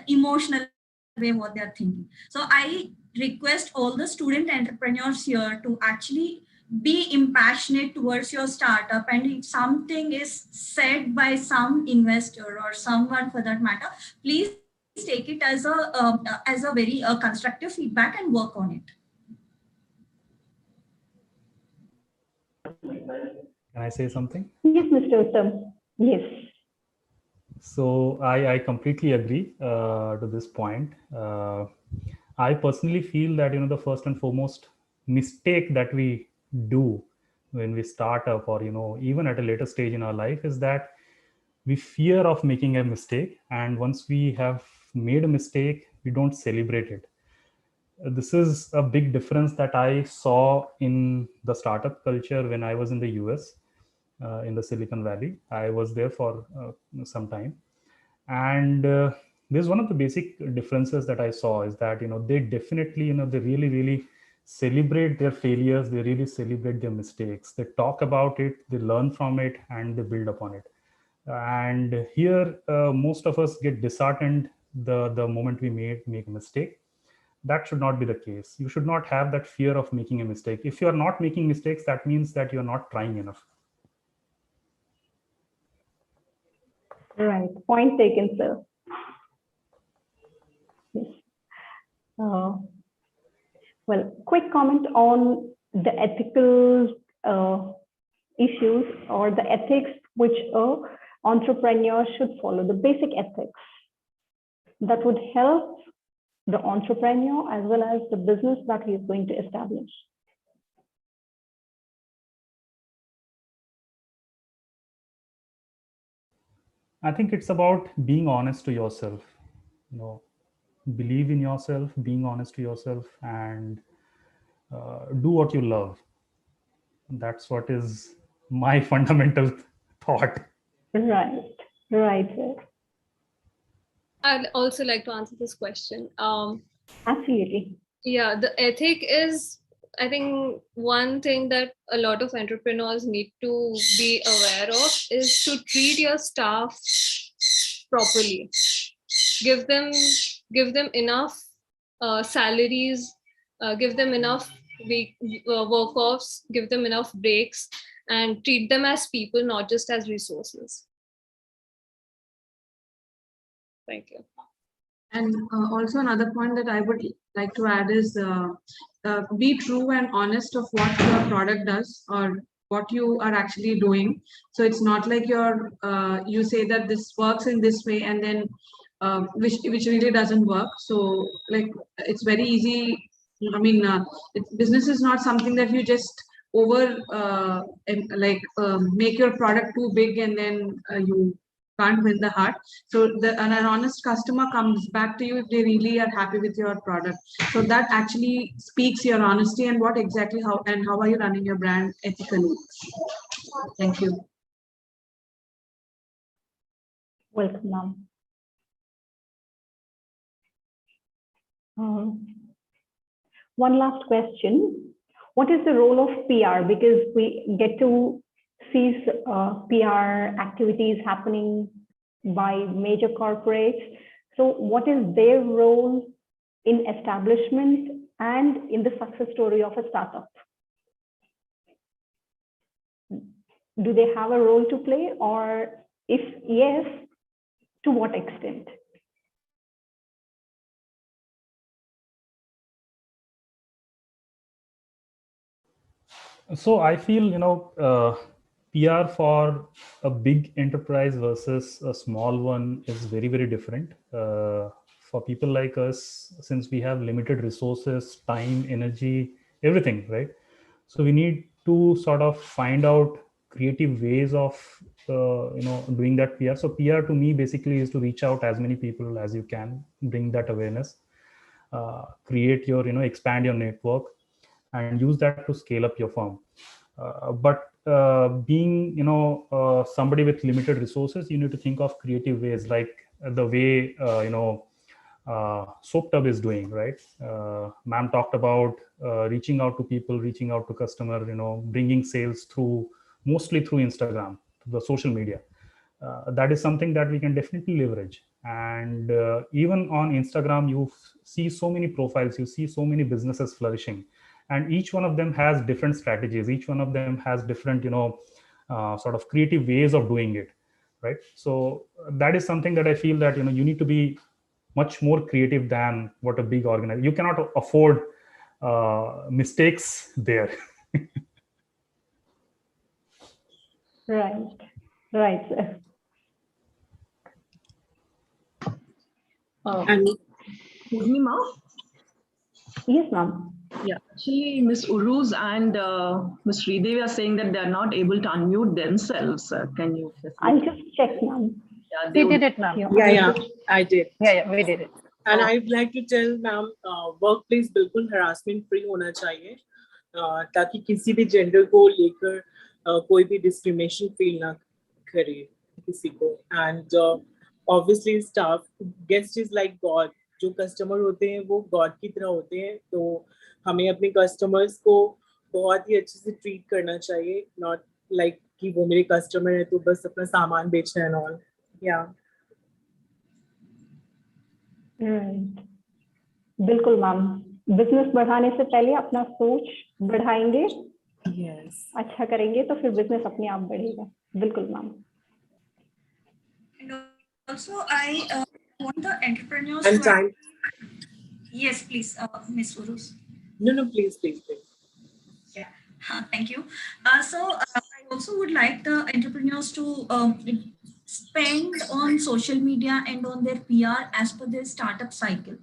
emotional way what they're thinking. So I request all the student entrepreneurs here to actually be impassionate towards your startup, and if something is said by some investor or someone for that matter, please take it as a very constructive feedback and work on it. Can I say something? Yes, Mr. Uttam. Yes. So I completely agree to this point. I personally feel that the first and foremost mistake that we do when we start up, or even at a later stage in our life, is that we fear of making a mistake, and once we have made a mistake, we don't celebrate it. This is a big difference that I saw in the startup culture when I was in the US, in the Silicon Valley. I was there for some time, and there's one of the basic differences that I saw is that they definitely they really celebrate their failures. They really celebrate their mistakes. They talk about it, they learn from it, and they build upon it. And here, most of us get disheartened the moment we make a mistake. That should not be the case. You should not have that fear of making a mistake. If you are not making mistakes, that means that you're not trying enough. Right. Point taken, sir. Yes. Well, quick comment on the ethical issues or the ethics which a entrepreneur should follow, the basic ethics that would help the entrepreneur as well as the business that he is going to establish. I think it's about being honest to yourself. Believe in yourself, being honest to yourself, and do what you love. That's what is my fundamental thought. Right, right, sir. I'd also like to answer this question. Absolutely. Yeah, the ethic is, I think, one thing that a lot of entrepreneurs need to be aware of is to treat your staff properly. Give them enough salaries, give them enough work offs, give them enough breaks, and treat them as people, not just as resources. Thank you. And also another point that I would like to add is be true and honest of what your product does or what you are actually doing. So it's not like you say that this works in this way and then which really doesn't work. So like it's very easy. I mean, business is not something that you just make your product too big and then you can't win the heart. So an honest customer comes back to you if they really are happy with your product. So that actually speaks your honesty and how are you running your brand ethically. Thank you. Welcome, ma'am. One last question. What is the role of PR? Because we get to see PR activities happening by major corporates. So what is their role in establishment and in the success story of a startup? Do they have a role to play, or if yes, to what extent? So I feel PR for a big enterprise versus a small one is very different. For people like us, since we have limited resources, time, energy, everything, right? So we need to sort of find out creative ways of doing that PR. So PR to me basically is to reach out as many people as you can, bring that awareness, create your expand your network, and use that to scale up your firm. But being somebody with limited resources, you need to think of creative ways, like the way Soap Tub is doing, right? Ma'am talked about reaching out to people, reaching out to customer, bringing sales mostly through Instagram, the social media. That is something that we can definitely leverage. And even on Instagram, you see so many profiles, you see so many businesses flourishing, and each one of them has different strategies. Each one of them has different sort of creative ways of doing it, right? So that is something that I feel that you need to be much more creative than what a big organization. You cannot afford mistakes there. Right. And Purnima? Yes, ma'am. Yeah, actually, Miss Uruz and Miss Sridevi are saying that they are not able to unmute themselves. Can you I'll facilitate? just check, ma'am. Yeah, We would. did it, ma'am. Yeah, I did. Yeah, we did it. And I'd like to tell ma'am, workplace बिल्कुल harassment free होना चाहिए, ताकि किसी भी gender को लेकर कोई भी डिस्क्रिमिनेशन फील ना करे किसी को. And obviously staff guest is like God. जो कस्टमर होते हैं वो गॉड की तरह होते हैं, तो हमें अपने कस्टमर्स को बहुत ही अच्छे से ट्रीट करना चाहिए, नॉट लाइक कि वो मेरे कस्टमर है तो बस अपना सामान बेचना है और या बिल्कुल मैम, बिजनेस बढ़ाने से पहले अपना सोच बढ़ाएंगे, अच्छा करेंगे तो फिर बिजनेस अपने आप बढ़ेगा. बिल्कुल ma'am. And also, I want the entrepreneurs and to. time. Yes, please, Miss Uruz. No, please. Yeah, thank you. So I also would like the entrepreneurs to spend on social media and on their PR as per their startup cycle.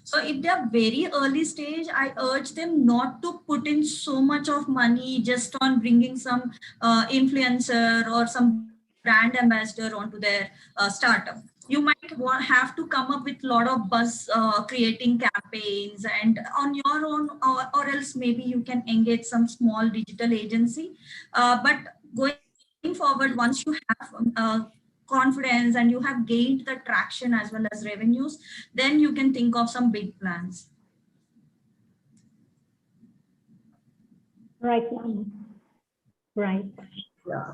So if they are very early stage, I urge them not to put in so much of money just on bringing some influencer or some brand ambassador onto their startup. You might have to come up with a lot of buzz creating campaigns and on your own, or else maybe you can engage some small digital agency. But going forward, once you have confidence and you have gained the traction as well as revenues, then you can think of some big plans. Right, ma'am. Right. Yeah.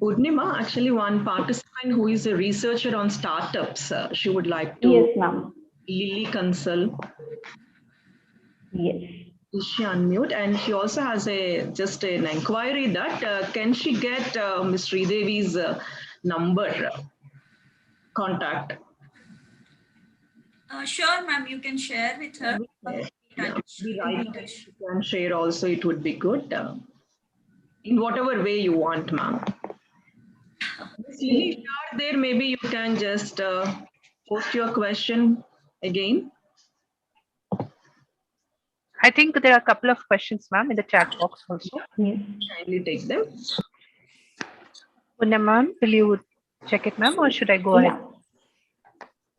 Purnima, actually one participant who is a researcher on startups, she would like to. Yes, ma'am. Lily Consult. Yes. Is she unmute? And she also has just an inquiry that can she get Ms. Sridevi's number, contact? Sure, ma'am, you can share with her. Yeah, be right. You can share also, it would be good. In whatever way you want, ma'am. Ms. Lily, if you are there, maybe you can just post your question again. I think there are a couple of questions, ma'am, in the chat box also. Yes. Kindly take them. Punna, ma'am, will you check it, ma'am, or should I go ahead?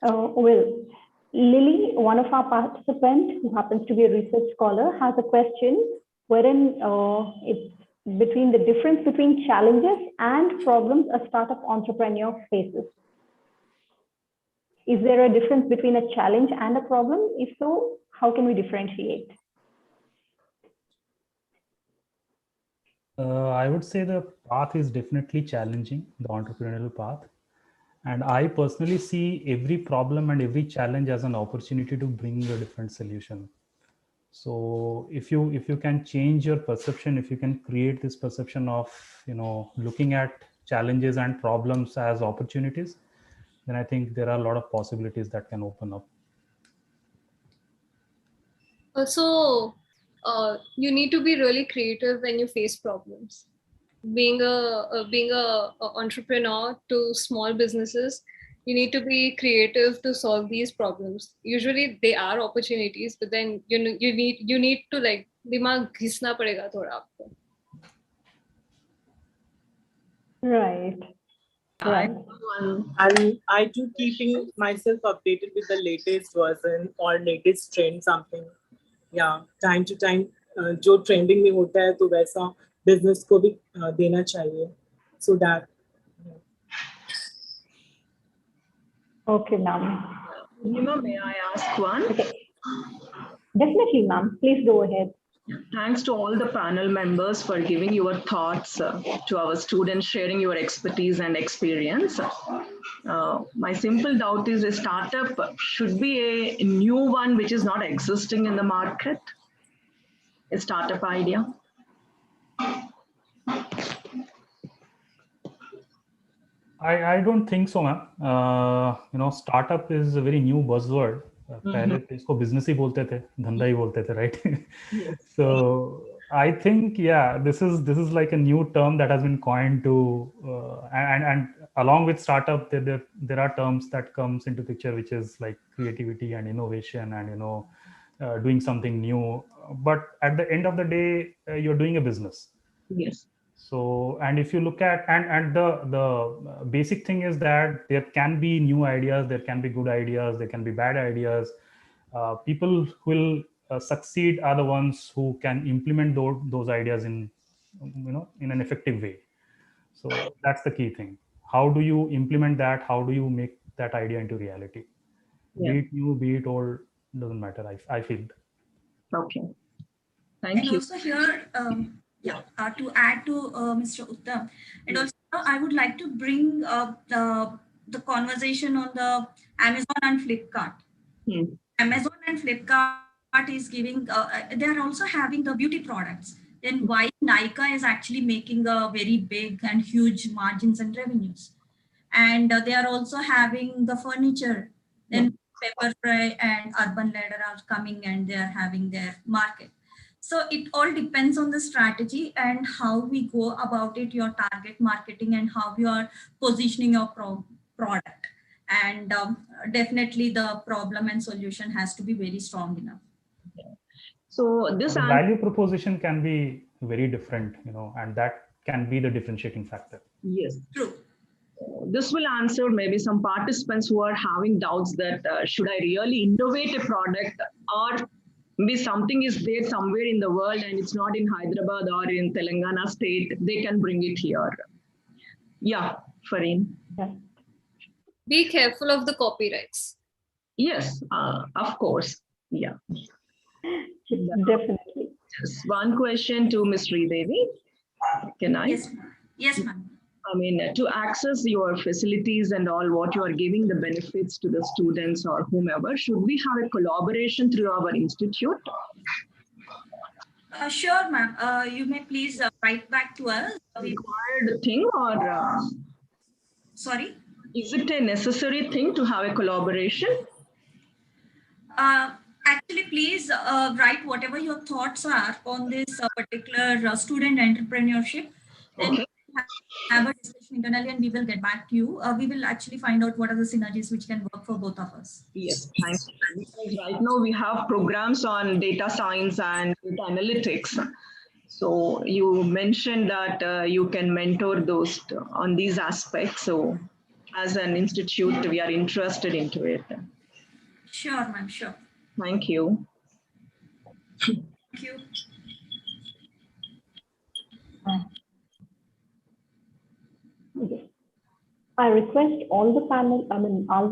Well, Lily, one of our participants who happens to be a research scholar, has a question wherein it's between the difference between challenges and problems a startup entrepreneur faces. Is there a difference between a challenge and a problem? If so, how can we differentiate? I would say the path is definitely challenging, the entrepreneurial path. And I personally see every problem and every challenge as an opportunity to bring a different solution. So if you can change your perception, if you can create this perception of looking at challenges and problems as opportunities, then I think there are a lot of possibilities that can open up. Also, you need to be really creative when you face problems. Being a entrepreneur to small businesses, you need to be creative to solve these problems. Usually they are opportunities, but then you need to like dimag ghisna padega thoda aapko. Right. Right. And I do keeping myself updated with the latest version or latest trend something. Yeah, time to time जो trending में होता है तो वैसा business को भी देना चाहिए. So that. Okay, ma'am. Purnima, may I ask one? Okay. Definitely, ma'am. Please go ahead. Thanks to all the panel members for giving your thoughts to our students, sharing your expertise and experience. My simple doubt is a startup should be a new one which is not existing in the market, a startup idea. I don't think so, ma'am. Startup is a very new buzzword. पहले तो इसको business ही बोलते थे, धंधा ही बोलते थे, right? Yes. So I think, yeah, this is like a new term that has been coined to, and along with startup, there are terms that comes into picture, which is like creativity and innovation and doing something new. But at the end of the day, you're doing a business. Yes. So, and if you look at and the basic thing is that there can be new ideas, there can be good ideas, there can be bad ideas. People who will succeed are the ones who can implement those ideas in in an effective way. So that's the key thing. How do you implement that? How do you make that idea into reality? Yeah. Be it new, be it old, doesn't matter. I feel. Okay. Thank and you. also here, to add to Mr. Uttam, and also I would like to bring the conversation on the Amazon and Flipkart. Amazon and Flipkart is giving, they are also having the beauty products. Then why Nykaa is actually making a very big and huge margins and revenues. And they are also having the furniture. Then Pepperfry and Urban Ladder are coming and they are having their market. So it all depends on the strategy and how we go about it, your target marketing and how you are positioning your product. And definitely the problem and solution has to be very strong enough. So this the value proposition can be very different, and that can be the differentiating factor. Yes. True. This will answer maybe some participants who are having doubts that should I really innovate a product, or maybe something is there somewhere in the world and it's not in Hyderabad or in Telangana state, they can bring it here. Yeah, Fareen. Be careful of the copyrights. Yes, of course. Yeah. Definitely. Just one question to Ms. Sridevi. Can I? Yes, yes, ma'am. I mean, to access your facilities and all what you are giving the benefits to the students or whomever, should we have a collaboration through our institute? Sure, ma'am. You may please write back to us. Required thing or? Sorry? Is it a necessary thing to have a collaboration? Actually, please write whatever your thoughts are on this particular student entrepreneurship. Then have a discussion internally and we will get back to you. We will actually find out what are the synergies which can work for both of us. Yes, thanks. Because right now we have programs on data science and data analytics. So you mentioned that you can mentor those on these aspects. So as an institute, we are interested into it. Sure, ma'am, sure. Thank you. Thank you. I request all the panel,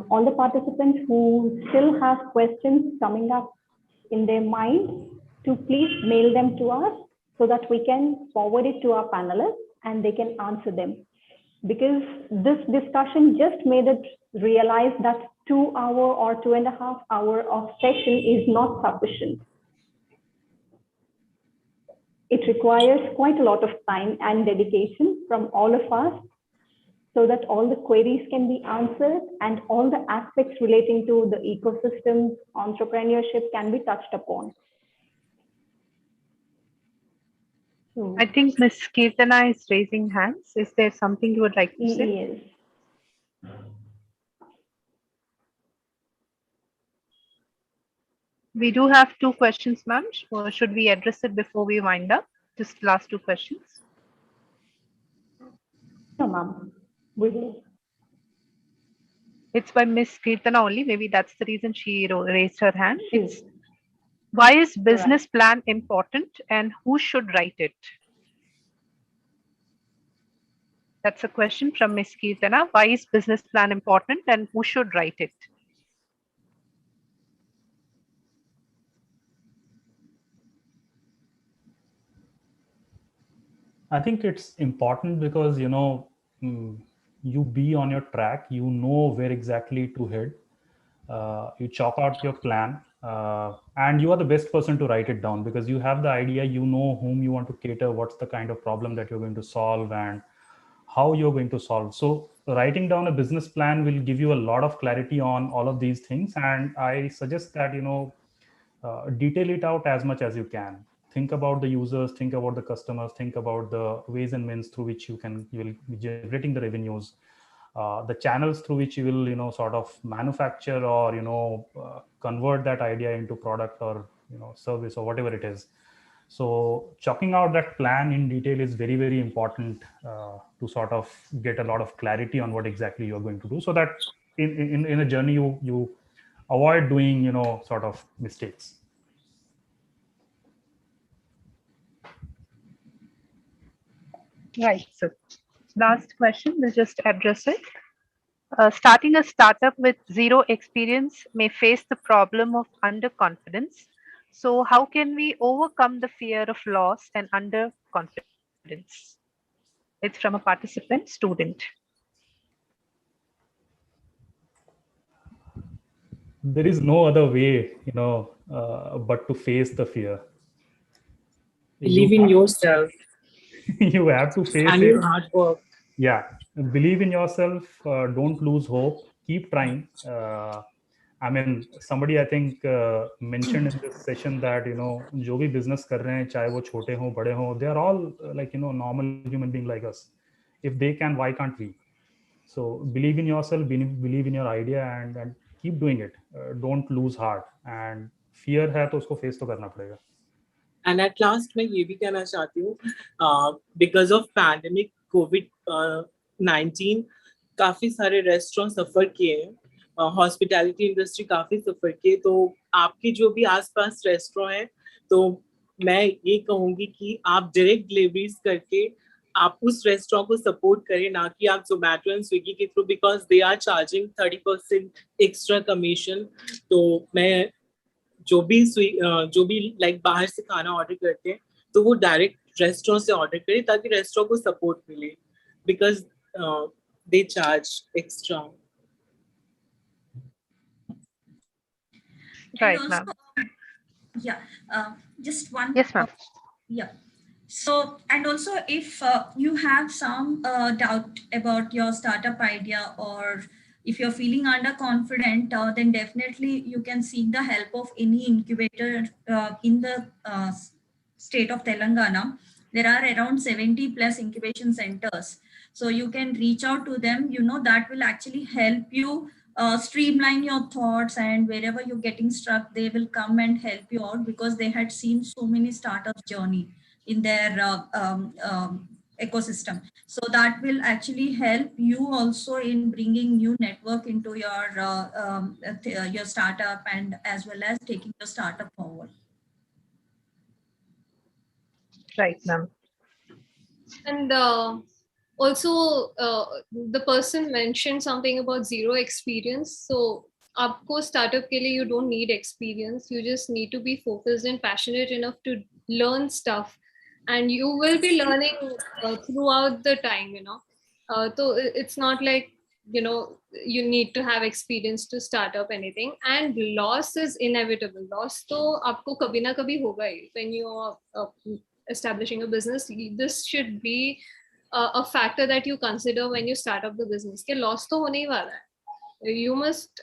all the participants who still have questions coming up in their mind to please mail them to us so that we can forward it to our panelists and they can answer them. Because this discussion just made it realize that 2 hour or 2.5 hour of session is not sufficient. It requires quite a lot of time and dedication from all of us so that all the queries can be answered and all the aspects relating to the ecosystem, entrepreneurship can be touched upon. I think Ms. Kirtana is raising hands. Is there something you would like to say? Yes. We do have 2 questions, ma'am. Should we address it before we wind up? Just last 2 questions. No, ma'am. We will. It's by Miss Kirtana only. Maybe that's the reason she raised her hand. It's why is business plan important and who should write it? That's a question from Miss Kirtana. Why is business plan important and who should write it? I think it's important because you be on your track, you know where exactly to head. You chalk out your plan, and you are the best person to write it down because you have the idea, you know whom you want to cater, what's the kind of problem that you're going to solve and how you're going to solve. So writing down a business plan will give you a lot of clarity on all of these things, and I suggest that detail it out as much as you can. Think about the users, think about the customers, think about the ways and means through which you will be generating the revenues. the channels through which you will sort of manufacture or convert that idea into product or service or whatever it is. So chalking out that plan in detail is very, very important to sort of get a lot of clarity on what exactly you're going to do, so that in a journey you avoid doing sort of mistakes. Right. So last question, we'll just address it. Starting a startup with zero experience may face the problem of underconfidence. So, how can we overcome the fear of loss and underconfidence? It's from a participant student. There is no other way but to face the fear. Believe in yourself. You have to face And it. your hard work. Yeah, believe in yourself. Don't lose hope. Keep trying. I mean, somebody I think mentioned in this session that जो भी business कर रहे हैं, चाहे वो छोटे हों, बड़े हों, they are all like normal human being like us. If they can, why can't we? So believe in yourself, believe in your idea, and keep doing it. Don't lose heart. And fear है तो उसको face तो करना पड़ेगा. And at last मैं ये भी कहना चाहती हूँ, because of pandemic COVID-19 काफी सारे रेस्टोरेंट सफर किए हैं, हॉस्पिटैलिटी इंडस्ट्री काफी सफर किए, तो आपके जो भी आसपास रेस्टोरेंट हैं, तो मैं ये कहूंगी कि आप डायरेक्ट डिलीवरीज करके आप उस रेस्टोरेंट को सपोर्ट करें, ना कि आप जोमेटो एंड स्विगी के थ्रू, because they are charging 30% extra commission. तो मैं जो भी लाइक बाहर से खाना ऑर्डर करते हैं तो वो डायरेक्ट रेस्टोरेंट से ऑर्डर करें ताकि रेस्टोरेंट को सपोर्ट मिले, because they charge extra. Right, ma'am. Yeah, just one. Yes, ma'am. Yeah. So, and also if you have some doubt about your startup idea, or if you're feeling underconfident, then definitely you can seek the help of any incubator in the state of Telangana. There are around 70 plus incubation centers. So you can reach out to them, that will actually help you streamline your thoughts, and wherever you're getting stuck, they will come and help you out, because they had seen so many startups journey in their ecosystem. So that will actually help you also in bringing new network into your startup, and as well as taking your startup forward. Right, ma'am. And also, the person mentioned something about zero experience. So, आपको startup के लिए you don't need experience. You just need to be focused and passionate enough to learn stuff, and you will be learning throughout the time. So it's not like you need to have experience to start up anything. And loss is inevitable. Loss तो आपको कभी ना कभी होगा ही when you are establishing a business. This should be a factor that you consider when you start up the business. कि loss तो होने ही वाला है. You must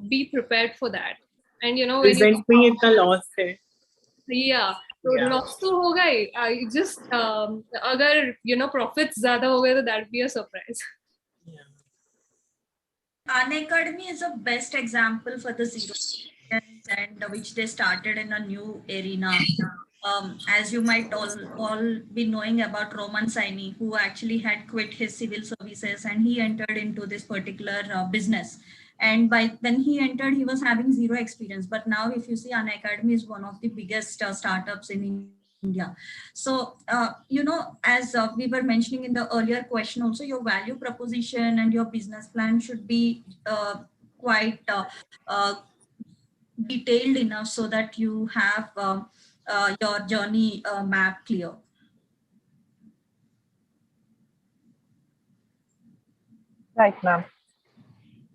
be prepared for that. And when Present में इतना loss है. Yeah. So loss तो होगा ही. I just अगर profits ज़्यादा हो गए तो that would be a surprise. Unacademy is a best example for the zero and which they started in a new arena. As you might all be knowing about Roman Saini, who actually had quit his civil services and he entered into this particular business. And when he entered, he was having zero experience. But now, if you see, Unacademy is one of the biggest startups in India. So, as we were mentioning in the earlier question also, your value proposition and your business plan should be quite detailed enough so that you have your journey map clear. Right, ma'am.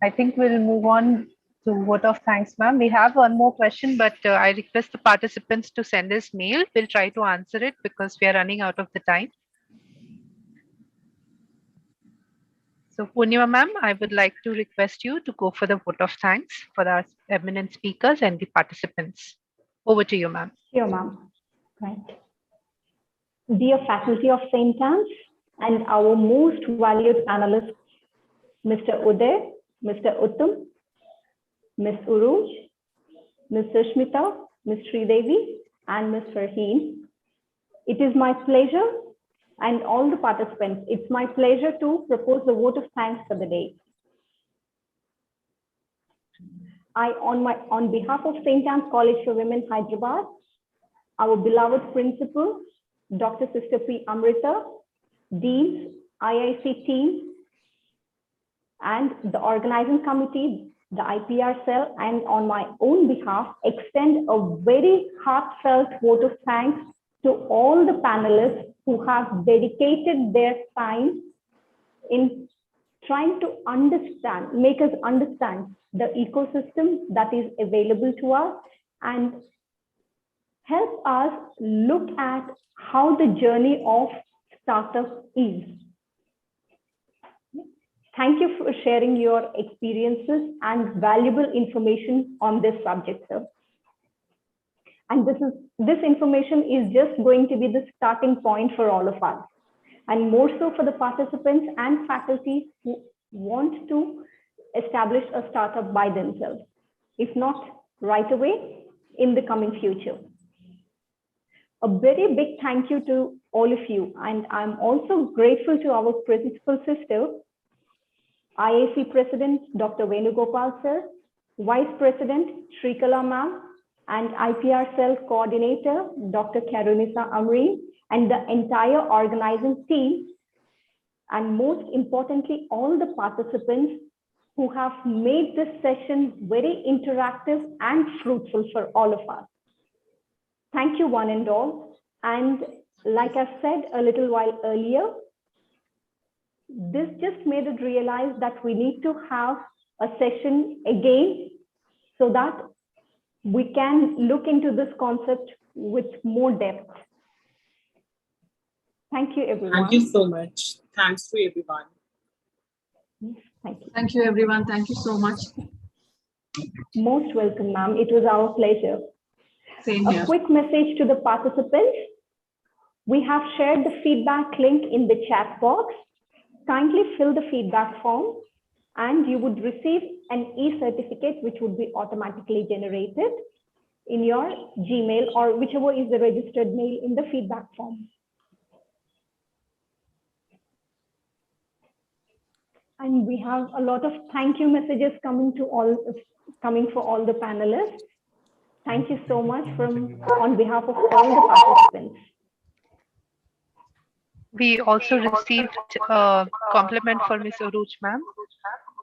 I think we'll move on to vote of thanks, ma'am. We have one more question, but I request the participants to send us mail. We'll try to answer it because we are running out of the time. So Purnima ma'am, I would like to request you to go for the vote of thanks for our eminent speakers and the participants. Over to you, ma'am. Sure, ma'am. Right. Dear faculty of St. Anne's and our most valued panelists, Mr. Uday, Mr. Uttam, Ms. Uruz, Ms. Sushmita, Ms. Sridevi, and Ms. Farheen. It is my pleasure, and all the participants, it's my pleasure to propose the vote of thanks for the day. On behalf of St.Ann College for Women, Hyderabad, our beloved principal, Dr. Sister P. Amrita, Deans, IIC team, and the organizing committee, the IPR cell, and on my own behalf, extend a very heartfelt vote of thanks to all the panelists who have dedicated their time in trying to understand, make us understand the ecosystem that is available to us and help us look at how the journey of startup is. Thank you for sharing your experiences and valuable information on this subject, sir. And this information is just going to be the starting point for all of us, and more so for the participants and faculty who want to establish a startup by themselves, if not right away, in the coming future. A very big thank you to all of you. And I'm also grateful to our principal sister, IIC President, Dr. Venugopal sir, Vice President, Shrikala ma'am, and IPR Cell Coordinator, Dr. Karunisa Amreen, and the entire organizing team, and most importantly, all the participants who have made this session very interactive and fruitful for all of us. Thank you, one and all. And like I said a little while earlier, this just made us realize that we need to have a session again so that we can look into this concept with more depth. Thank you, everyone. Thank you so much. Thanks to everyone. Thank you. Thank you, everyone. Thank you so much. Most welcome, ma'am. It was our pleasure. Same here. A quick message to the participants. We have shared the feedback link in the chat box. Kindly fill the feedback form and you would receive an e-certificate which would be automatically generated in your Gmail or whichever is the registered mail in the feedback form. And we have a lot of thank you messages coming for all the panelists. Thank you so much on behalf of all the participants. We also received a compliment for Miss Uruz, ma'am.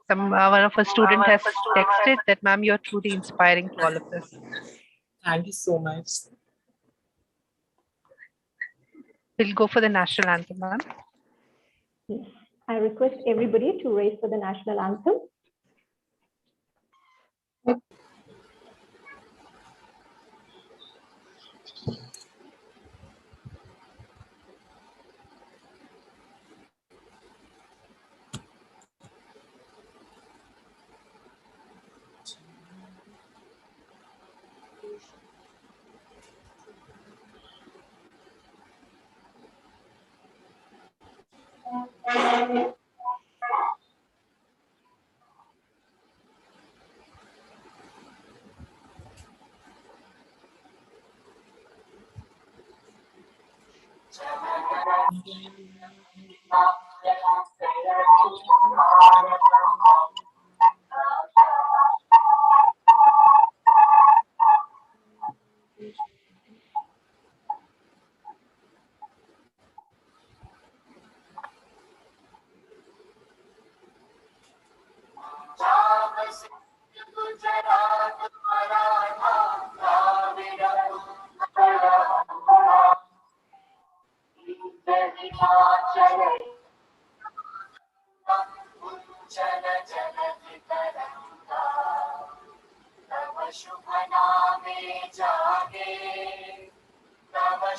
One of our students has texted that, ma'am, you're truly inspiring to all of us. Thank you so much. We'll go for the national anthem, ma'am. Yes. I request everybody to raise for the national anthem.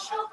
Shubh